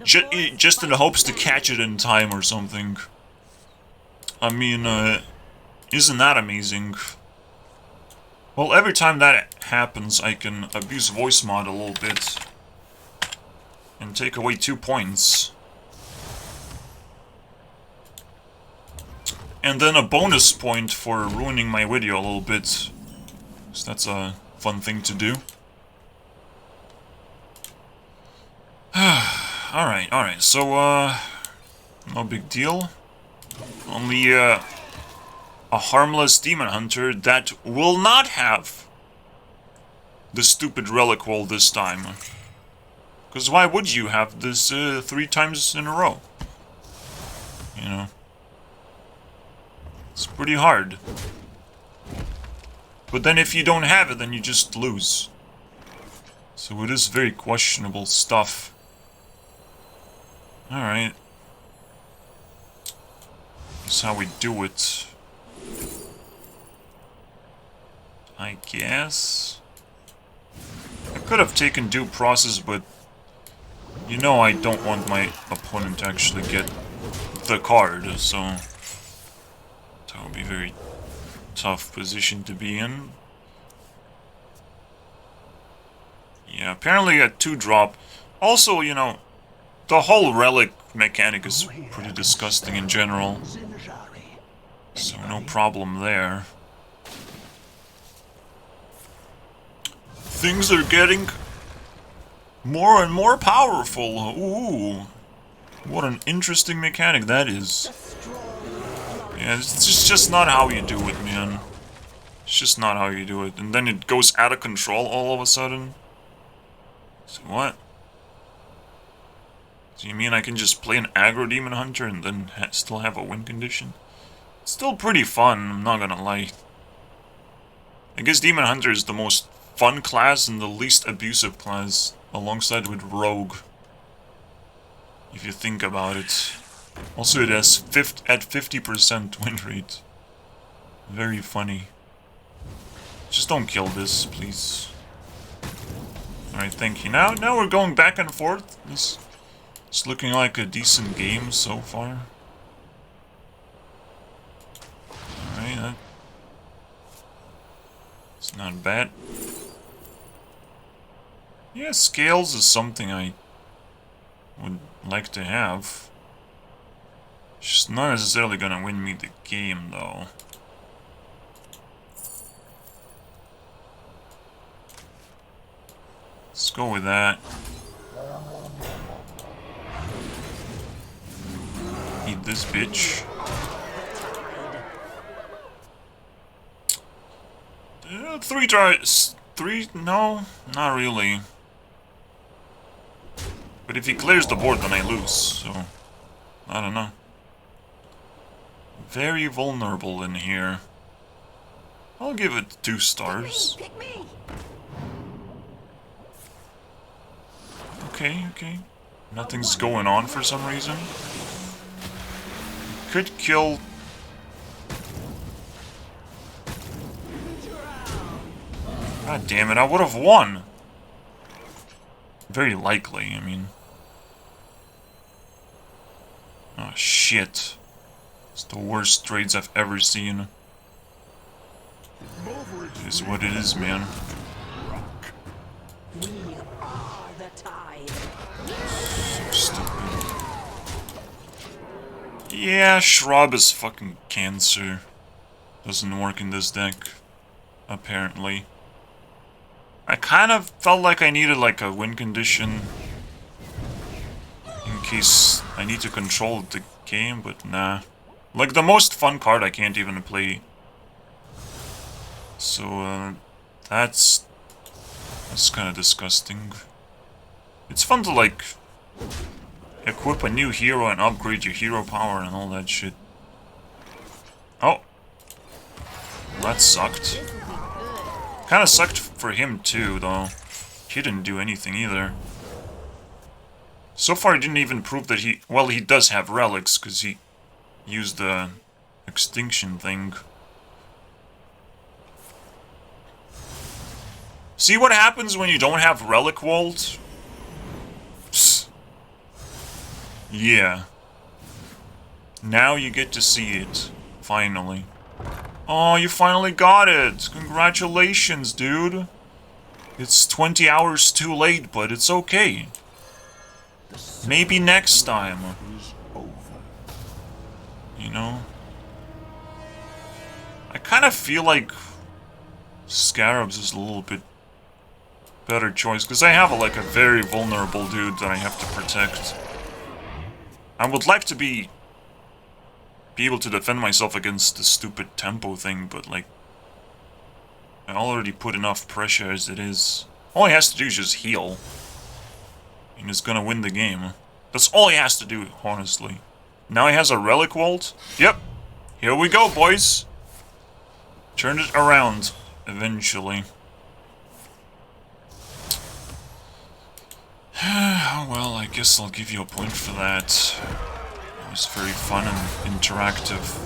Just in the hopes to catch it in time or something. I mean, isn't that amazing? Well, every time that happens, I can abuse voice mod a little bit. And take away 2 points. And then a bonus point for ruining my video a little bit. So that's a fun thing to do. Alright, so, no big deal. Only, a harmless demon hunter that will not have the stupid relic wall this time. Because why would you have this 3 times in a row? You know? It's pretty hard. But then if you don't have it, then you just lose. So it is very questionable stuff. Alright. That's how we do it. I guess. I could have taken due process, but you know I don't want my opponent to actually get the card, so that would be a very tough position to be in. Yeah, apparently a 2-drop. Also, you know, the whole relic mechanic is pretty disgusting in general. So no problem there. Things are getting more and more powerful. Ooh. What an interesting mechanic that is. Yeah, it's just not how you do it, man. It's just not how you do it. And then it goes out of control all of a sudden. So what? So you mean I can just play an aggro demon hunter and then still have a win condition? It's still pretty fun, I'm not gonna lie. I guess demon hunter is the most fun class and the least abusive class, alongside with rogue. If you think about it. Also, it has at 50% win rate. Very funny. Just don't kill this, please. Alright, thank you. Now we're going back and forth. It's looking like a decent game so far. Alright, it's not bad. Yeah, scales is something I would like to have. It's just not necessarily gonna win me the game, though. Let's go with that. Eat this bitch. Three tries. 3? No, not really. But if he clears the board, then I lose, so I don't know. Very vulnerable in here. I'll give it 2 stars. Pick me. Okay, okay. Nothing's going on for some reason. Could kill... God damn it, I would have won! Very likely, I mean... Oh, shit. It's the worst trades I've ever seen. It is what it is, man. We are the tide. So stupid. Yeah, Shrub is fucking cancer. Doesn't work in this deck. Apparently. I kind of felt like I needed like a win condition in case I need to control the game, but nah. Like the most fun card I can't even play. So that's kind of disgusting. It's fun to like equip a new hero and upgrade your hero power and all that shit. Oh. That sucked. Kinda sucked for him too, though. He didn't do anything either. So far he didn't even prove that he... Well, he does have relics, because he used the extinction thing. See what happens when you don't have relic vault? Psst. Yeah. Now you get to see it. Finally. Oh, you finally got it! Congratulations, dude! It's 20 hours too late, but it's okay. Maybe next time. You know? I kind of feel like Scarabs is a little bit better choice, because I have like a very vulnerable dude that I have to protect. I would like to be able to defend myself against the stupid tempo thing, but like I already put enough pressure as it is. All he has to do is just heal, and he's gonna win the game. That's all he has to do, honestly. Now he has a relic vault. Yep, here we go, boys. Turn it around eventually. Well, I guess I'll give you a point for that. It was very fun and interactive.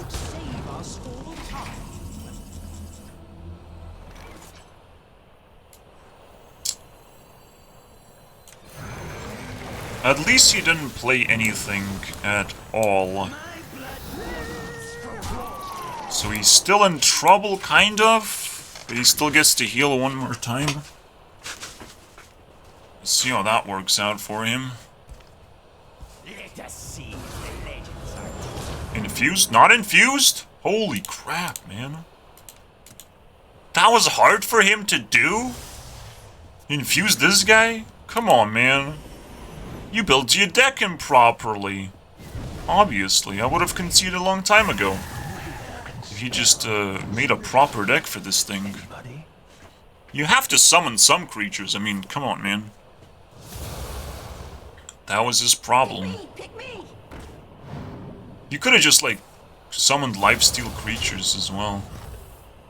At least he didn't play anything at all. So he's still in trouble, kind of, but he still gets to heal one more time. Let's see how that works out for him. Let us see if the legends are Infused? Not infused? Holy crap, man. That was hard for him to do? Infuse this guy? Come on, man. You built your deck improperly. Obviously, I would have conceded a long time ago. If he just made a proper deck for this thing. You have to summon some creatures, I mean, come on, man. That was his problem. Pick me. You could have just, like, summoned lifesteal creatures as well.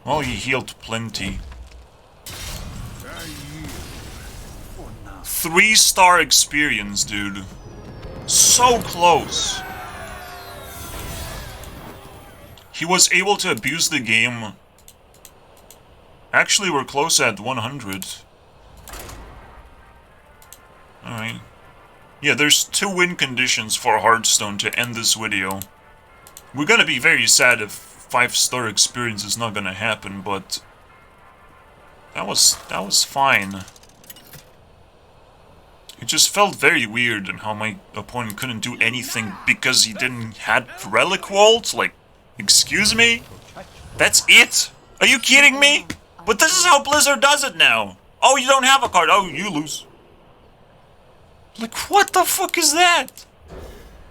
Well, he healed plenty. 3-star experience, dude. So close. He was able to abuse the game. Actually, we're close at 100. Alright. Yeah, there's 2 win conditions for Hearthstone to end this video. We're gonna be very sad if 5-star experience is not gonna happen, but that was fine. It just felt very weird in how my opponent couldn't do anything because he didn't had relic vault. Like, excuse me? That's it? Are you kidding me? But this is how Blizzard does it now. Oh, you don't have a card. Oh, you lose. Like, what the fuck is that?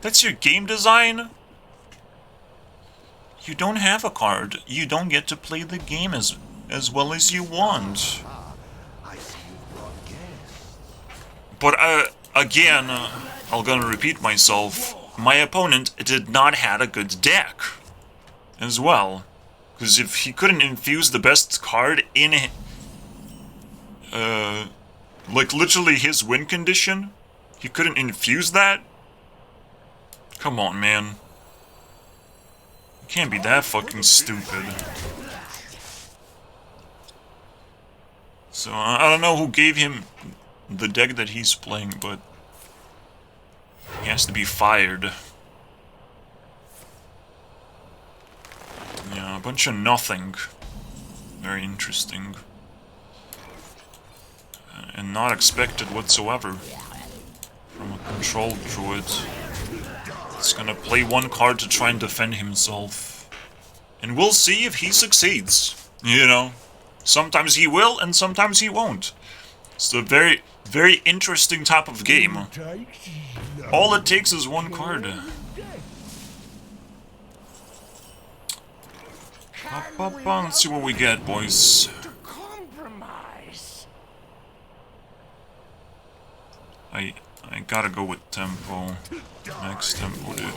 That's your game design? You don't have a card. You don't get to play the game as well as you want. But, again, I'm gonna repeat myself. My opponent did not have a good deck. As well. Because if he couldn't infuse the best card in... like, literally his win condition... He couldn't infuse that? Come on, man. You can't be that fucking stupid. So, I don't know who gave him the deck that he's playing, but he has to be fired. Yeah, a bunch of nothing. Very interesting. And not expected whatsoever from a control druid. It's gonna play one card to try and defend himself. And we'll see if he succeeds. You know? Sometimes he will, and sometimes he won't. It's a very, very interesting type of game. All it takes is one card. Let's see what we get, boys. Compromise. I gotta go with tempo. Max tempo, dude.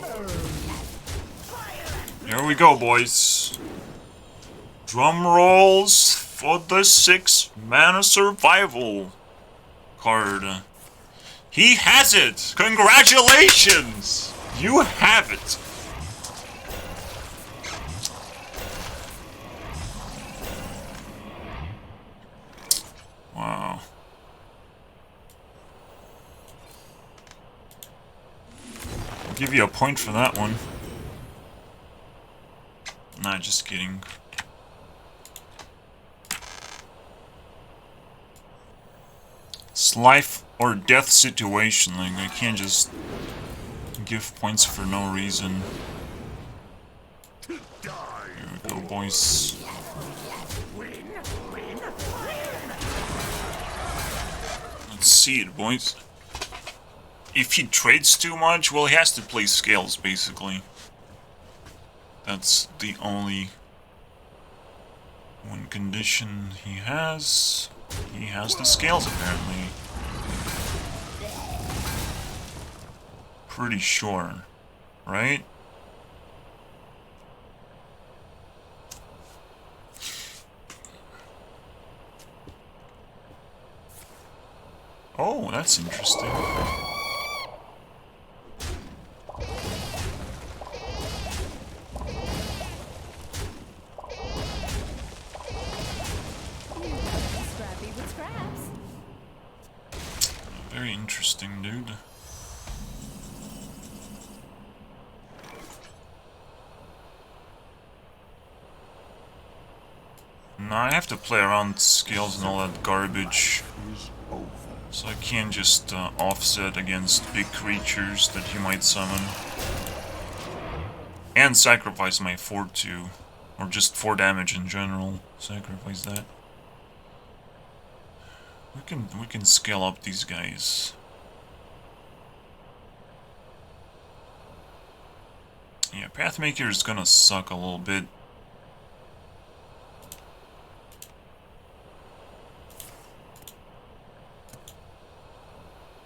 Here we go, boys. Drum rolls for the 6-mana survival card. He has it! Congratulations! You have it! Wow. I'll give you a point for that one. Nah, just kidding. It's life or death situation, like I can't just give points for no reason. Here we go, boys. Let's see it, boys. If he trades too much, well, he has to play scales, basically. That's the only one condition he has. He has the scales, apparently. Pretty sure, right? Oh, that's interesting. Scrappy with scraps. Very interesting, dude. No, I have to play around scales and all that garbage. So I can't just offset against big creatures that he might summon. And sacrifice my 4-2. Or just 4 damage in general. Sacrifice that. We can scale up these guys. Yeah, Pathmaker is gonna suck a little bit.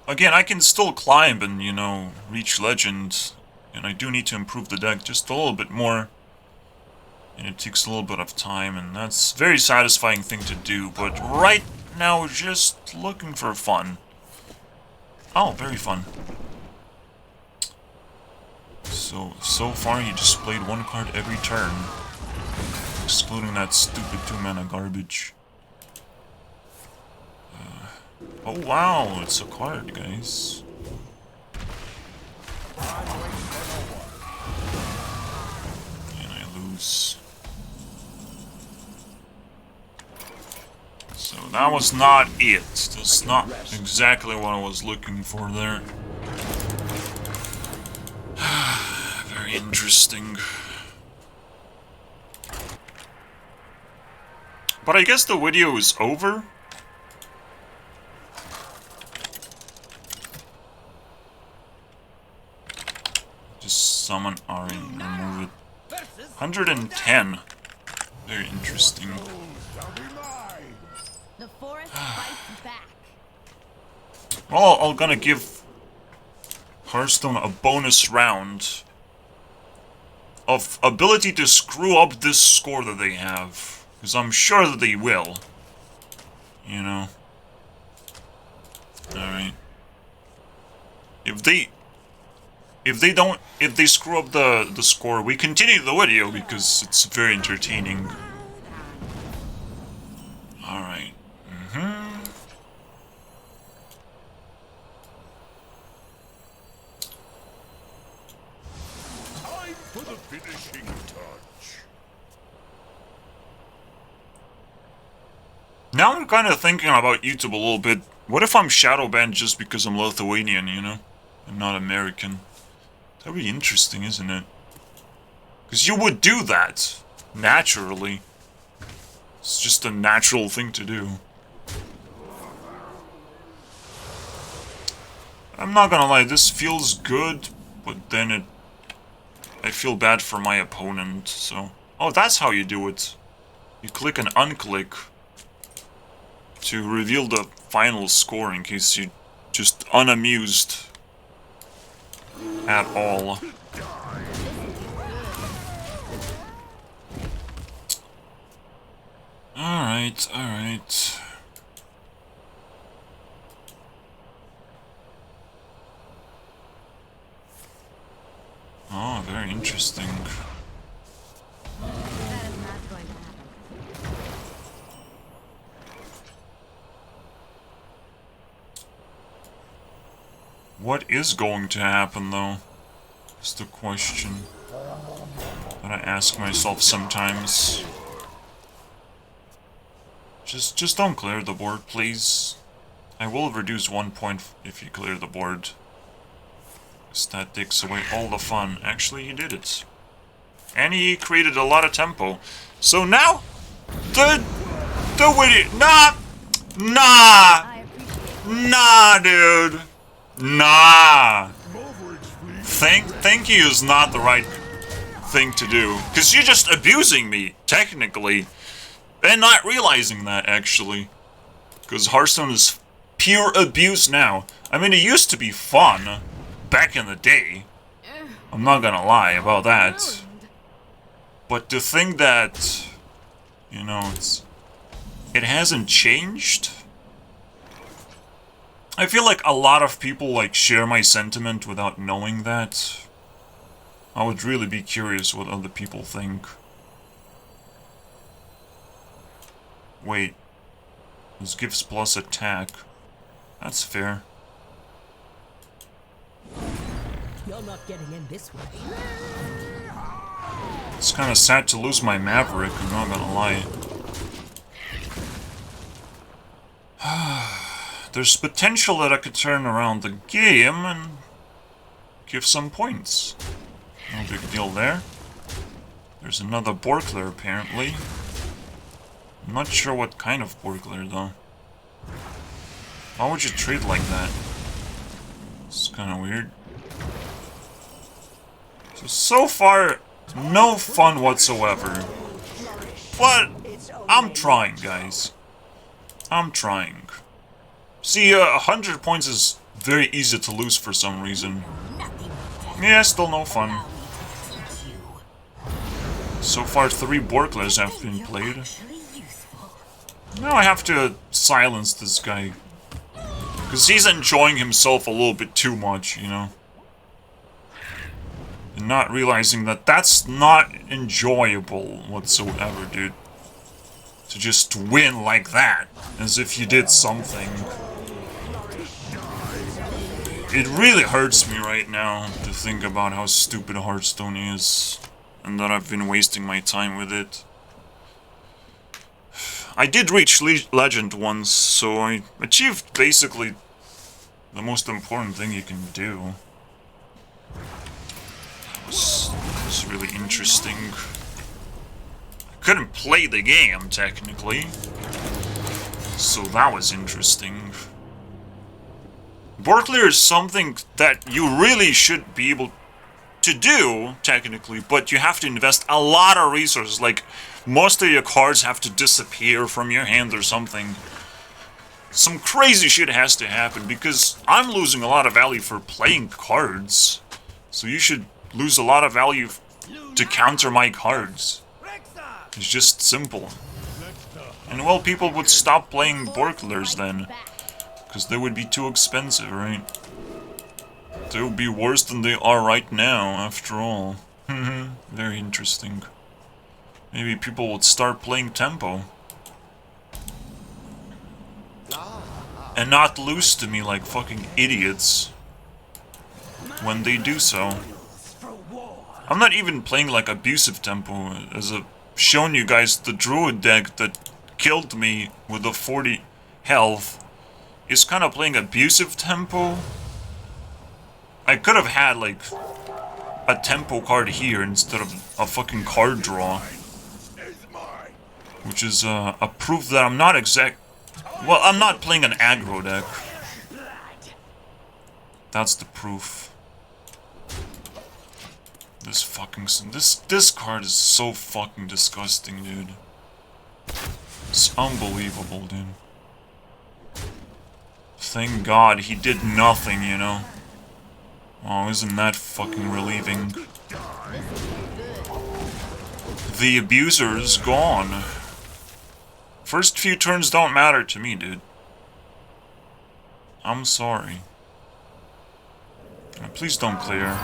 Again, I can still climb and, you know, reach legend. And I do need to improve the deck just a little bit more. And it takes a little bit of time, and that's a very satisfying thing to do. But right now, we're just looking for fun. Oh, very fun. So far, he just played one card every turn. Excluding that stupid 2-mana garbage. Oh wow, it's a card, guys. And I lose. So that was not it. That's not exactly what I was looking for there. Very interesting. But I guess the video is over. Just summon Ari and remove it. 110. Very interesting. The forest fights back. Well, I'm gonna give Hearthstone a bonus round of ability to screw up this score that they have. Because I'm sure that they will. You know. Alright. if they screw up the score, we continue the video because it's very entertaining. Alright. Time for the finishing touch. Now I'm kind of thinking about YouTube a little bit. What if I'm shadow banned just because I'm Lithuanian, you know? And not American? That'd be interesting, isn't it? Because you would do that. Naturally. It's just a natural thing to do. I'm not gonna lie, this feels good, but then I feel bad for my opponent, so... Oh, that's how you do it. You click and unclick to reveal the final score in case you're just unamused at all. Alright. Oh, very interesting. That is not going to happen. What is going to happen, though? Is the question that I ask myself sometimes. Just don't clear the board, please. I will reduce 1 point if you clear the board. Because that takes away all the fun. Actually, he did it. And he created a lot of tempo. So now, the video... Nah, dude. Nah. Thank you is not the right thing to do. Because you're just abusing me, technically. And not realizing that, actually. Because Hearthstone is pure abuse now. I mean, it used to be fun back in the day. I'm not gonna lie about that. But to think that, you know, it hasn't changed. I feel like a lot of people, like, share my sentiment without knowing that. I would really be curious what other people think. Wait. This gives plus attack. That's fair. You're not getting in this way. It's kind of sad to lose my Maverick, I'm not gonna lie. There's potential that I could turn around the game and give some points. No big deal there. There's another Borkler, apparently. I'm not sure what kind of Borkler, though. Why would you trade like that? It's kind of weird. So far, no fun whatsoever. But I'm trying, guys. I'm trying. See, 100 points is very easy to lose for some reason. Yeah, still no fun. So far, 3 Borklers have been played. Now I have to silence this guy. Because he's enjoying himself a little bit too much, you know? And not realizing that that's not enjoyable whatsoever, dude. To just win like that, as if you did something. It really hurts me right now to think about how stupid Hearthstone is, and that I've been wasting my time with it. I did reach Legend once, so I achieved basically the most important thing you can do. That was really interesting. I couldn't play the game, technically, so that was interesting. Borkler is something that you really should be able to do, technically, but you have to invest a lot of resources, like, most of your cards have to disappear from your hand or something. Some crazy shit has to happen, because I'm losing a lot of value for playing cards, so you should lose a lot of value to counter my cards. It's just simple. And well, people would stop playing Borklers then. Because they would be too expensive, right? They will be worse than they are right now, after all. Very interesting. Maybe people would start playing tempo. And not lose to me like fucking idiots when they do so. I'm not even playing like abusive tempo, as I've shown you guys the druid deck that killed me with a 40 health is kind of playing abusive tempo. I could have had like a tempo card here instead of a fucking card draw, which is a proof that I'm not well, I'm not playing an aggro deck. That's the proof. This card is so fucking disgusting, dude. It's unbelievable, dude. Thank God he did nothing, you know. Oh, isn't that fucking relieving? The abuser's gone. First few turns don't matter to me, dude. I'm sorry. Please don't clear.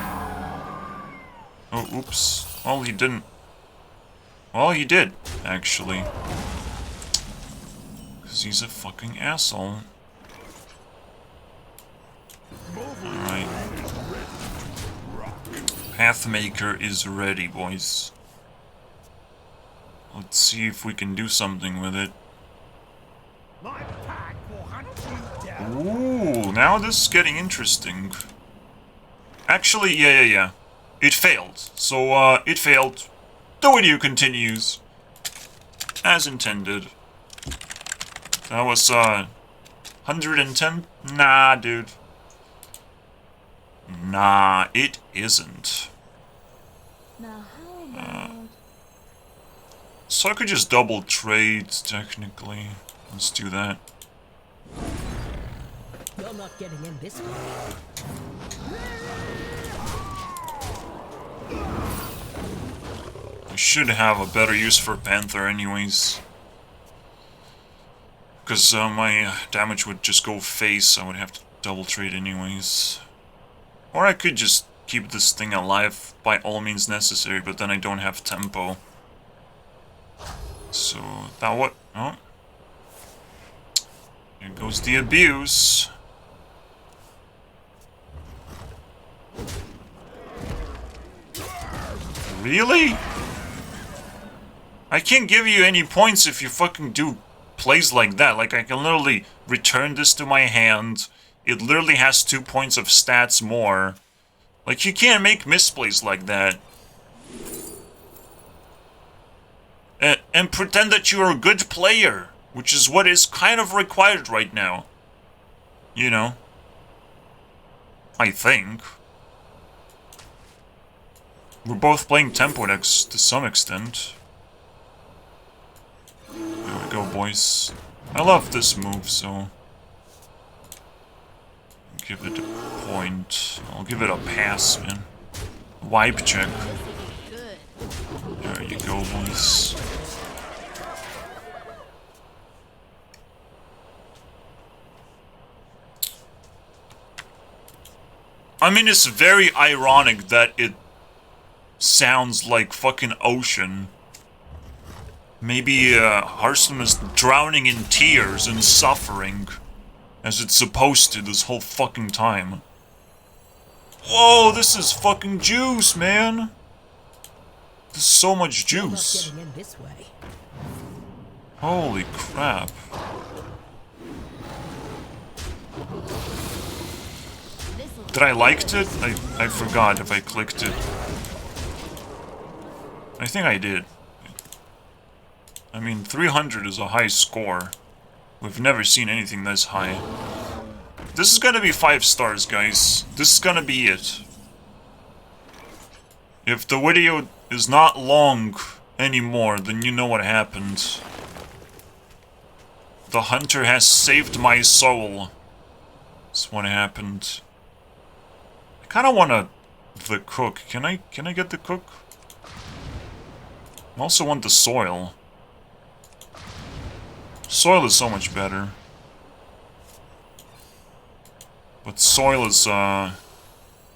Oh, oops. Well, he didn't. Well, he did, actually. Because he's a fucking asshole. Alright. Pathmaker is ready, boys. Let's see if we can do something with it. My pack will hunt you down. Ooh, now this is getting interesting. Actually, yeah. It failed. So, it failed. The video continues. As intended. That was, 110? Nah, dude. Nah, it isn't. Now how about... So I could just double trade, technically. Let's do that. You're not getting in this way. I should have a better use for Panther anyways. Because my damage would just go face, I would have to double trade anyways. Or I could just keep this thing alive by all means necessary, but then I don't have tempo. So, that what? Oh. Here goes the abuse. Really? I can't give you any points if you fucking do plays like that. Like, I can literally return this to my hand. It literally has 2 points of stats more. Like, you can't make misplays like that. And pretend that you're a good player, which is what is kind of required right now. You know? I think. We're both playing tempo decks to some extent. There we go, boys. I love this move, so... give it a point. I'll give it a pass, man. Wipe check. There you go, boys. I mean, it's very ironic that it sounds like fucking ocean. Maybe Hearthstone is drowning in tears and suffering, as it's supposed to this whole fucking time. Whoa, this is fucking juice, man. There's so much juice. You're not getting in this way. Holy crap. Did I liked it? I forgot if I clicked it. I think I did. I mean, 300 is a high score. We've never seen anything this high. This is gonna be 5 stars, guys. This is gonna be it. If the video is not long anymore, then you know what happened. The hunter has saved my soul. That's what happened. I kinda wanna... the cook. Can I get the cook? I also want the soil. Soil is so much better. But soil is,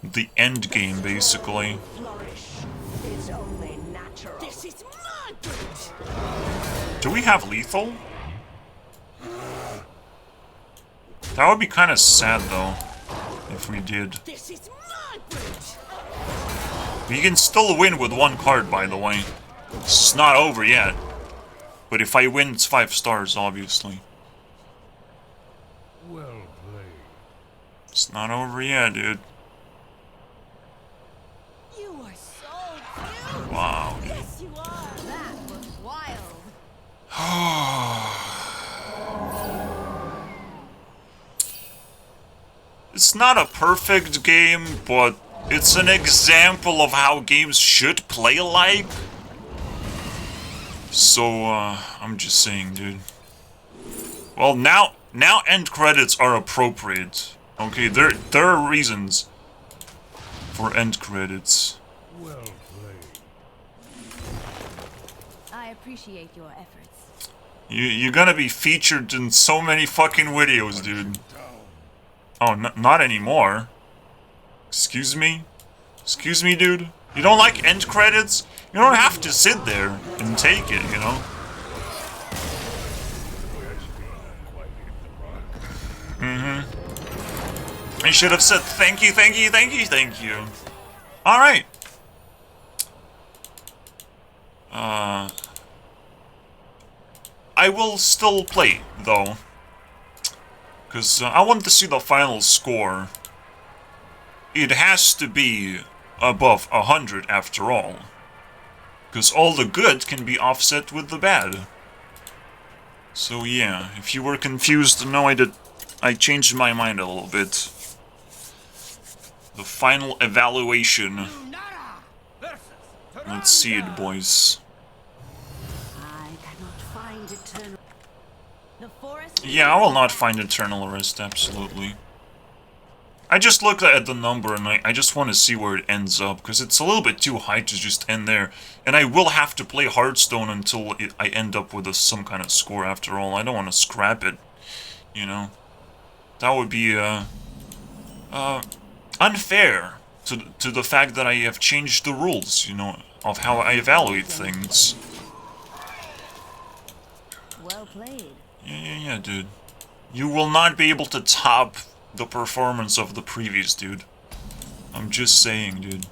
the end game, basically. Flourish is only natural. This is my bridge. Do we have lethal? That would be kind of sad, though, if we did. This is my bridge. We can still win with one card, by the way. It's not over yet. But if I win, it's 5 stars, obviously. Well played. It's not over yet, dude. You are so cute. Wow. Yes, you are. That was wild. It's not a perfect game, but it's an example of how games should play like. So, I'm just saying, dude. Well, now end credits are appropriate. Okay, there are reasons for end credits. Well played. I appreciate your efforts. You're gonna be featured in so many fucking videos, dude. Oh, not anymore. Excuse me? Excuse me, dude? You don't like end credits? You don't have to sit there and take it, you know? I should have said thank you, thank you, thank you, thank you. Alright. I will still play, though. Because I want to see the final score. It has to be above 100 after all. Because all the good can be offset with the bad. So yeah, if you were confused, no, I changed my mind a little bit. The final evaluation. Let's see it, boys. I cannot find eternal. The forest. Yeah, I will not find Eternal Rest, absolutely. I just looked at the number and I just want to see where it ends up, because it's a little bit too high to just end there. And I will have to play Hearthstone until I end up with some kind of score after all. I don't want to scrap it, you know. That would be, unfair to the fact that I have changed the rules, you know, of how I evaluate things. Well played. Yeah, dude. You will not be able to top the performance of the previous dude. I'm just saying, dude.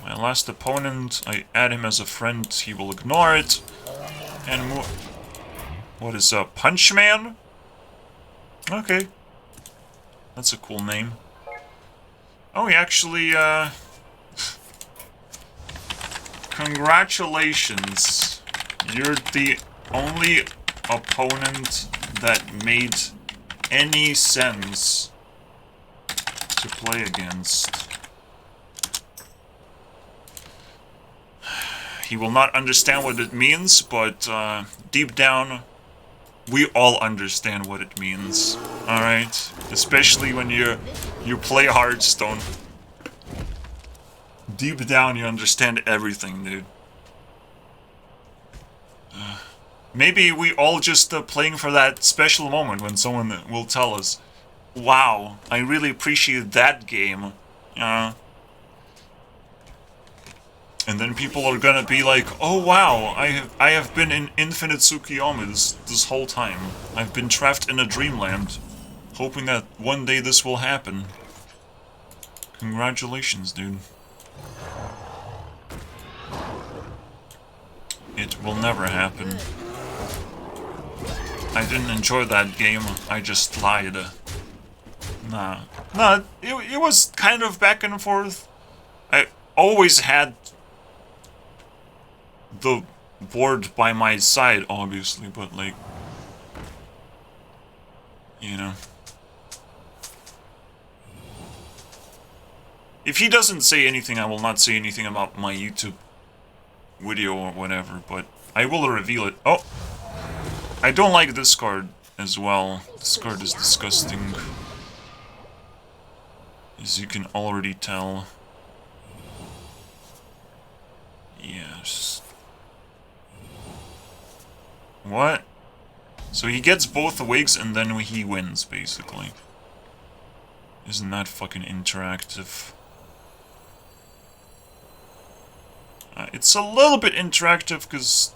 My last opponent, I add him as a friend, he will ignore it. And what is up, Punchman? Okay. That's a cool name. Oh, he actually, congratulations. You're the only opponent that made any sense to play against. He will not understand what it means, but deep down, we all understand what it means. Alright? Especially when you play Hearthstone. Deep down, you understand everything, dude. Maybe we all just playing for that special moment when someone will tell us, wow, I really appreciate that game. And then people are gonna be like, oh wow, I have been in Infinite Tsukiyomi this whole time. I've been trapped in a dreamland, hoping that one day this will happen. Congratulations, dude. It will never happen. I didn't enjoy that game, I just lied. Nah, it was kind of back and forth. I always had the board by my side, obviously, but like, you know. If he doesn't say anything, I will not say anything about my YouTube video or whatever, but I will reveal it. Oh! I don't like this card as well. This card is disgusting. As you can already tell. Yes. What? So he gets both wigs and then he wins, basically. Isn't that fucking interactive? It's a little bit interactive because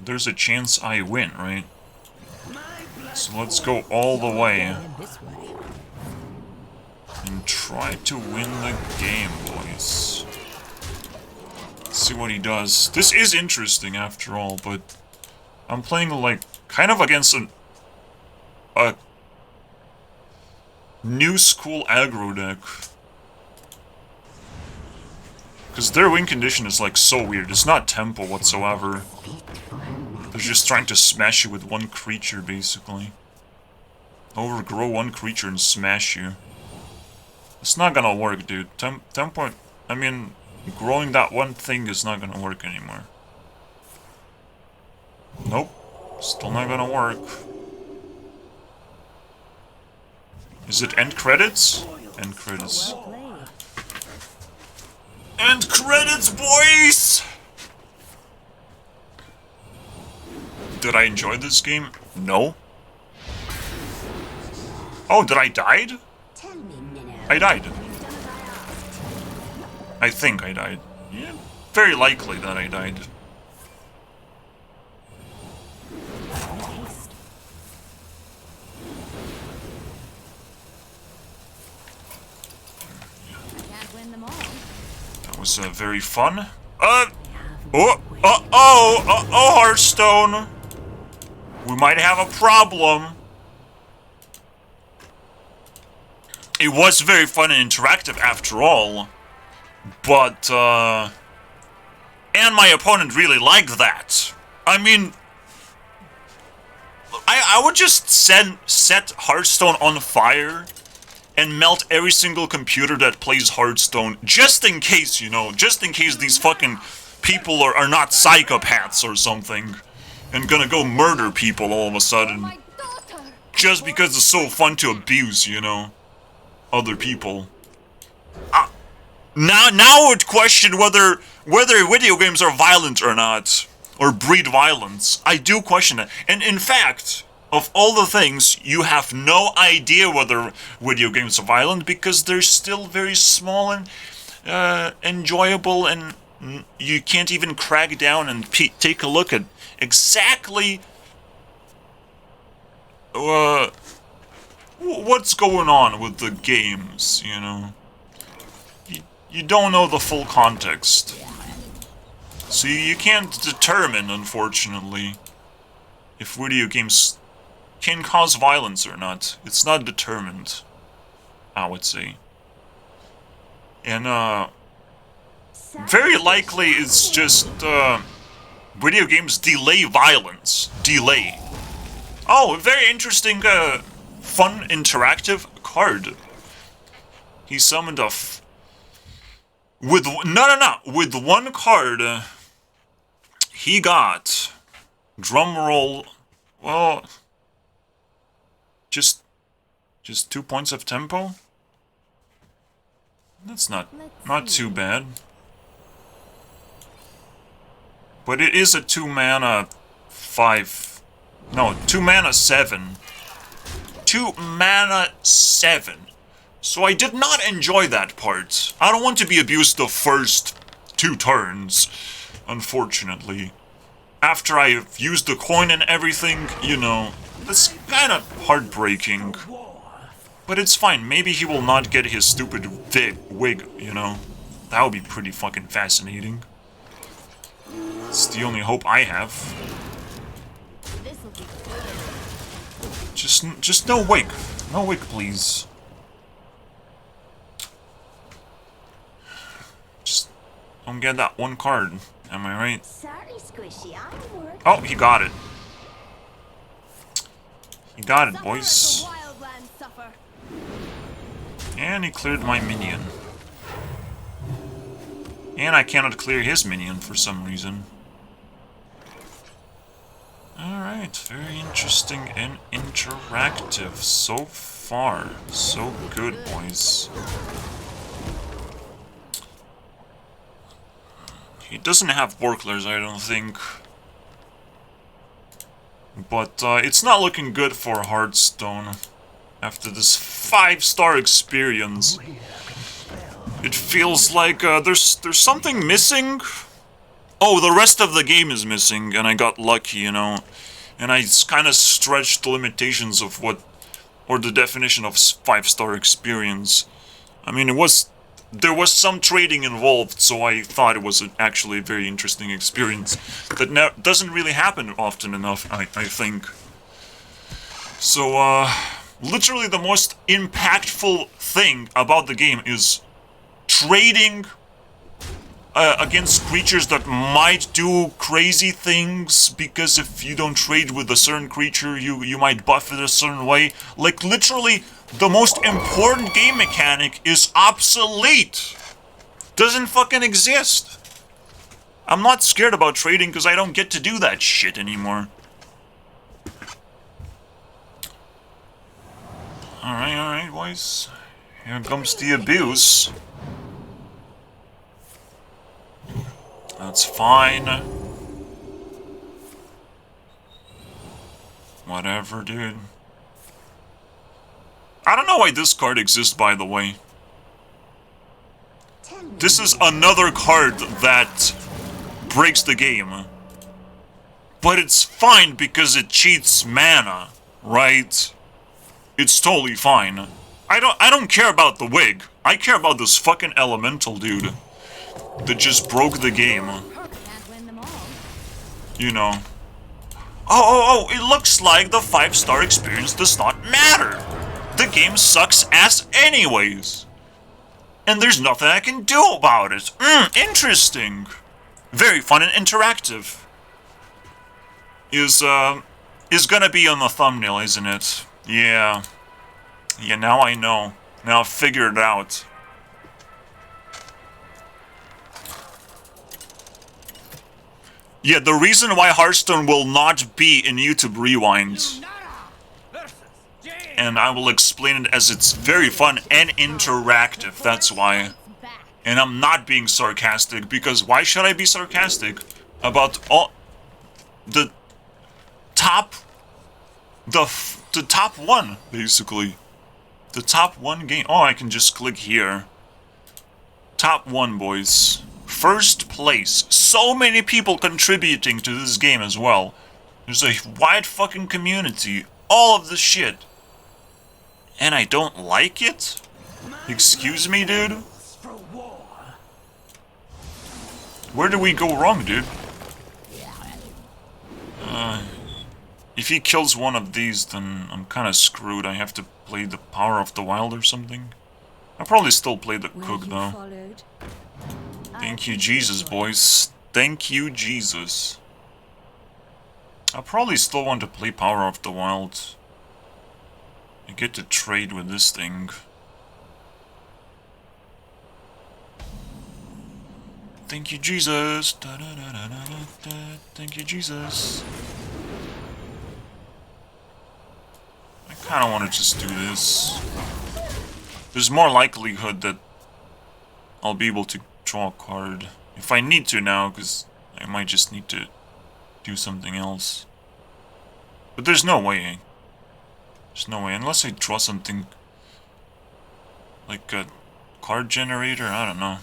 there's a chance I win, right? So let's go all the way This way. and try to win the game, boys. See what he does. This is interesting after all, but I'm playing like kind of against a new school aggro deck. Because their win condition is like so weird. It's not tempo whatsoever. They're just trying to smash you with one creature, basically. Overgrow one creature and smash you. It's not gonna work, dude. Tempo... I mean, growing that one thing is not gonna work anymore. Nope. Still not gonna work. Is it end credits? End credits. Well played. End credits, boys! Did I enjoy this game? No. Oh, did I died? Tell me, Minnow. I died. I think I died. Yeah, very likely that I died. Can't win them all. That was very fun. Hearthstone. We might have a problem. It was very fun and interactive after all. But, and my opponent really liked that. I mean, I would just set Hearthstone on fire and melt every single computer that plays Hearthstone, just in case, you know, just in case these fucking people are not psychopaths or something, and gonna go murder people all of a sudden, My daughter! just because it's so fun to abuse, you know, other people. Now I would question whether video games are violent or not, or breed violence. I do question it, and in fact, of all the things, you have no idea whether video games are violent because they're still very small and enjoyable, and you can't even crack down and take a look at exactly what's going on with the games, you know. You don't know the full context. So you can't determine, unfortunately, if video games can cause violence or not. It's not determined, I would say. And, very likely it's just, video games delay violence. Delay. Oh, very interesting, fun, interactive card. He summoned a with one card, he got, drum roll, well, just 2 points of tempo? That's not too bad. But it is a 2 mana 7. 2 mana 7. So I did not enjoy that part. I don't want to be abused the first 2 turns, unfortunately. After I've used the coin and everything, you know, that's kind of heartbreaking. But it's fine, maybe he will not get his stupid wig, you know. That would be pretty fucking fascinating. It's the only hope I have. This'll be good. Just no wig. No wig, please. Just don't get that one card. Am I right? Sorry, Squishy, I'm working. Oh, he got it. He got it, Suffer boys. as the wildlands suffer. And he cleared my minion. And I cannot clear his minion for some reason. Alright, very interesting and interactive so far. So good, boys. He doesn't have Borklers, I don't think. But it's not looking good for Hearthstone. After this 5-star experience. It feels like there's something missing. Oh, the rest of the game is missing, and I got lucky, you know. And I kind of stretched the limitations of what, or the definition of 5-star experience. I mean, there was some trading involved, so I thought it was actually a very interesting experience that doesn't really happen often enough, I think. So, literally the most impactful thing about the game is trading against creatures that might do crazy things, because if you don't trade with a certain creature, you might buff it a certain way. Like, literally, the most important game mechanic is obsolete. Doesn't fucking exist. I'm not scared about trading because I don't get to do that shit anymore. Alright, boys. Here comes the abuse. That's fine. Whatever, dude. I don't know why this card exists, by the way. This is another card that breaks the game. But it's fine because it cheats mana, right? It's totally fine. I don't care about the wig. I care about this fucking elemental dude that just broke the game. Can't win them all. You know. Oh, it looks like the 5-star experience does not matter. The game sucks ass anyways. And there's nothing I can do about it. Interesting. Very fun and interactive. Is gonna be on the thumbnail, isn't it? Yeah. Yeah, now I know. Now I've figured it out. Yeah, the reason why Hearthstone will not be in YouTube Rewind, and I will explain it as it's very fun and interactive, that's why. And I'm not being sarcastic, because why should I be sarcastic about all the top one, basically. The top one game. Oh, I can just click here. Top one, boys. First place. So many people contributing to this game as well. There's a wide fucking community. All of this shit. And I don't like it? Excuse me, dude? Where did we go wrong, dude? If he kills one of these, then I'm kind of screwed. I have to play the Power of the Wild or something. I'll probably still play the Cook, though. Thank you, Jesus, boys. Thank you, Jesus. I probably still want to play Power of the Wild. I get to trade with this thing. Thank you, Jesus. Da, da, da, da, da, da. Thank you, Jesus. I kind of want to just do this. There's more likelihood that I'll be able to draw a card. If I need to now, because I might just need to do something else. But there's no way. There's no way. Unless I draw something like a card generator, I don't know.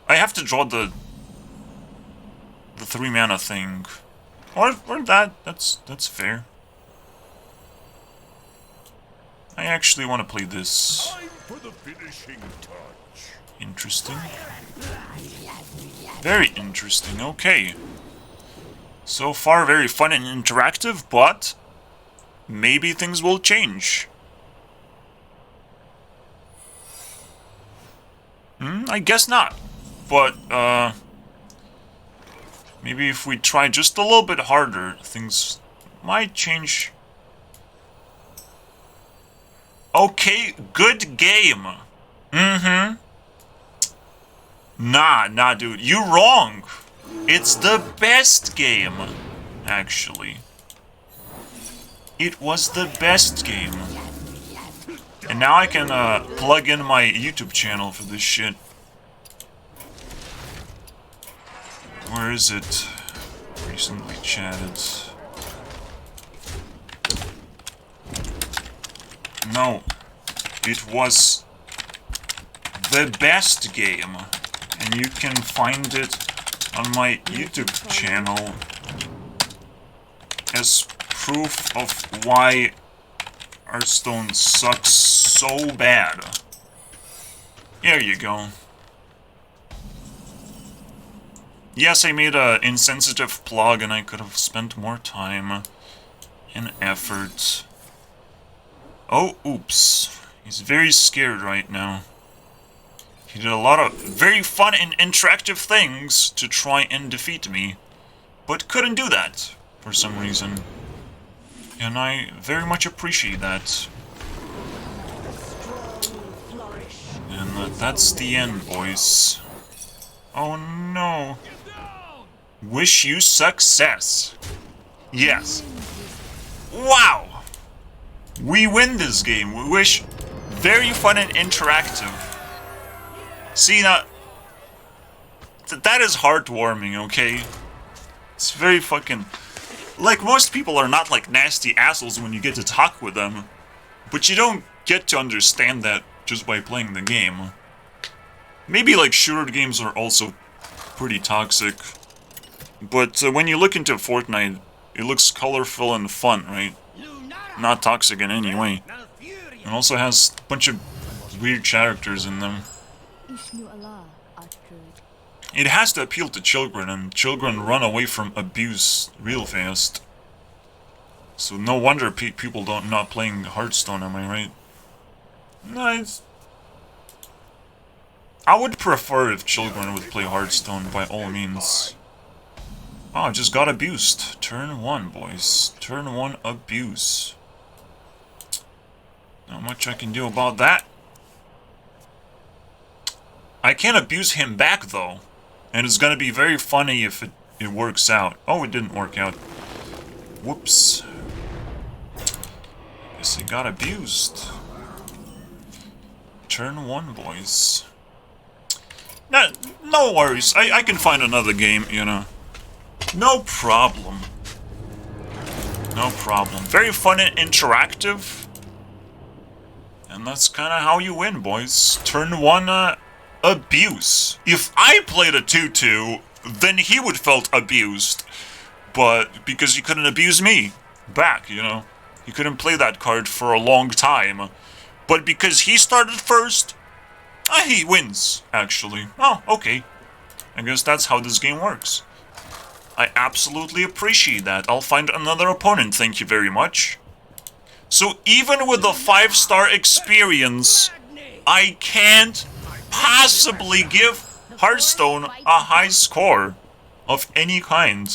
I have to draw the 3 mana thing. Or that's fair. I actually want to play this. Time for the finishing touch. Interesting. Very interesting, okay. So far very fun and interactive, but maybe things will change. I guess not. But, maybe if we try just a little bit harder, things might change. Okay, good game. Nah, dude, you're wrong. It's the best game, actually. It was the best game. And now I can, plug in my YouTube channel for this shit. Where is it? Recently chatted. No. It was the best game. And you can find it on my YouTube channel as proof of why Hearthstone sucks so bad. There you go. Yes, I made an insensitive plug and I could have spent more time and effort. Oh, oops. He's very scared right now. He did a lot of very fun and interactive things to try and defeat me, but couldn't do that for some reason. And I very much appreciate that. And that's the end, boys. Oh no. Wish you success. Yes. Wow. We win this game. We wish very fun and interactive. See, now, that is heartwarming, okay? It's very fucking... Like, most people are not like nasty assholes when you get to talk with them. But you don't get to understand that just by playing the game. Maybe, like, shooter games are also pretty toxic. But when you look into Fortnite, it looks colorful and fun, right? Not toxic in any way. It also has a bunch of weird characters in them. It has to appeal to children, and children run away from abuse real fast. So no wonder people not playing Hearthstone, am I right? No, it's... I would prefer if children would play Hearthstone, by all means. Oh, I just got abused. Turn 1, boys. Turn 1 abuse. Not much I can do about that. I can't abuse him back, though. And it's gonna be very funny if it works out. Oh, it didn't work out. Whoops. Guess he got abused. Turn 1, boys. No worries. I can find another game, you know. No problem. No problem. Very fun and interactive. And that's kind of how you win, boys. Turn 1, abuse. If I played a 2-2, then he would felt abused. But because he couldn't abuse me back, you know. He couldn't play that card for a long time. But because he started first, he wins, actually. Oh, okay. I guess that's how this game works. I absolutely appreciate that. I'll find another opponent, thank you very much. So even with the 5-star experience, I can't possibly give Hearthstone a high score of any kind.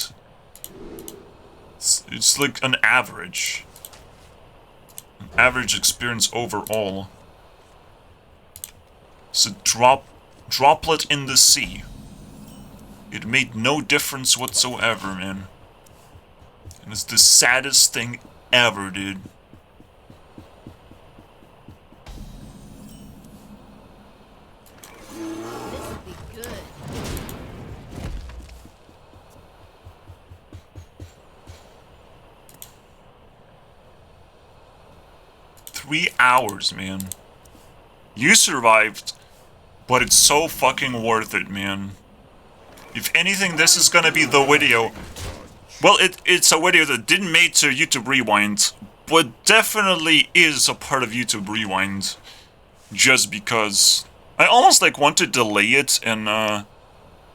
It's like an average. An average experience overall. It's a droplet in the sea. It made no difference whatsoever, man. And it's the saddest thing ever, dude. This'll be good. 3 hours, man. You survived, but it's so fucking worth it, man. If anything, this is gonna be the video. Well, it's a video that didn't make to YouTube Rewind, but definitely is a part of YouTube Rewind. Just because I almost like want to delay it and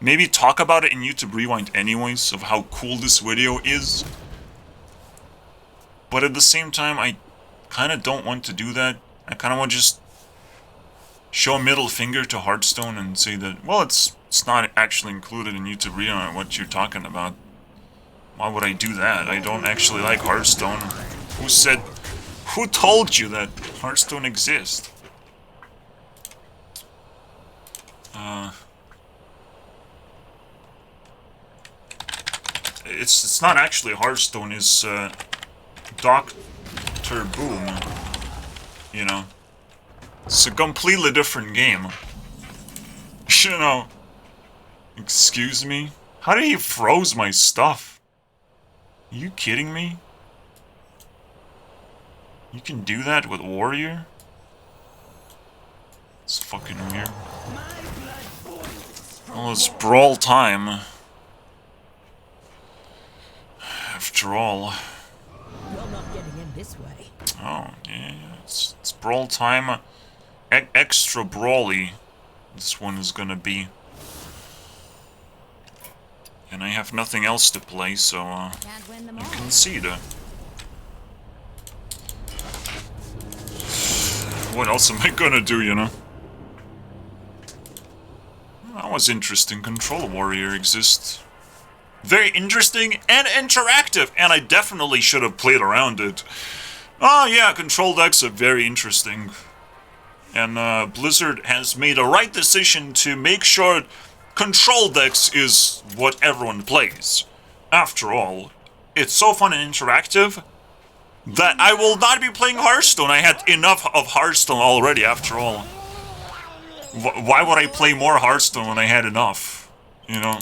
maybe talk about it in YouTube Rewind anyways, of how cool this video is. But at the same time, I kind of don't want to do that. I kind of want to just show a middle finger to Hearthstone and say that, well, it's not actually included in YouTube Rewind, what you're talking about. Why would I do that? I don't actually like Hearthstone. Who told you that Hearthstone exists? It's not actually Hearthstone, it's Dr. Boom. You know. It's a completely different game. You know. Excuse me? How did he froze my stuff? Are you kidding me? You can do that with Warrior? It's fucking weird. Well, it's brawl time. After all. You're not getting in this way. Oh, yeah, it's brawl time. Extra brawly. This one is gonna be. And I have nothing else to play, so, Can't win them you all. concede. What else am I gonna do, you know? That was interesting. Control Warrior exists. Very interesting and interactive, and I definitely should have played around it. Oh yeah, control decks are very interesting. And Blizzard has made a right decision to make sure control decks is what everyone plays. After all, it's so fun and interactive that I will not be playing Hearthstone. I had enough of Hearthstone already, after all. Why would I play more Hearthstone when I had enough? You know?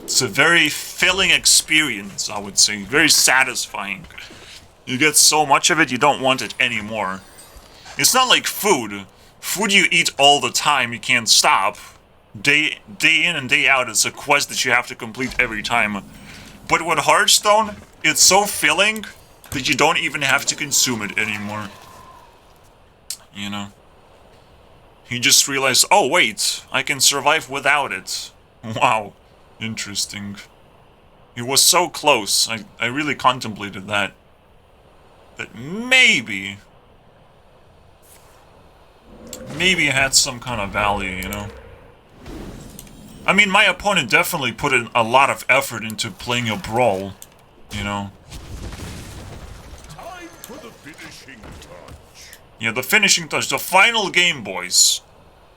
It's a very filling experience, I would say. Very satisfying. You get so much of it, you don't want it anymore. It's not like food. Food you eat all the time, you can't stop. Day in and day out, it's a quest that you have to complete every time. But with Hearthstone, it's so filling that you don't even have to consume it anymore. You know? You just realize, oh wait, I can survive without it. Wow. Interesting. It was so close. I really contemplated that. That maybe it had some kind of value, you know? I mean, my opponent definitely put in a lot of effort into playing a brawl, you know? Time for the finishing touch. Yeah, the finishing touch, the final game, boys,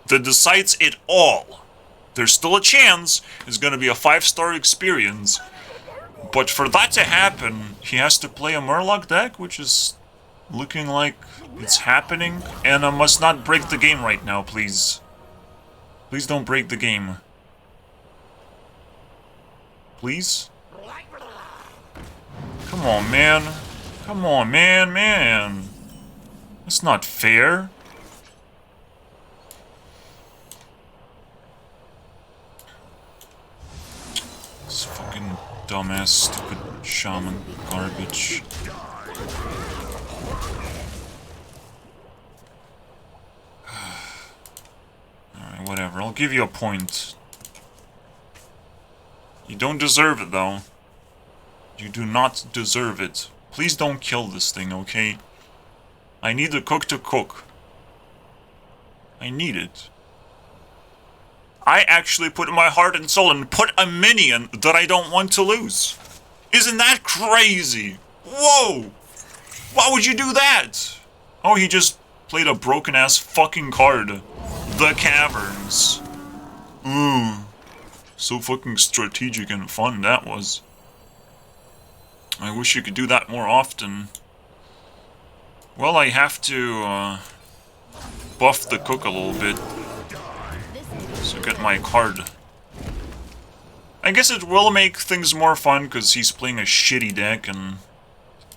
that decides it all. There's still a chance it's gonna be a 5-star experience, but for that to happen, he has to play a Murloc deck, which is looking like it's happening, and I must not break the game right now, please. Please don't break the game. Please? Come on, man. Come on, man. That's not fair. This fucking dumbass, stupid shaman garbage. Alright, whatever. I'll give you a point. You don't deserve it, though. You do not deserve it. Please don't kill this thing, okay? I need the cook to cook. I need it. I actually put my heart and soul and put a minion that I don't want to lose. Isn't that crazy? Whoa! Why would you do that? Oh, he just played a broken-ass fucking card. The Caverns. Ooh. So fucking strategic and fun that was. I wish you could do that more often. Well, I have to, buff the cook a little bit. So get my card. I guess it will make things more fun, because he's playing a shitty deck, and,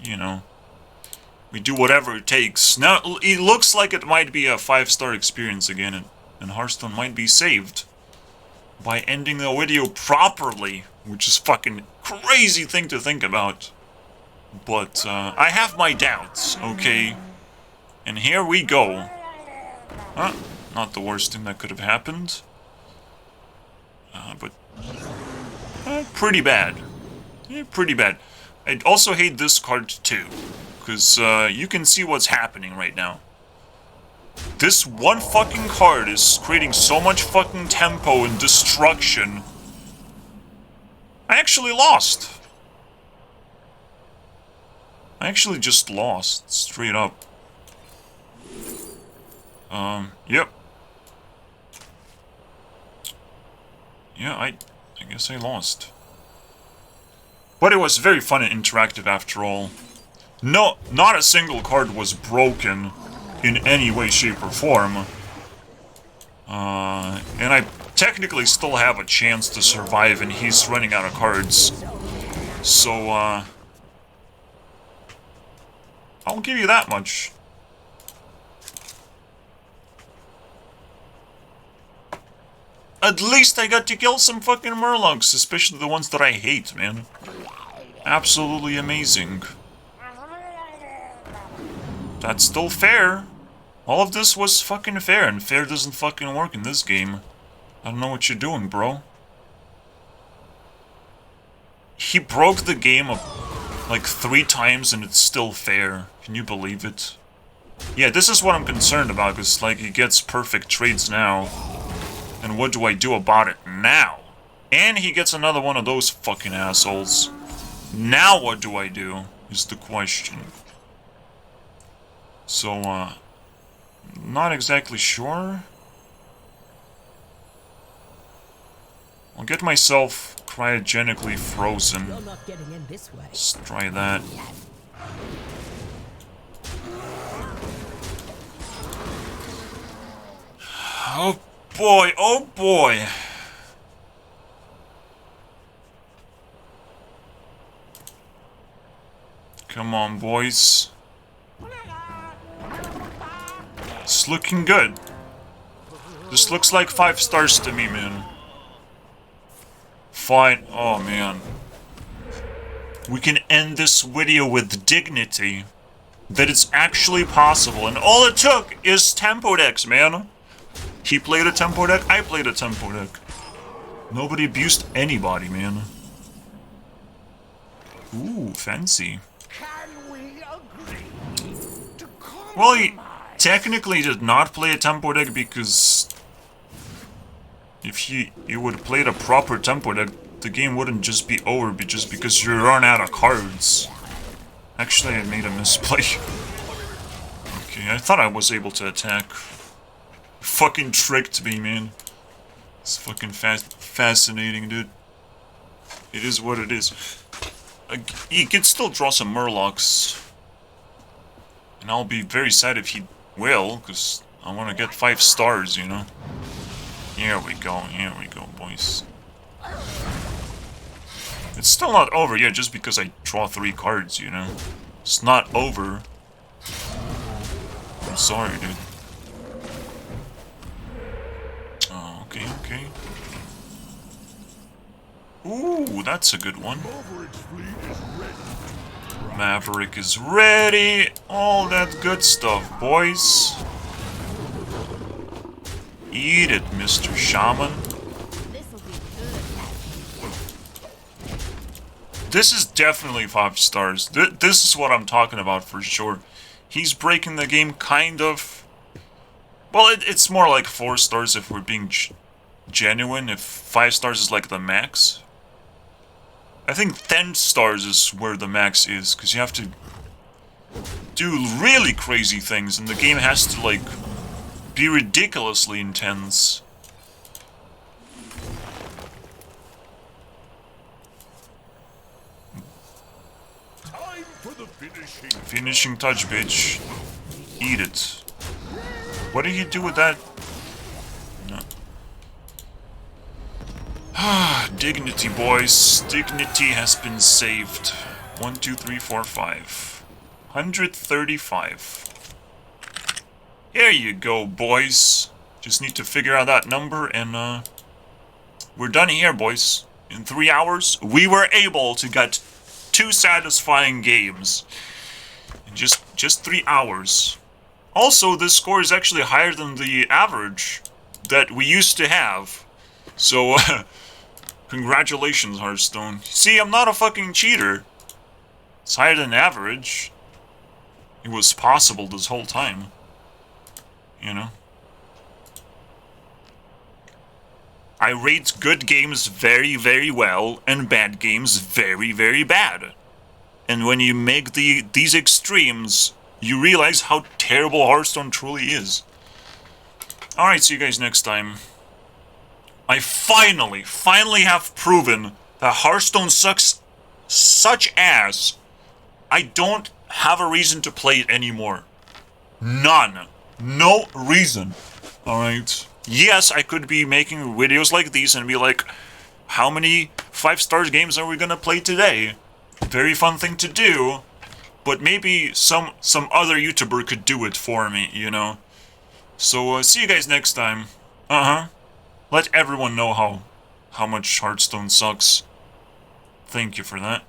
you know, we do whatever it takes. Now, it looks like it might be a 5-star experience again, and Hearthstone might be saved by ending the video properly, which is fucking crazy thing to think about. But, I have my doubts, okay? And here we go. Huh? Not the worst thing that could have happened. But pretty bad. Yeah, pretty bad. I also hate this card too, because you can see what's happening right now. This one fucking card is creating so much fucking tempo and destruction. I actually lost. I actually just lost, straight up. Yep. Yeah, I guess I lost. But it was very fun and interactive after all. No, not a single card was broken in any way, shape, or form. And I technically still have a chance to survive, and he's running out of cards. So, I'll give you that much. At least I got to kill some fucking Murlocs, especially the ones that I hate, man. Absolutely amazing. That's still fair. All of this was fucking fair, and fair doesn't fucking work in this game. I don't know what you're doing, bro. He broke the game like 3 times and it's still fair. Can you believe it? Yeah, this is what I'm concerned about, because like he gets perfect trades now. And what do I do about it now? And he gets another one of those fucking assholes. Now what do I do? Is the question. So, not exactly sure. I'll get myself cryogenically frozen. You're not getting in this way. Let's try that. Oh boy, oh boy. Come on, boys. It's looking good. This looks like 5 stars to me, man. Fine. Oh, man. We can end this video with dignity. That it's actually possible. And all it took is tempo decks, man. He played a tempo deck, I played a tempo deck. Nobody abused anybody, man. Ooh, fancy. Can we agree to Well, he technically did not play a tempo deck because if he would have played a proper tempo deck, the game wouldn't just be over just because you run out of cards. Actually, I made a misplay. Okay, I thought I was able to attack. Fucking tricked me, man. It's fucking fascinating, dude. It is what it is. He can still draw some Murlocs. And I'll be very sad if he will, because I want to get 5 stars, you know? Here we go, boys. It's still not over yet, just because I draw 3 cards, you know? It's not over. I'm sorry, dude. Oh, okay. Ooh, that's a good one. Maverick is ready. All that good stuff, boys. Eat it, Mr. Shaman. This'll be good. This is definitely 5 stars. This is what I'm talking about for sure. He's breaking the game, kind of. Well, it's more like 4 stars if we're being genuine. If 5 stars is like the max. I think 10 stars is where the max is, because you have to do really crazy things, and the game has to, like, be ridiculously intense. Time for the finishing. Finishing touch, bitch. Eat it. What did he do with that? No. Dignity, boys. Dignity has been saved. 1, 2, 3, 4, 5. 135. Here you go, boys. Just need to figure out that number, and we're done here, boys. In 3 hours, we were able to get 2 satisfying games. In just 3 hours. Also, this score is actually higher than the average that we used to have. So, congratulations, Hearthstone. See, I'm not a fucking cheater. It's higher than average. It was possible this whole time. You know? I rate good games very, very well, and bad games very, very bad. And when you make these extremes, you realize how terrible Hearthstone truly is. Alright, see you guys next time. I finally have proven that Hearthstone sucks such ass. I don't have a reason to play it anymore. None. No reason. Alright. Yes, I could be making videos like these and be like, how many 5-star games are we gonna play today? Very fun thing to do. but maybe some other YouTuber could do it for me, you know? So, see you guys next time. Let everyone know how much Hearthstone sucks. Thank you for that.